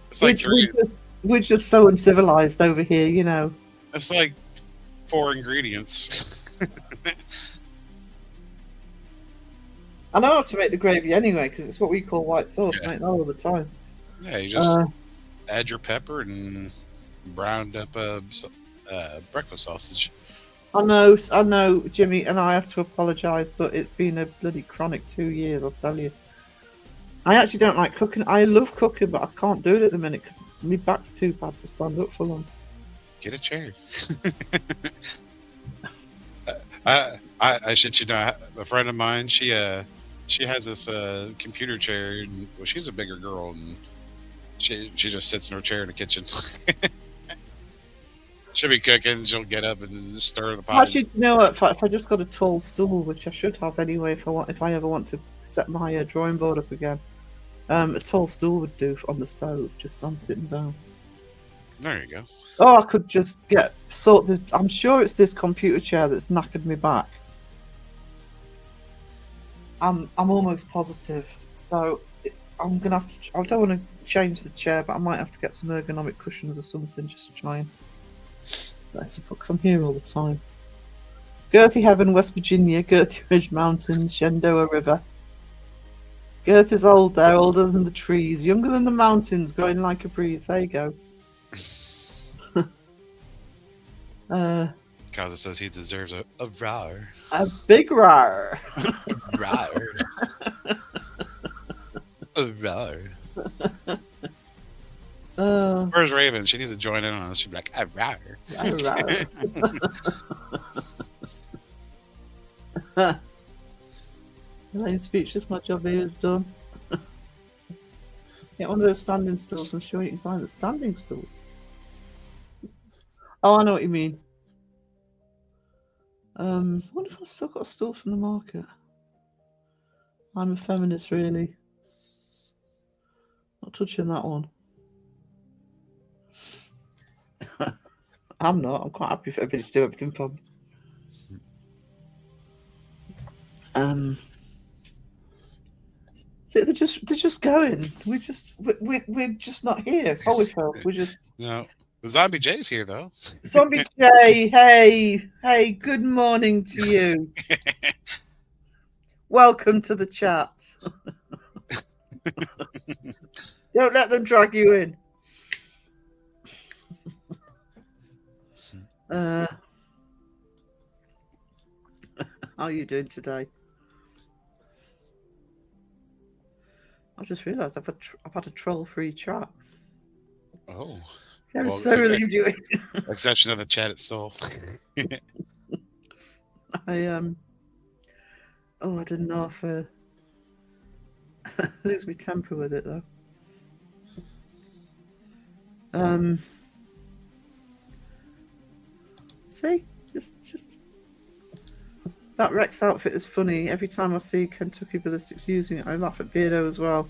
It's like we're just so uncivilized over here, you know. It's like 4 ingredients. I know how to make the gravy anyway, because it's what we call white sauce. Yeah. Make that all the time. Yeah, you just add your pepper and browned up breakfast sausage. I know, Jimmy, and I have to apologise, but it's been a bloody chronic 2 years, I'll tell you. I actually don't like cooking. I love cooking, but I can't do it at the minute because my back's too bad to stand up for long. Get a chair. I shit you not. A friend of mine, she has this computer chair, and well, she's a bigger girl, and she just sits in her chair in the kitchen. She'll be cooking. She'll get up and stir the pot. Actually, you know what? If I just got a tall stool, which I should have anyway, if I ever want to set my drawing board up again, A tall stool would do on the stove, just I'm sitting down. There you go. Oh, I could just sort this. I'm sure it's this computer chair that's knackered me back. I'm almost positive. So I'm gonna have to. I don't want to change the chair, but I might have to get some ergonomic cushions or something just to try and. Because I'm here all the time. Girthy Heaven, West Virginia, Girthy Ridge Mountains, Shenandoah River. Girth is old there, older than the trees, younger than the mountains, growing like a breeze. There you go. Kaza says he deserves a rar. A big rar. Rar. A rar. Where's Raven? She needs to join in on this. She'd be like, a rar. I'm speechless. My job here is done. Get one of those standing stools. I'm sure you can find a standing stool. Oh, I know what you mean. I wonder if I've still got a stool from the market. I'm a feminist, really. Not touching that one. I'm not. I'm quite happy for everybody to do everything for me. So they're just going. We're just not here. Holyfield. We're just. No. The Zombie J's here, though. Zombie J, hey, good morning to you. Welcome to the chat. Don't let them drag you in. How are you doing today? I just realised I've had a troll-free chat. Oh. Sarah's so relieved you. Exception of the chat itself. I didn't know if lose my temper with it though. See, just that Rex outfit is funny. Every time I see Kentucky Ballistics using it, I laugh at Beardo as well.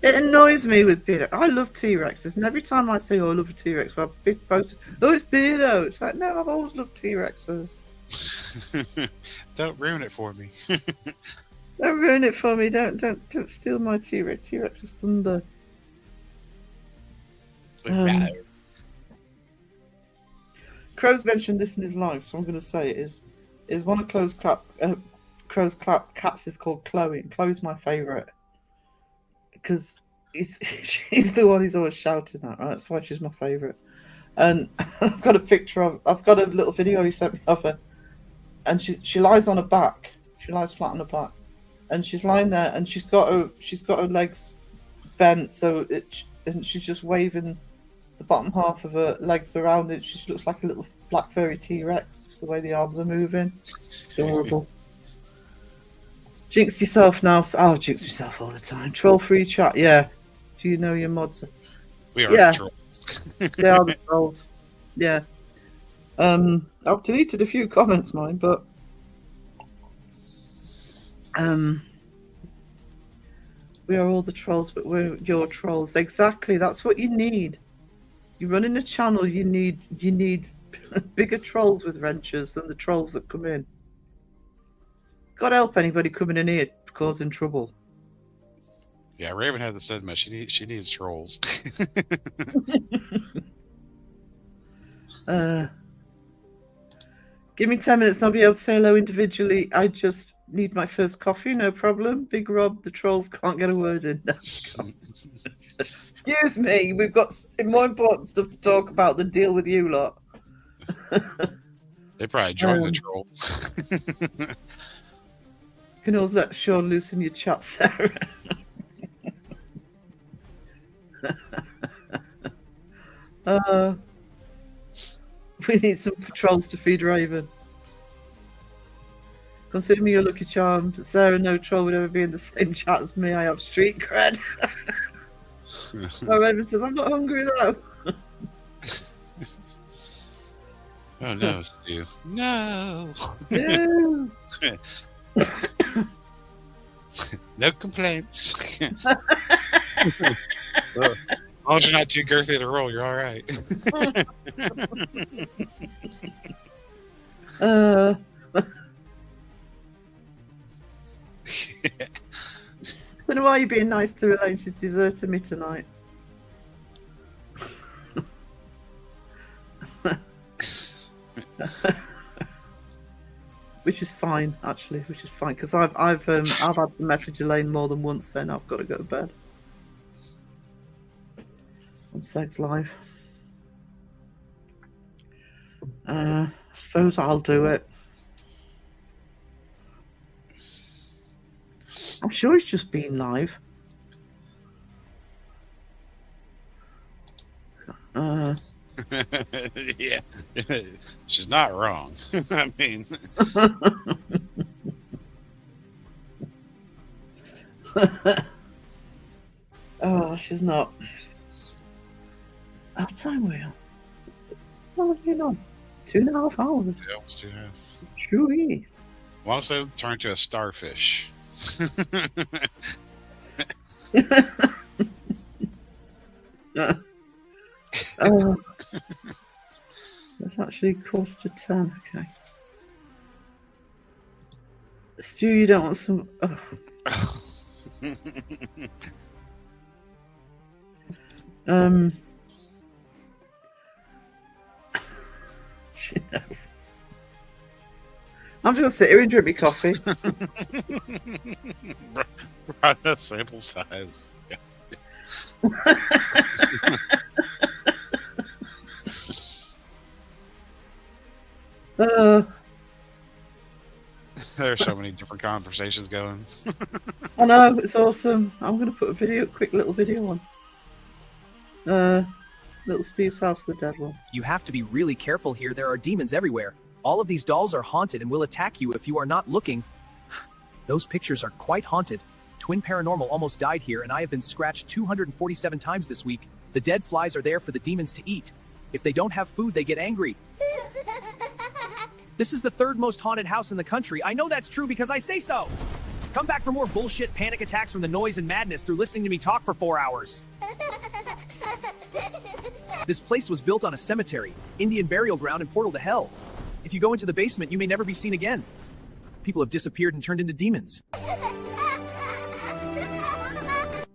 It annoys me with Beardo. I love T-Rexes, and every time I say, "Oh, I love a T-Rex," well, big post, "Oh, it's Beardo." It's like, no, I've always loved T-Rexes. Don't ruin it for me. Don't ruin it for me. Don't steal my T-Rex. T-Rex is thunder. Crow's mentioned this in his life, so I'm going to say it is one of Crow's cats is called Chloe, and Chloe's my favourite because she's the one he's always shouting at, right? That's why she's my favourite. And I've got a little video he sent me of her, and she lies on her back. She lies flat on her back, and she's lying there, and she's got her legs bent, and she's just waving the bottom half of her legs around it. She looks like a little black furry T-Rex, just the way the arms are moving. Adorable. Jinx yourself now. Oh, jinx myself all the time. Troll-free chat, yeah. Do you know your mods? We are trolls. They are the trolls. Yeah. I've deleted a few comments, mine, but we are all the trolls, but we're your trolls. Exactly. That's what you need. You run in a channel. You need bigger trolls with wrenches than the trolls that come in. God help anybody coming in here causing trouble. Yeah, Raven had the sentiment. She needs trolls. Give me 10 minutes and I'll be able to say hello individually. I just need my first coffee, no problem. Big Rob, the trolls can't get a word in. No, excuse me, we've got more important stuff to talk about than deal with you lot. They probably joined the troll. You can always let Sean loose in your chat, Sarah. We need some trolls to feed Raven. Consider me your lucky charm. Sarah, no troll would ever be in the same chat as me. I have street cred. Oh, Raven says, I'm not hungry though. Oh no, Stu. No. No. No complaints. As long as you're not too girthy to roll, you're all right. Don't know why you're being nice to Elaine. She's deserted me tonight. Which is fine, actually. Which is fine because I've had to message Elaine more than once. Then I've got to go to bed. On Sex Live. I suppose I'll do it. I'm sure it's just been live. Yeah, she's not wrong. I mean, oh, she's not. How time we on? What have you done? 2.5 hours. yeah, almost 2.5. Chewy. Long as they turn into a starfish. It's actually 9:45. Okay. Stu, you don't want some. Oh. You know. I'm just gonna sit here and drink my coffee. Right, no sample size. Yeah. There's so many different conversations going. I know, it's awesome. I'm gonna put a quick little video on. Little Steve's House, the dead one. You have to be really careful here. There are demons everywhere. All of these dolls are haunted and will attack you if you are not looking. Those pictures are quite haunted. Twin Paranormal almost died here, and I have been scratched 247 times this week. The dead flies are there for the demons to eat. If they don't have food, they get angry. This is the third most haunted house in the country. I know that's true because I say so. Come back for more bullshit panic attacks from the noise and madness through listening to me talk for 4 hours. This place was built on a cemetery, Indian burial ground, and portal to hell. If you go into the basement, you may never be seen again. People have disappeared and turned into demons.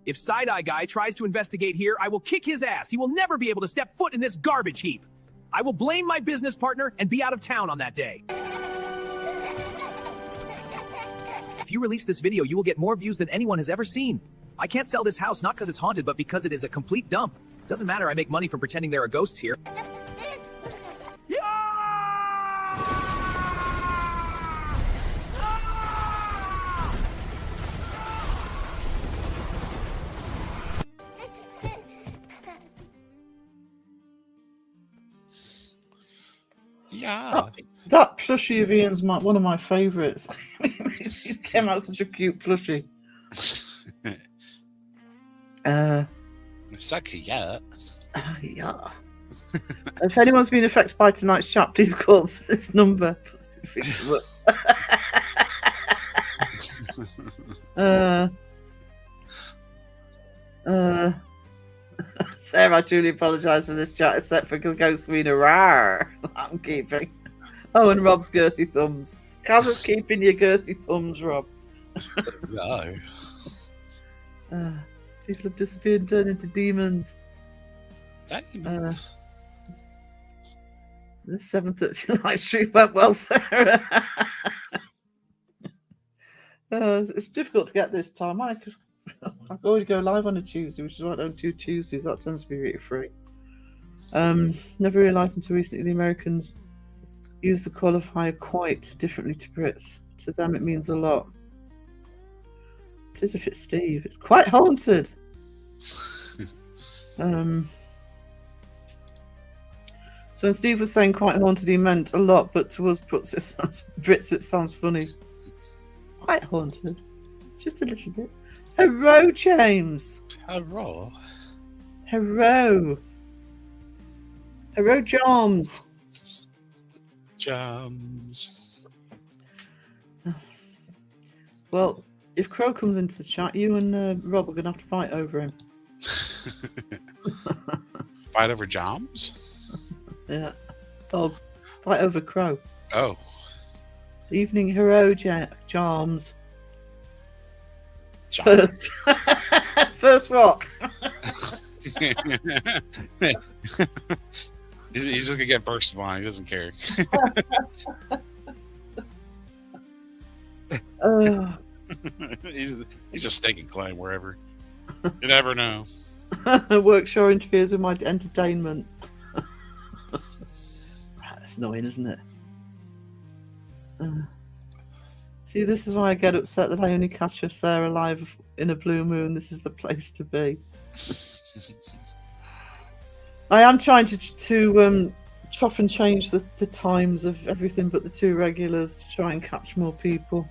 If Side-Eye Guy tries to investigate here, I will kick his ass. He will never be able to step foot in this garbage heap. I will blame my business partner and be out of town on that day. If you release this video, you will get more views than anyone has ever seen. I can't sell this house not because it's haunted, but because it is a complete dump. Doesn't matter, I make money from pretending there are ghosts here. Yeah. That plushie of Ian's one of my favourites. He came out such a cute plushie. It's like, yeah. Yeah. If anyone's been affected by tonight's chat, please call this number. Sarah, I truly apologise for this chat, except for Ghost Wiener. Rawr. I'm keeping. Oh, and Rob's girthy thumbs. Kaz is keeping your girthy thumbs, Rob. No. People have disappeared and turned into demons. The 7:30 live stream went well, Sarah. It's difficult to get this time, because I already go live on a Tuesday, which is why I don't do Tuesdays. That tends to be really free. Never realised until recently the Americans use the qualifier quite differently to Brits. To them, it means a lot. It is if it's Steve. It's quite haunted. So when Steve was saying quite haunted, he meant a lot, but to us Brits, it sounds funny. It's quite haunted. Just a little bit. Hello, James. Hello. Hello. Hello, Joms. Jams. Well, If Crow comes into the chat, you and Rob are going to have to fight over him. Fight over Joms? Yeah. Oh, fight over Crow. Oh. Evening hero Charms. Joms. First. First what? He's just gonna get first in line. He doesn't care. He's just taking claim wherever. You never know. Work sure interferes with my entertainment. That's annoying, isn't it? See, this is why I get upset that I only catch a Sarah live in a blue moon. This is the place to be. I am trying to chop and change the times of everything but the 2 regulars to try and catch more people.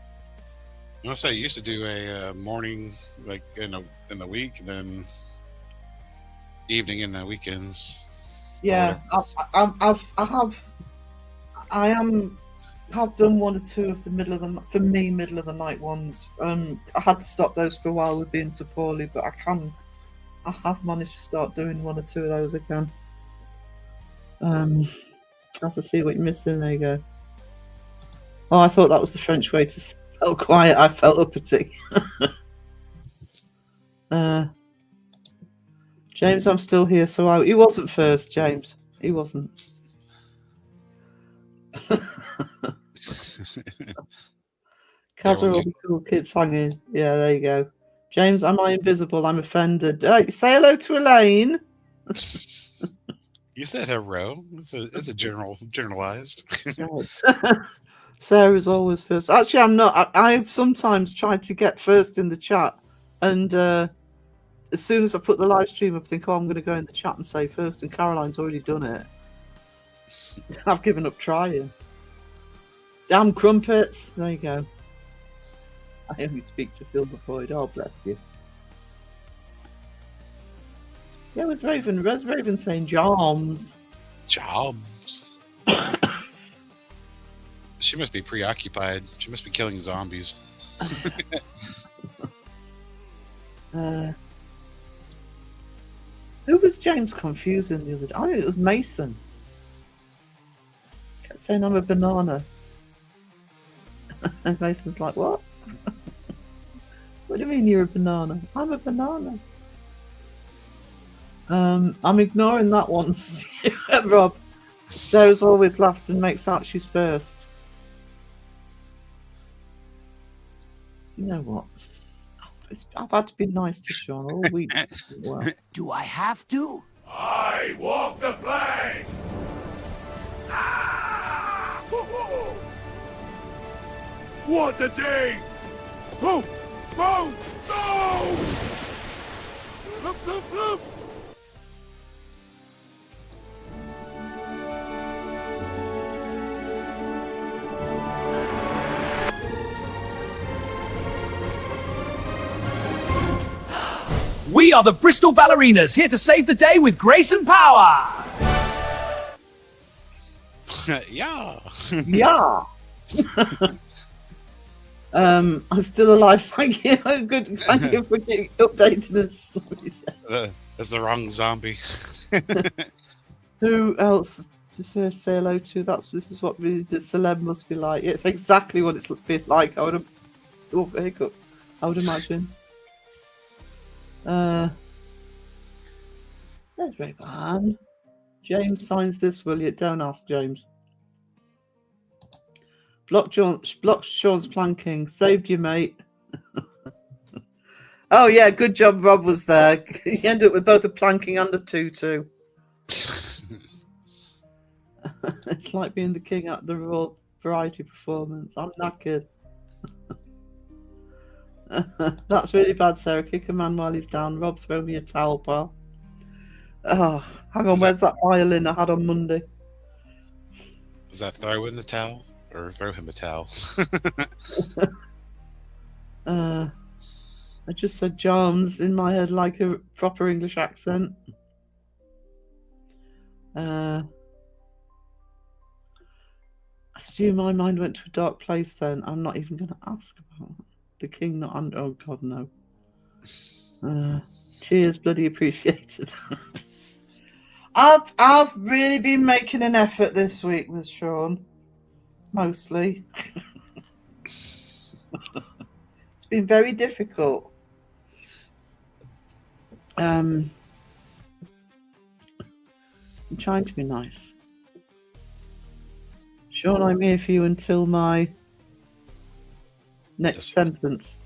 I say I used to do a morning like in the week, and then evening in the weekends. Yeah, I have done 1 or 2 of the middle of the night ones. I had to stop those for a while with being so poorly, but I have managed to start doing 1 or 2 of those again. As I see what you're missing, there you go. Oh, I thought that was the French way to spell quiet. I felt uppity. James, I'm still here, so he wasn't first, James. He wasn't. Kaz are all the cool kids hanging. Yeah, there you go. James, am I invisible? I'm offended. Say hello to Elaine. You said hello. It's a generalized. Sarah's always first. Actually, I'm not. I've sometimes tried to get first in the chat, and as soon as I put the live stream up, I think, oh, I'm going to go in the chat and say first, and Caroline's already done it. I've given up trying. Damn crumpets. There you go. I only speak to fill the void. Oh, bless you. Yeah, with Raven. Where's Raven saying Joms? Joms. She must be preoccupied. She must be killing zombies. Who was James confusing the other day? I think it was Mason. Kept saying I'm a banana. And Mason's like, what? What do you mean you're a banana? I'm a banana. I'm ignoring that one, Rob. Sarah's always last and makes out she's first. You know what? I've had to be nice to Sean all week. Well. Do I have to? I walk the plank! Ah! Woo-hoo! What a day! Oh! Oh! No! Look, look, look! We are the Bristol Ballerinas, here to save the day with grace and power. Yeah. Yeah. I'm still alive. Thank you. Good. Thank you for updating us. That's the wrong zombie. Who else to say hello to? This is what the celeb must be like. It's exactly what it's been like. I would imagine. There's Ray-Ban. James signs this, will you? Don't ask James. Blocked Sean's planking. Saved you, mate. Oh, yeah, good job Rob was there. You ended up with both a planking and a tutu. It's like being the king at the Raw variety performance. I'm knackered. That's really bad, Sarah. Kick a man while he's down. Rob, throw me a towel, pal. Oh, hang on. Where's that violin I had on Monday? Does that throw in the towel or throw him a towel? I just said Joms in my head like a proper English accent. Stu, my mind went to a dark place then. I'm not even going to ask about it. The king not under. Oh God, no. Cheers, bloody appreciated. I've really been making an effort this week with Sean, mostly. It's been very difficult. I'm trying to be nice. Sean, I'm here for you until my next sentence.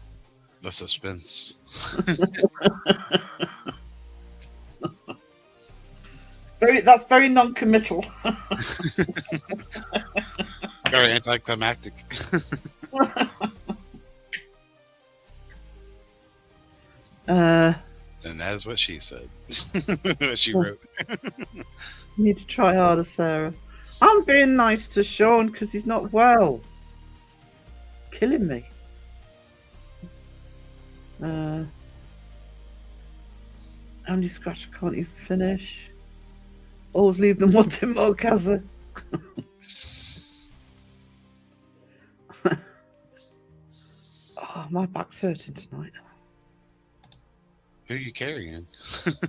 The suspense. That's very non-committal. Very anticlimactic. And that is what she said. What she wrote. You need to try harder, Sarah. I'm being nice to Sean because he's not well. Killing me. Only scratch I can't even finish. Always leave them wanting more, Kazza. Oh, my back's hurting tonight. Who are you carrying? I've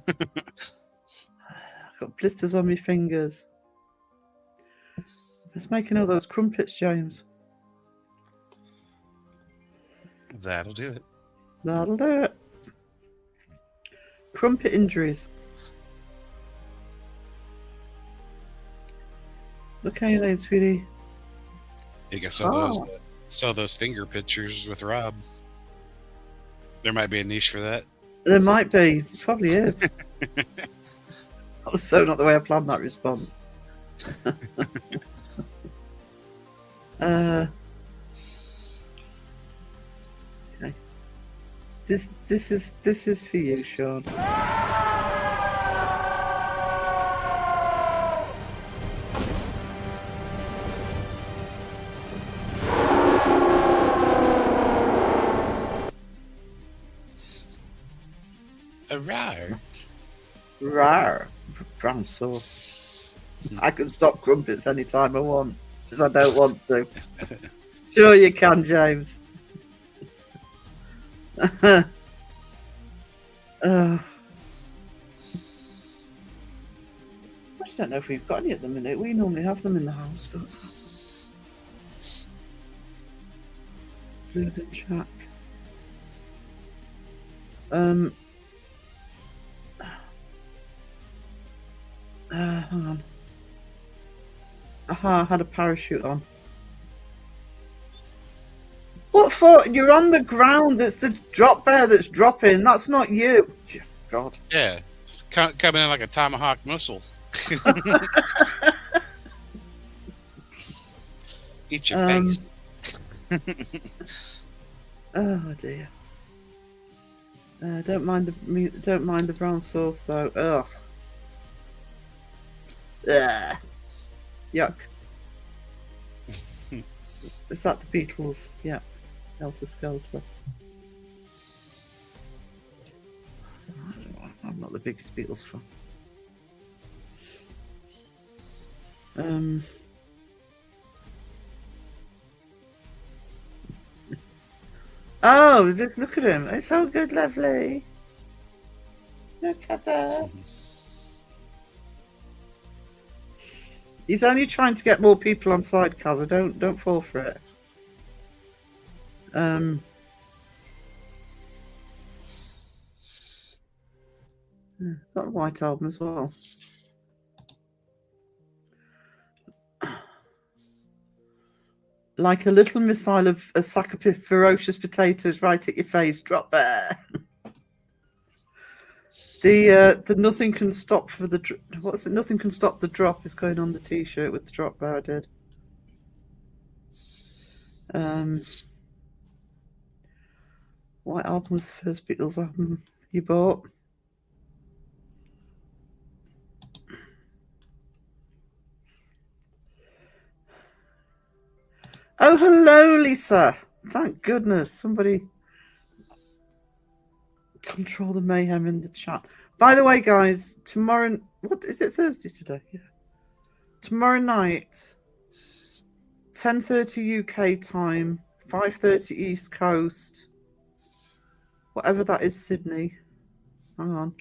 got blisters on my fingers. It's making all those crumpets, James. That'll do it. That'll do it. Crumpet injuries. Look how you laid, sweetie. You can sell those finger pictures with Rob. There might be a niche for that. There might be. Probably is. That was so not the way I planned that response. Okay. This is for you, Sean. Rawr. Rawr. Brown sauce. I can stop crumpets anytime I want, because I don't want to. Sure you can, James. I just don't know if we've got any at the minute. We normally have them in the house, but Blues and Jack. Hang on. Aha, I had a parachute on. What for? You're on the ground. It's the drop bear that's dropping. That's not you. Dear God. Yeah. Coming in like a tomahawk missile. Eat your face. Oh dear. Don't mind the brown sauce though. Ugh. Ugh. Yuck. Is that the Beatles? Yeah. Helter Skelter. I'm not the biggest Beatles fan. Oh, look at him. It's so good, lovely. Look at that. He's only trying to get more people on side, Kazza. Don't fall for it. Got the White Album as well. Like a little missile of a sack of ferocious potatoes right at your face. Drop there. The nothing can stop for the what's it? Nothing can stop the drop is going on the T-shirt with the drop bear I did. White Album was the first Beatles album you bought. Oh, hello, Lisa. Thank goodness somebody control the mayhem in the chat. By the way, guys, tomorrow, what is it, Thursday today? Yeah. Tomorrow night, 10:30 UK time, 5:30 East Coast. whatever that is, Sydney. Hang on.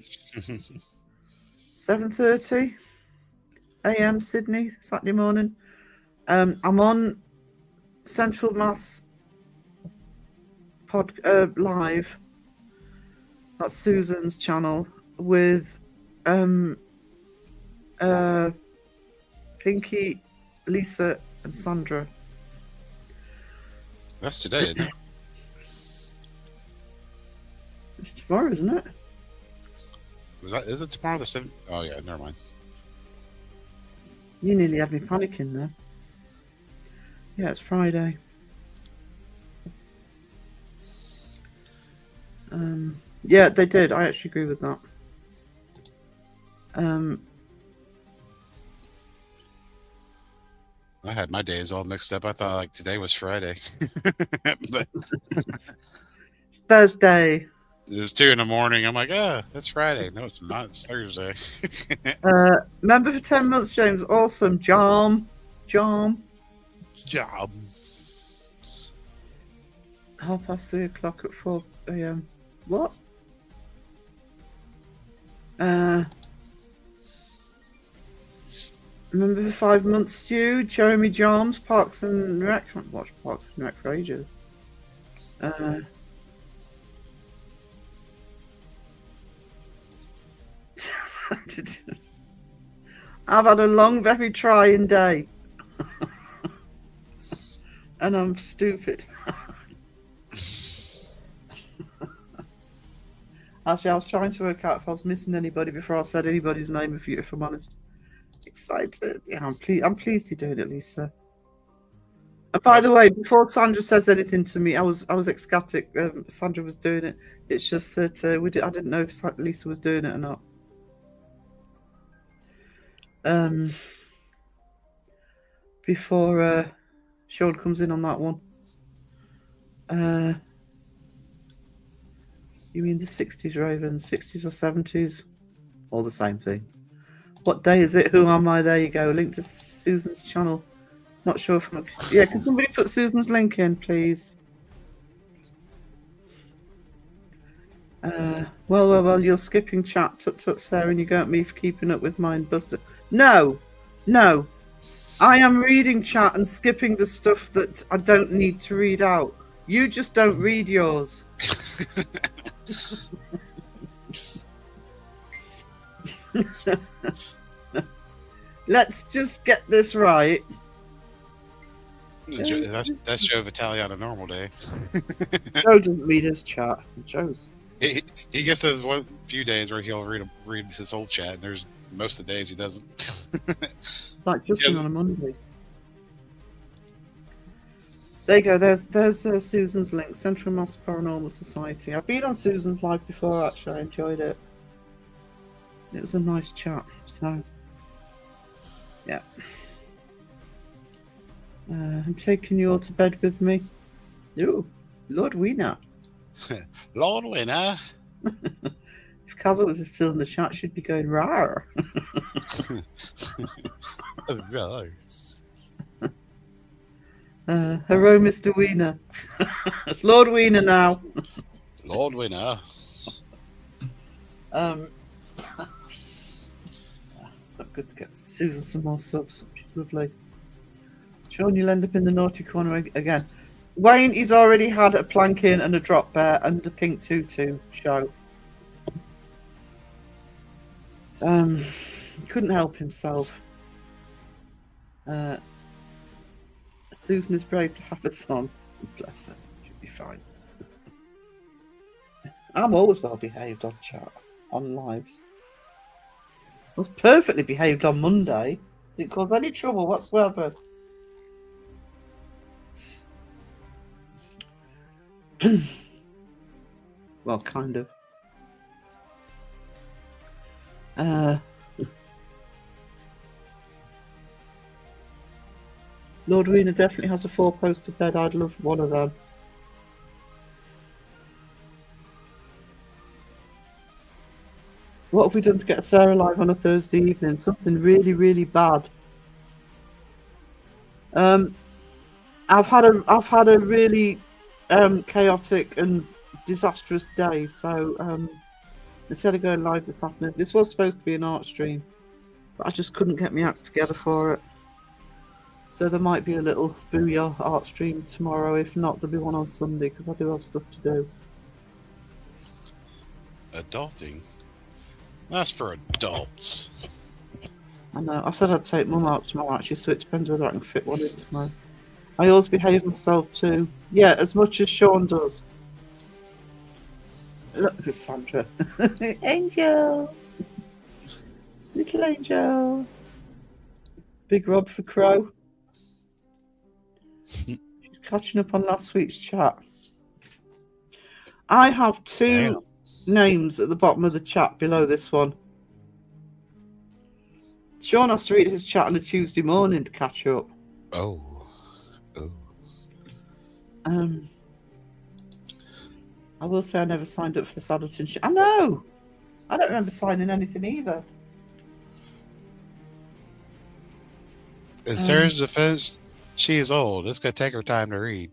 7:30 a.m. Sydney, Saturday morning. I'm on Central Mass live. That's Susan's channel with Pinky, Lisa, and Sandra. That's today, isn't it? It's tomorrow, isn't it? Is it tomorrow the 7th? Oh yeah, never mind. You nearly had me panicking there. Yeah, it's Friday. Yeah, they did. I actually agree with that. I had my days all mixed up. I thought like today was Friday, but It's Thursday. it was 2 in the morning. I'm like, that's Friday. No, it's not. It's Thursday. Member for 10 months, James. Awesome. Jam. Job. 3:30 at 4 a.m. What? Member for 5 months, Stu. Jeremy Joms, Parks and Rec. I haven't watched Parks and Rec for ages. I've had a long, very trying day. And I'm stupid. Actually, I was trying to work out if I was missing anybody before I said anybody's name, if I'm honest. Excited. Yeah, I'm pleased you're doing it, Lisa. And by the way, before Sandra says anything to me, I was ecstatic. Sandra was doing it. It's just that I didn't know if Lisa was doing it or not. Before Sean comes in on that one. You mean the 60s, Raven? 60s or 70s? All the same thing. What day is it? Who am I? There you go. Link to Susan's channel. Not sure if yeah, can somebody put Susan's link in, please? Well, you're skipping chat. Tut, Sarah, and you go at me for keeping up with mine, Buster. No. I am reading chat and skipping the stuff that I don't need to read out. You just don't read yours. Let's just get this right. That's Joe Vitale on a normal day. Joe doesn't read his chat. He gets those few days where he'll read his whole chat, and there's most of the days he doesn't. Like Justin on a Monday. There you go. There's Susan's link. Central Mass Paranormal Society. I've been on Susan's live before. Actually, I enjoyed it. It was a nice chat. So, yeah. I'm taking you all to bed with me. Ooh, Lord Wiener. Lord Winner. If Kazza was still in the chat, she'd be going rawr. Right. Hello, Mr. Wiener. It's Lord Wiener now. Lord Winner. Not good to get Susan some more subs, which is lovely. Sean, you'll end up in the naughty corner again. Wayne, he's already had a planking and a drop bear and a pink tutu show. He couldn't help himself. Susan is brave to have a song. Bless her. She'll be fine. I'm always well behaved on chat, on lives. I was perfectly behaved on Monday. Didn't cause any trouble whatsoever. Well, kind of. Lord Wiener definitely has a 4-poster bed. I'd love one of them. What have we done to get Sarah live on a Thursday evening? Something really, really bad. I've had a really chaotic and disastrous day. So instead of going live this afternoon, this was supposed to be an art stream, but I just couldn't get my act together for it. So there might be a little Booyah art stream tomorrow. If not, there'll be one on Sunday because I do have stuff to do. Adulting? That's for adults. I know. I said I'd take Mum out tomorrow actually, so it depends whether I can fit one in tomorrow. I always behave myself too. Yeah, as much as Sean does. Look at Sandra. Angel! Little Angel. Big Rob for Crow. She's catching up on last week's chat. I have two names at the bottom of the chat below this one. Sean has to read his chat on a Tuesday morning to catch up. Oh. I will say I never signed up for this Adderton shit. I know! I don't remember signing anything either. In Sarah's defense, she is old. It's going to take her time to read.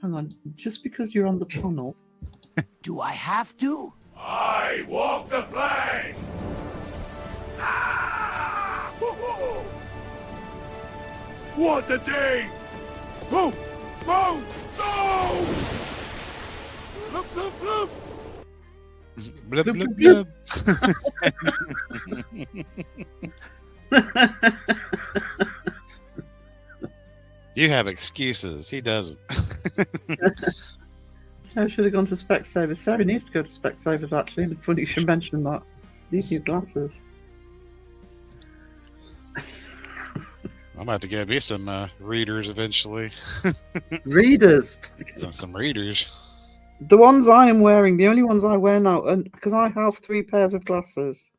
Hang on. Just because you're on the panel. Do I have to? I walk the plank. Ah! Woo-hoo! What a day! Oh! Oh! No! Look, look, look! Blub, blub, blub. You have excuses. He doesn't. Sarah should have gone to Specsavers. Sarah needs to go to Specsavers, actually. Funny you should mention that. Need new glasses. I'm about to get me some readers eventually. Readers? Some readers. The ones I am wearing, the only ones I wear now, and because I have 3 pairs of glasses.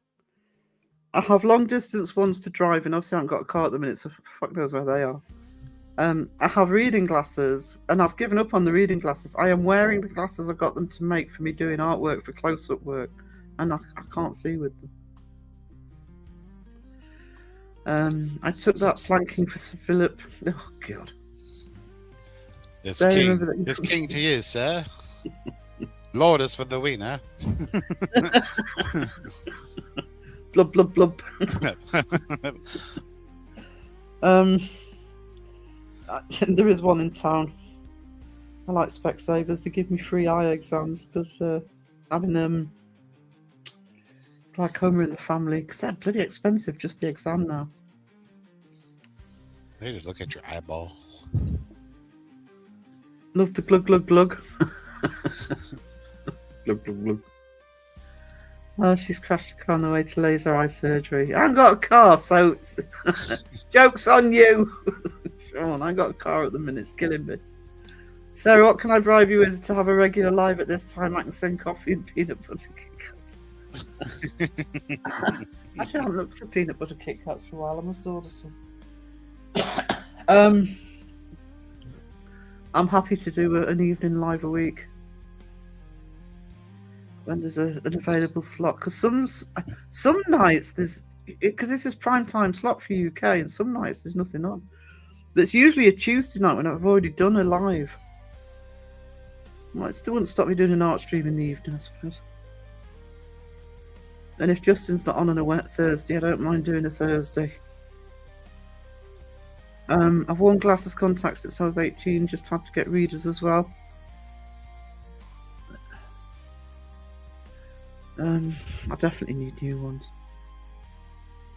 I have long distance ones for driving. Obviously, I haven't got a car at the minute, so fuck knows where they are. I have reading glasses, and I've given up on the reading glasses. I am wearing the glasses I got them to make for me doing artwork for close-up work, and I can't see with them. I took that planking for Sir Philip. Oh God! It's king to you, sir. Lord is for the winner. Blub blub blub. There is one in town. I like Specsavers. They give me free eye exams because having glaucoma in the family, because they're bloody expensive, just the exam now. They just look at your eyeball. Love the glug glug glug. Glug glug glug. Oh, she's crashed a car on the way to laser eye surgery. I haven't got a car, so it's joke's on you. Sean, I ain't got a car at the minute. It's killing me. Sarah, what can I bribe you with to have a regular live at this time? I can send coffee and peanut butter Kit Kats. Actually, I haven't looked for peanut butter Kit Kats for a while. I must order some. I'm happy to do an evening live a week when there's an available slot. Because some nights there's, because this is prime time slot for UK, and some nights there's nothing on. But it's usually a Tuesday night when I've already done a live. Well, it still wouldn't stop me doing an art stream in the evening, I suppose. And if Justin's not on a wet Thursday, I don't mind doing a Thursday. I've worn glasses contacts since I was 18, just had to get readers as well. I definitely need new ones.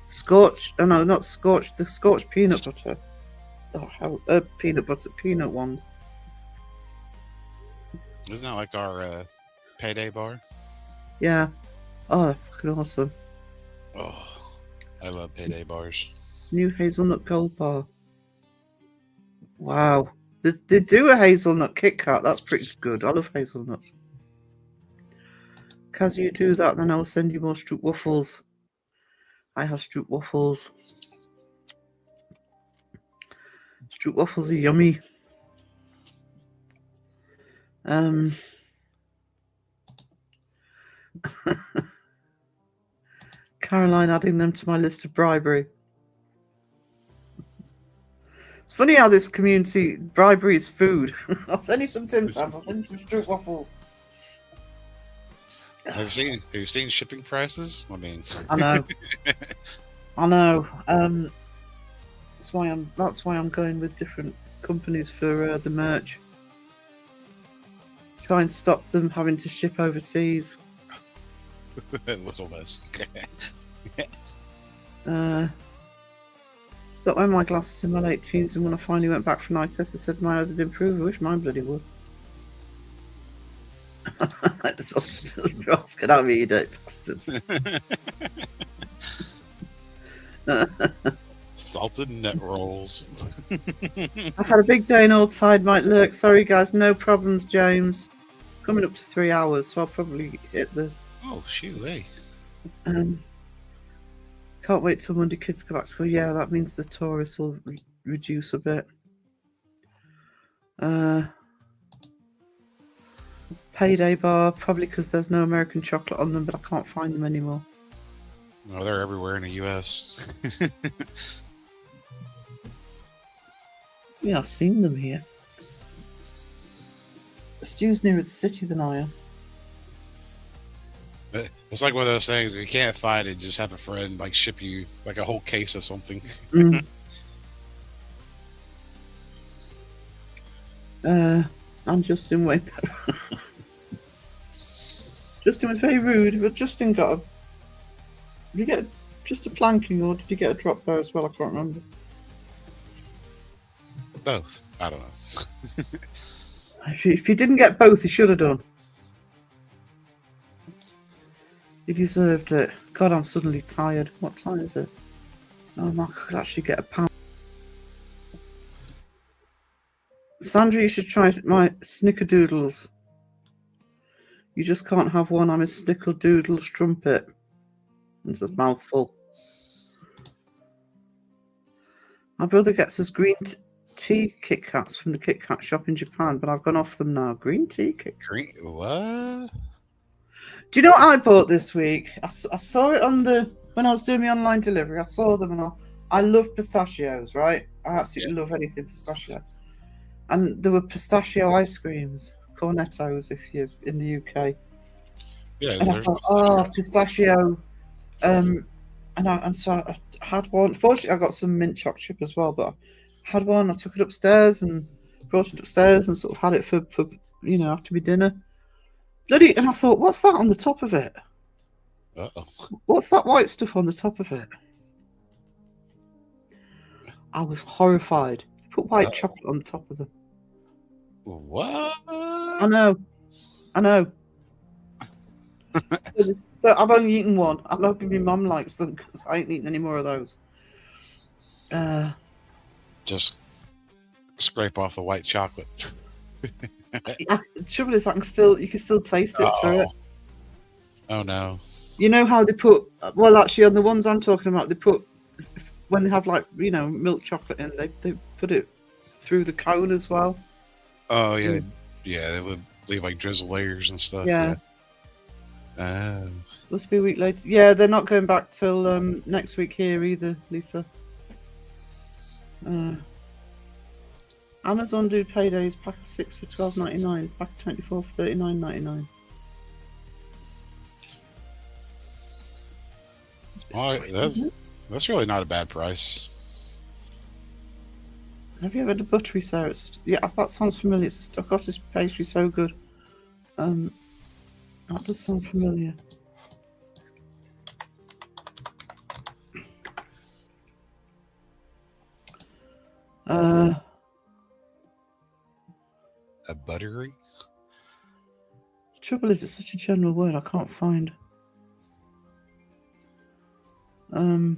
Scorch, oh no, not Scorch, the Scorch peanut butter. Oh, hell, peanut ones. Isn't that like our payday bar? Yeah. Oh, they're fucking awesome. Oh, I love payday bars. New hazelnut gold bar. Wow. They do a hazelnut Kit Kat. That's pretty good. I love hazelnuts. As you do that, then I'll send you more Stroop waffles. I have Stroop waffles. Stroop waffles are yummy. Caroline adding them to my list of bribery. It's funny how this community bribery is food. I'll send you some Tim Tams. I'll send you some stroop waffles. Have you seen shipping prices? I mean, I know. I know. That's why I'm going with different companies for the merch. Try and stop them having to ship overseas. a little less. Stopped wearing my glasses in my late teens, and when I finally went back for an eye test, I said my eyes had improved. I wish mine bloody would. Ross, get out of here, you dirty bastards. Salted net rolls. I've had a big day in Old Tide, Mike Lurk. Sorry, guys, no problems, James. Coming up to 3 hours, so I'll probably hit the. Oh, shoot, hey. Can't wait till Monday kids go back to school. Yeah, that means the tourists will reduce a bit. Payday bar, probably because there's no American chocolate on them, but I can't find them anymore. No, they're everywhere in the U.S. Yeah, I've seen them here. Stu's nearer the city than I am. It's like one of those things. If you can't find it, just have a friend like ship you like a whole case of something. I'm Justin Wayne. Justin was very rude, but Justin got a. Did you get just a planking, or did you get a drop bar as well? I can't remember. Both. I don't know. If you didn't get both, you should have done. You deserved it. God, I'm suddenly tired. What time is it? Oh, I could actually get a pound. Sandra, you should try my snickerdoodles. You just can't have one. I'm a snickerdoodle strumpet. It's a mouthful. My brother gets us green tea Kit Kats from the Kit Kat shop in Japan, but I've gone off them now. Green tea Kit Kat. Green what? Do you know what I bought this week? I saw it on when I was doing my online delivery. I saw them and I love pistachios, right? I absolutely love anything pistachio. And there were pistachio ice creams, cornettos, if you're in the UK. Yeah, and I thought, pistachio. And so I had one. Fortunately, I got some mint choc chip as well, but I had one. I took it upstairs and brought it upstairs and sort of had it for after my dinner. Bloody, and I thought, what's that on the top of it? Uh-oh. What's that white stuff on the top of it? I was horrified. Put white chocolate on the top of them. What? I know. So I've only eaten one. I'm hoping my mum likes them because I ain't eating any more of those. Just scrape off the white chocolate. The trouble is, you can still taste it through it. Oh no! You know how they put? Well, actually, on the ones I'm talking about, they put when they have milk chocolate in, they put it through the cone as well. Oh yeah, they leave like drizzle layers and stuff. Yeah. Must be a week later. Yeah, they're not going back till next week here either, Lisa. Amazon do paydays, pack of 6 for $12.99, pack of 24 for $39.99. That's really not a bad price. Have you ever had a buttery sour? Yeah, that sounds familiar. It's a Scottish pastry, so good. That does sound familiar. A buttery? The trouble is, it's such a general word, I can't find. You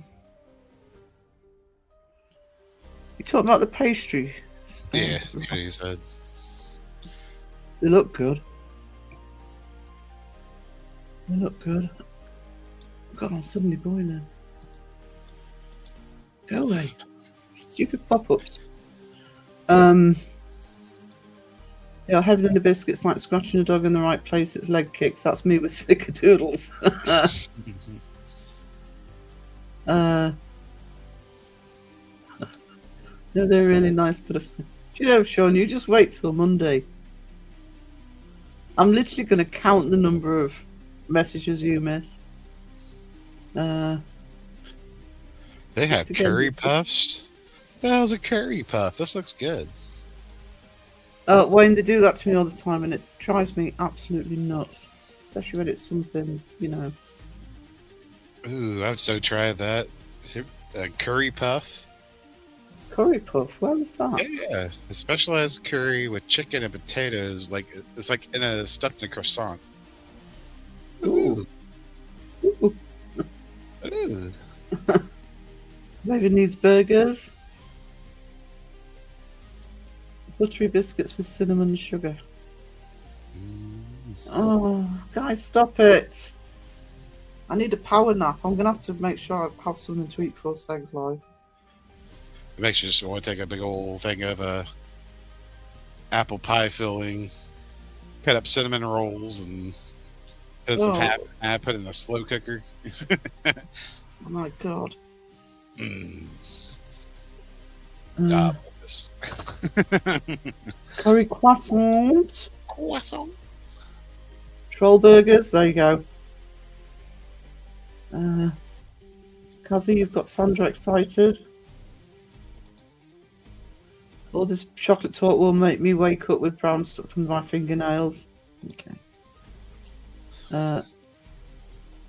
talking about the pastry? Yeah, that's what you said. They look good. God, I'm suddenly boiling. Go away. Stupid pop-ups. Yeah, having the biscuits like scratching a dog in the right place. It's leg kicks. That's me with snickerdoodles. No, they're really nice, but do you know, Sean, you just wait till Monday. I'm literally going to count the number of messages you miss. They have Again. curry puffs. The hell's a curry puff? This looks good. Wayne, they do that to me all the time, and it drives me absolutely nuts. Especially when it's something, you know. Ooh, I'd so try that. A curry puff. Curry puff, where was that? Yeah, a specialized curry with chicken and potatoes. Like it's like stuffed in a croissant. Ooh. Ooh. Ooh. Maybe needs burgers. Buttery biscuits with cinnamon and sugar. Oh, guys, stop it. I need a power nap. I'm going to have to make sure I have something to eat before Seg's live. It makes you just want to take a big old thing of apple pie filling, cut up cinnamon rolls, and put some put it in a slow cooker. Oh my god. Delicious. Curry croissant. Croissant. Troll burgers. There you go. Kazi, you've got Sandra excited. All this chocolate talk will make me wake up with brown stuck from my fingernails. Okay.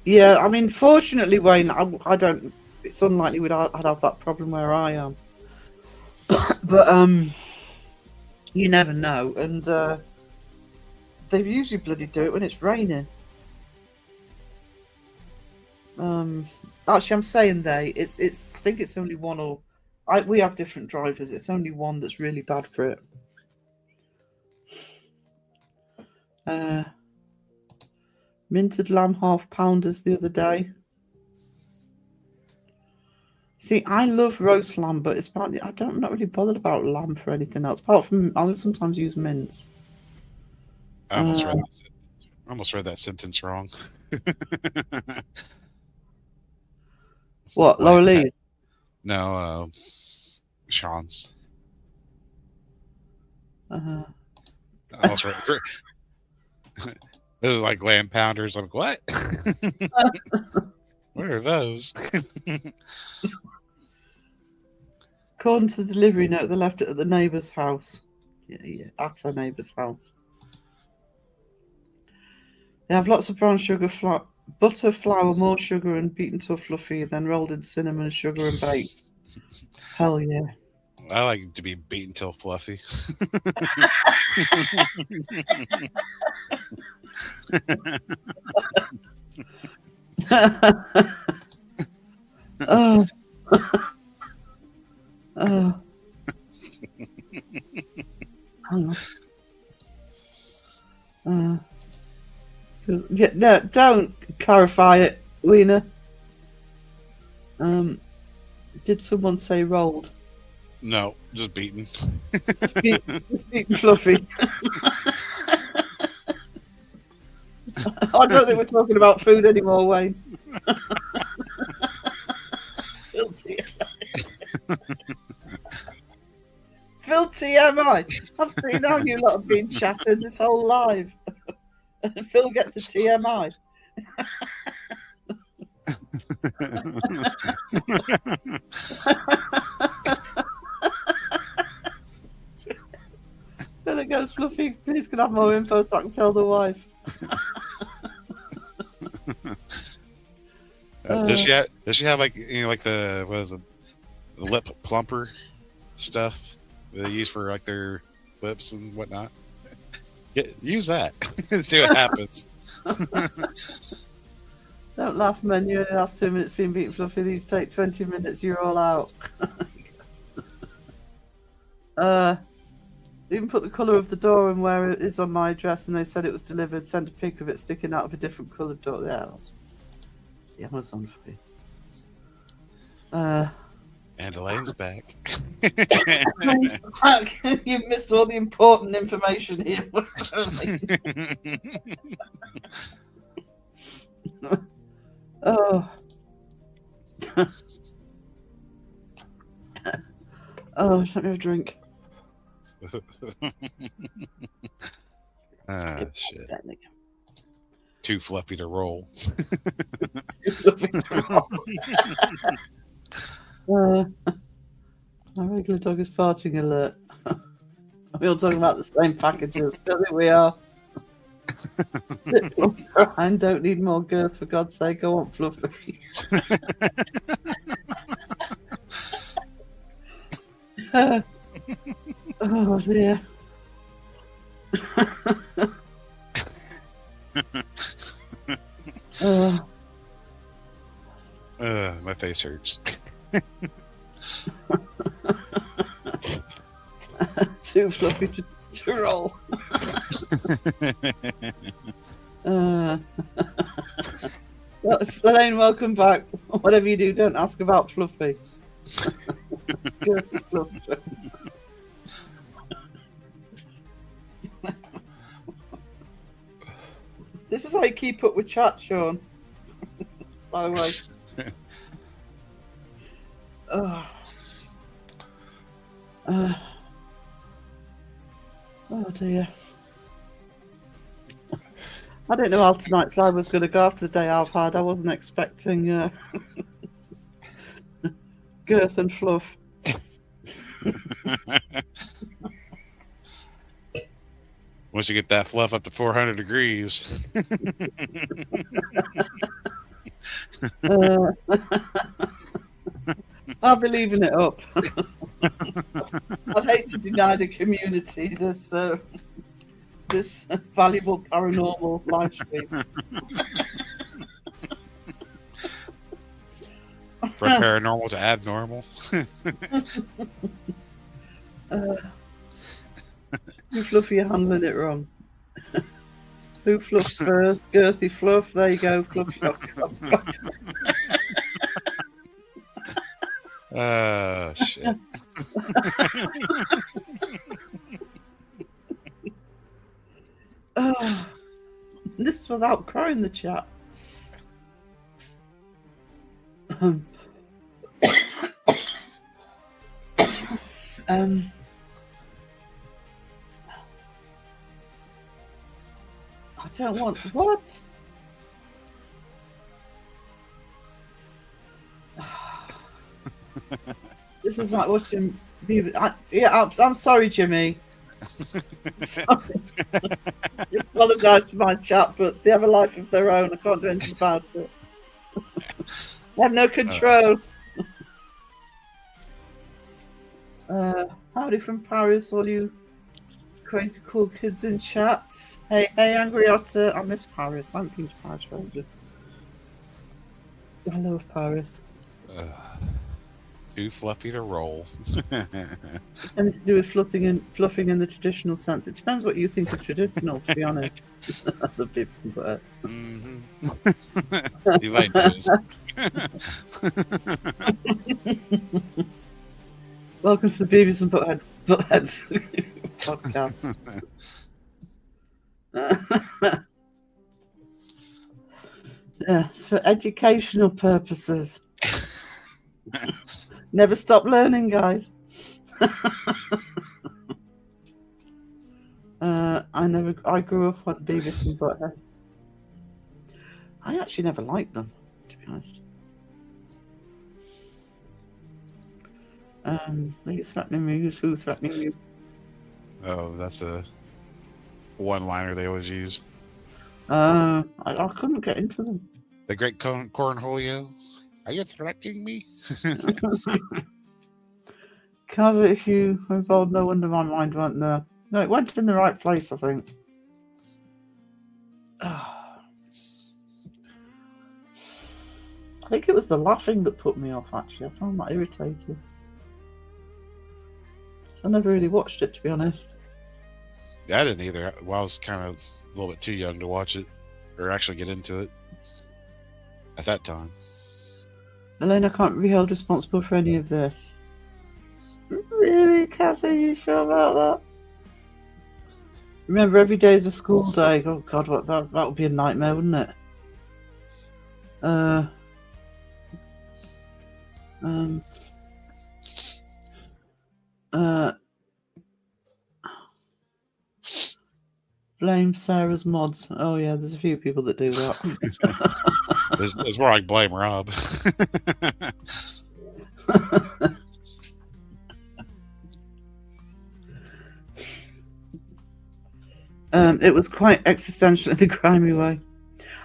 Yeah, I mean, fortunately, Wayne, I don't. It's unlikely I'd have that problem where I am. But you never know, and they usually bloody do it when it's raining. Actually, I'm saying it's. I think it's only one or. We have different drivers. It's only one that's really bad for it. Minted lamb half-pounders the other day. See, I love roast lamb, but it's about I'm not really bothered about lamb for anything else. Apart from, I'll sometimes use mince. I almost read that sentence wrong. What, Laura Lee's? No, Sean's. Uh-huh. I almost read those are like lamb pounders. I'm like, what? What are those? According to the delivery note, they left it at the neighbour's house. Yeah, at her neighbour's house. They have lots of brown sugar, butter, flour, more sugar, and beaten to a fluffy, then rolled in cinnamon, sugar, and baked. Hell yeah. I like to be beaten till fluffy. Oh. Oh. Hang on. Yeah, no, don't clarify it, Weena. Did someone say rolled? No, just beaten. Just beaten fluffy. I don't think we're talking about food anymore, Wayne. Filthy. Filthy am I? I've seen how you lot have been chatting this whole live. And Phil gets a TMI. Then it goes, Fluffy, please can I have more info so I can tell the wife. Does she have like like the the lip plumper stuff that they use for like their lips and whatnot? Use that and see what happens. Don't laugh, man. You only last 2 minutes being beaten fluffy. These take 20 minutes. You're all out. Even put the colour of the door and where it is on my address, and they said it was delivered. Send a pic of it sticking out of a different coloured door. Yeah, that's the Amazon for you. And Elaine's back. You've missed all the important information here. Oh. Oh, just let me have a drink. Shit. Too fluffy to roll. My regular dog is farting alert. We're all talking about the same packages. Don't think we are. I don't need more girth, for God's sake. I want Fluffy. Oh dear. My face hurts. Too fluffy to roll. Well, Elaine, welcome back. Whatever you do, don't ask about Fluffy. Fluffy. This is how you keep up with chat, Sean. By the way. Oh dear. I didn't know how tonight's live was going to go after the day I've had. I wasn't expecting girth and fluff. Once you get that fluff up to 400 degrees. I'll be leaving it up. I'd hate to deny the community this valuable paranormal live stream. From paranormal to abnormal. Too fluffy, you're handling it wrong. Who fluffs first? Girthy fluff. There you go. Fluff. Shit. This is without crying the chat. I don't want what? This is like watching. I'm sorry, Jimmy. Sorry. I apologise to my chat, but they have a life of their own. I can't do anything about it. They have no control. Howdy from Paris, all you crazy cool kids in chat. Hey, Angry Otter. I miss Paris. I haven't been to Paris for ages. I love Paris. Too fluffy to roll. Anything to do with fluffing in the traditional sense. It depends what you think is traditional, to be honest. The people, but You like those. welcome to the Beavis and Buttheads podcast. Yeah, it's for educational purposes. Never stop learning, guys. I grew up on Beavis and Butthead. I actually never liked them, to be honest. Are you threatening me? Who's threatening you? Oh, that's a one-liner they always use. I couldn't get into them. The Great Cornholio. Are you threatening me? Because if you involved, no wonder my mind went there. No, it went in the right place, I think. I think it was the laughing that put me off, actually. I found that irritating. I never really watched it, to be honest. Yeah, I didn't either. Well, I was kind of a little bit too young to watch it or actually get into it at that time. Elena can't be held responsible for any of this. Really, Cass, are you sure about that? Remember, every day is a school day. Oh God, that would be a nightmare, wouldn't it? Uh, blame Sarah's mods. Oh yeah, there's a few people that do that. It's more like blame Rob. It was quite existential in a grimy way.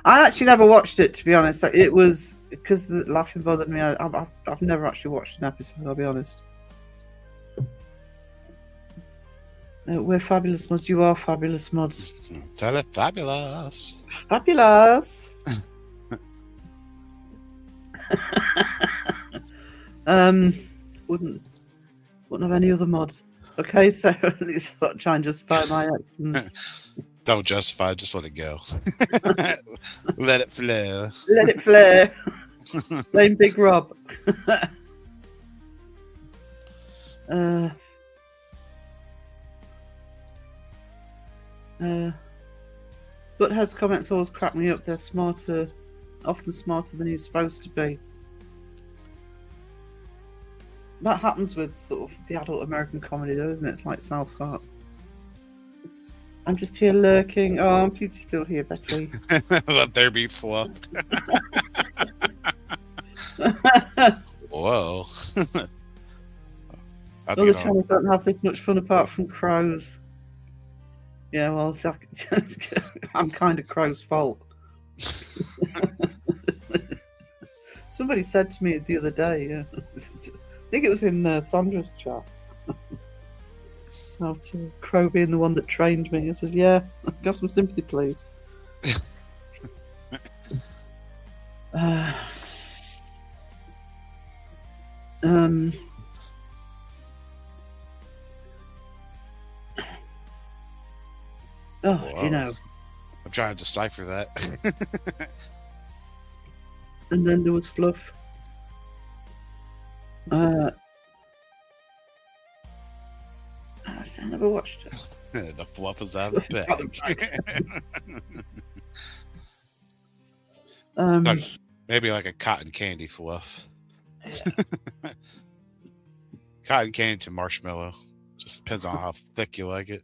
I actually never watched it, to be honest. It was because the laughing bothered me. I've never actually watched an episode, I'll be honest. We're fabulous mods. You are fabulous mods. Tell it fabulous. Fabulous. Wouldn't have any other mods. Okay, so at least I'll try and justify my actions. Don't justify, just let it go. Let it flow. Let it flare. Blame Big Rob. Butthead's comments always crack me up. They're often smarter than he's supposed to be. That happens with sort of the adult American comedy, though, isn't it? It's like South Park. I'm just here lurking. Oh, I'm pleased you're still here, Betty. Let there be fluff. Whoa. Other channels don't have this much fun apart from Crows. Yeah, well, I'm kind of Crow's fault. Somebody said to me the other day, I think it was in Sandra's chat, about Crow being the one that trained me. He says, yeah, got some sympathy, please. Oh, Whoa. do you know? I'm trying to decipher that. And then there was Fluff. I never watched it. The fluff is out of the bag. Maybe like a cotton candy fluff. Yeah. Cotton candy to marshmallow. Just depends on how thick you like it.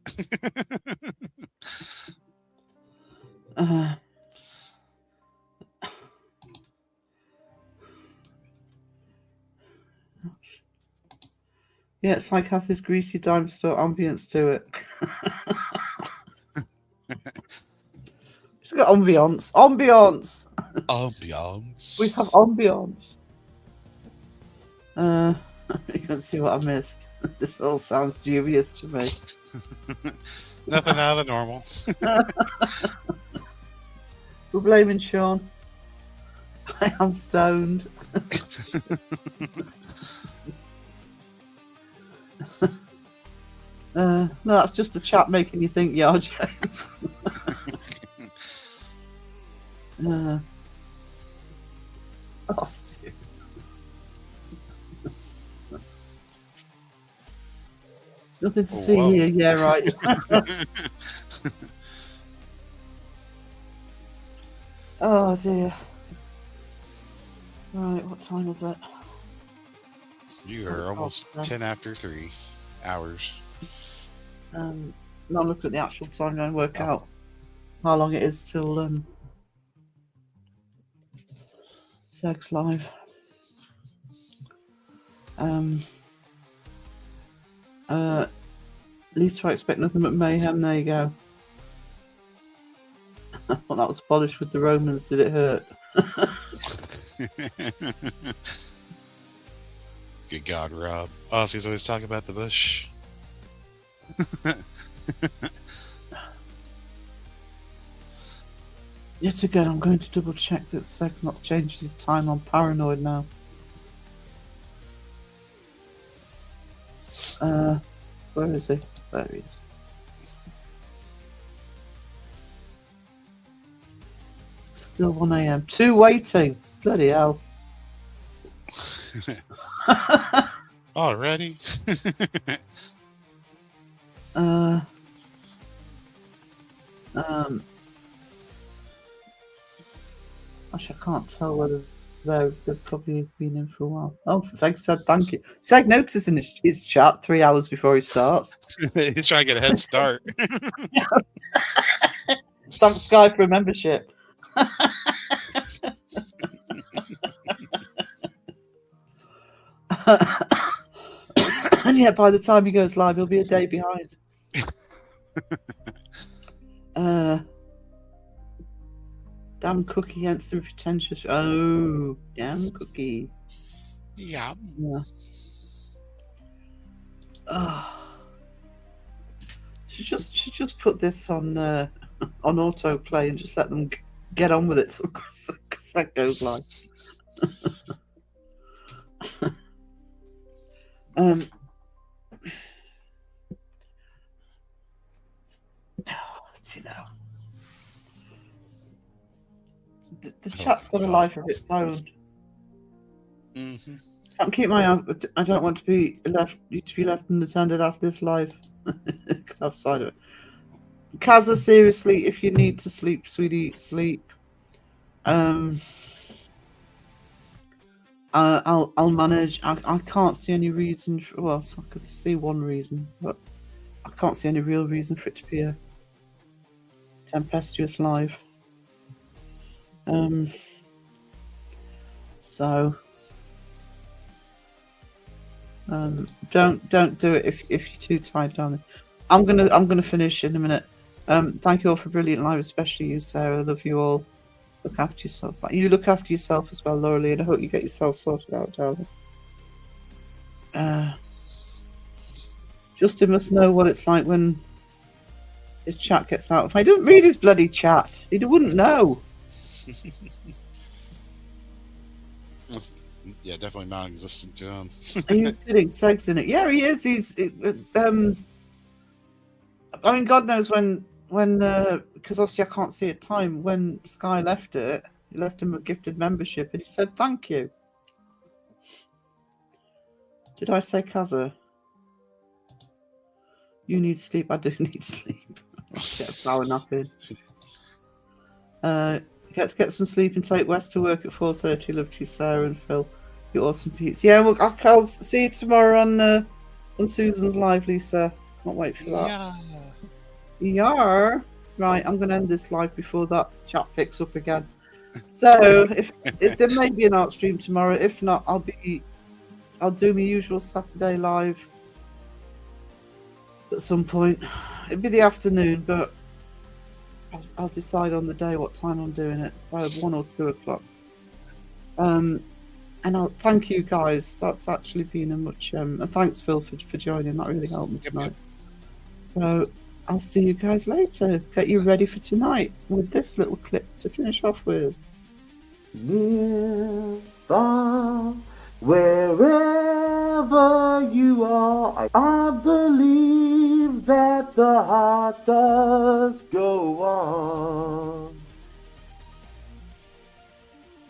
Yeah, it's like has this greasy dime store ambience to it. It's got ambience. Ambience. Ambiance. We have ambience. You can see what I missed. This all sounds dubious to me. Nothing out of the normal. We're blaming Sean. I am stoned. No, that's just the chat making you think, yeah, James. Oh, Stu. Nothing to see whoa. here, yeah, right. Oh dear. Right, what time is it? You are almost 10 after 3 hours. Now I'm looking at the actual time and work out how long it is till Sex Live. Least I expect nothing but mayhem. There you go. Well, that was polished with the Romans. Did it hurt? Good God, Rob. Aussie's always talking about the bush. Yet again, I'm going to double check that Sex not changed his time on Paranoid now. Where is he? There he is. Still 1 a.m. 2 waiting. Bloody hell. Already? Actually, I can't tell whether though. They've probably been in for a while. Oh, Seg said thank you. Seg notices in his chat 3 hours before he starts. He's trying to get a head start. Thanks, Sky, for a membership. And yet, by the time he goes live, he'll be a day behind. Damn cookie against the pretentious. Oh, damn cookie. Yeah. Yeah. Oh. She just put this on autoplay and just let them get on with it. So that goes live. You know, the chat's got a life of its own. Mm-hmm. Can't keep my eye. I don't want to be left unattended after this live. Outside of it, Kaza, seriously, if you need to sleep, sweetie, sleep. I'll manage. I can't see any reason. Well, so I could see one reason, but I can't see any real reason for it to be a tempestuous live. So don't do it if you're too tired, darling. I'm gonna finish in a minute. Thank you all for a brilliant live, especially you, Sarah. I love you all. Look after yourself. You look after yourself as well, Laura Lee, and I hope you get yourself sorted out, darling. Justin must know what it's like when his chat gets out. If I don't read his bloody chat, he wouldn't know. Yeah, definitely non-existent to him. Are you kidding? Seg's in it. Yeah, he is. He's I mean, God knows when because obviously I can't see at time when Sky left it. He left him a gifted membership, and he said thank you. Did I say Kaza? You need sleep. I do need sleep. Get a power nap in. Get some sleep and take West to work at 4:30. Love to you, Sarah and Phil. You're awesome, Pete. Yeah, well, I'll see you tomorrow on Susan's live, Lisa. Can't wait for that. Yeah. Right, I'm going to end this live before that chat picks up again. So if there may be an art stream tomorrow. If not, I'll do my usual Saturday live at some point. It'll be the afternoon, but I'll decide on the day what time I'm doing it. So 1 or 2 o'clock. And I'll thank you guys. That's actually been a much and thanks Phil for joining. That really helped me tonight. So I'll see you guys later. Get you ready for tonight with this little clip to finish off with. Near, far, wherever you are, I believe that the heart does go on.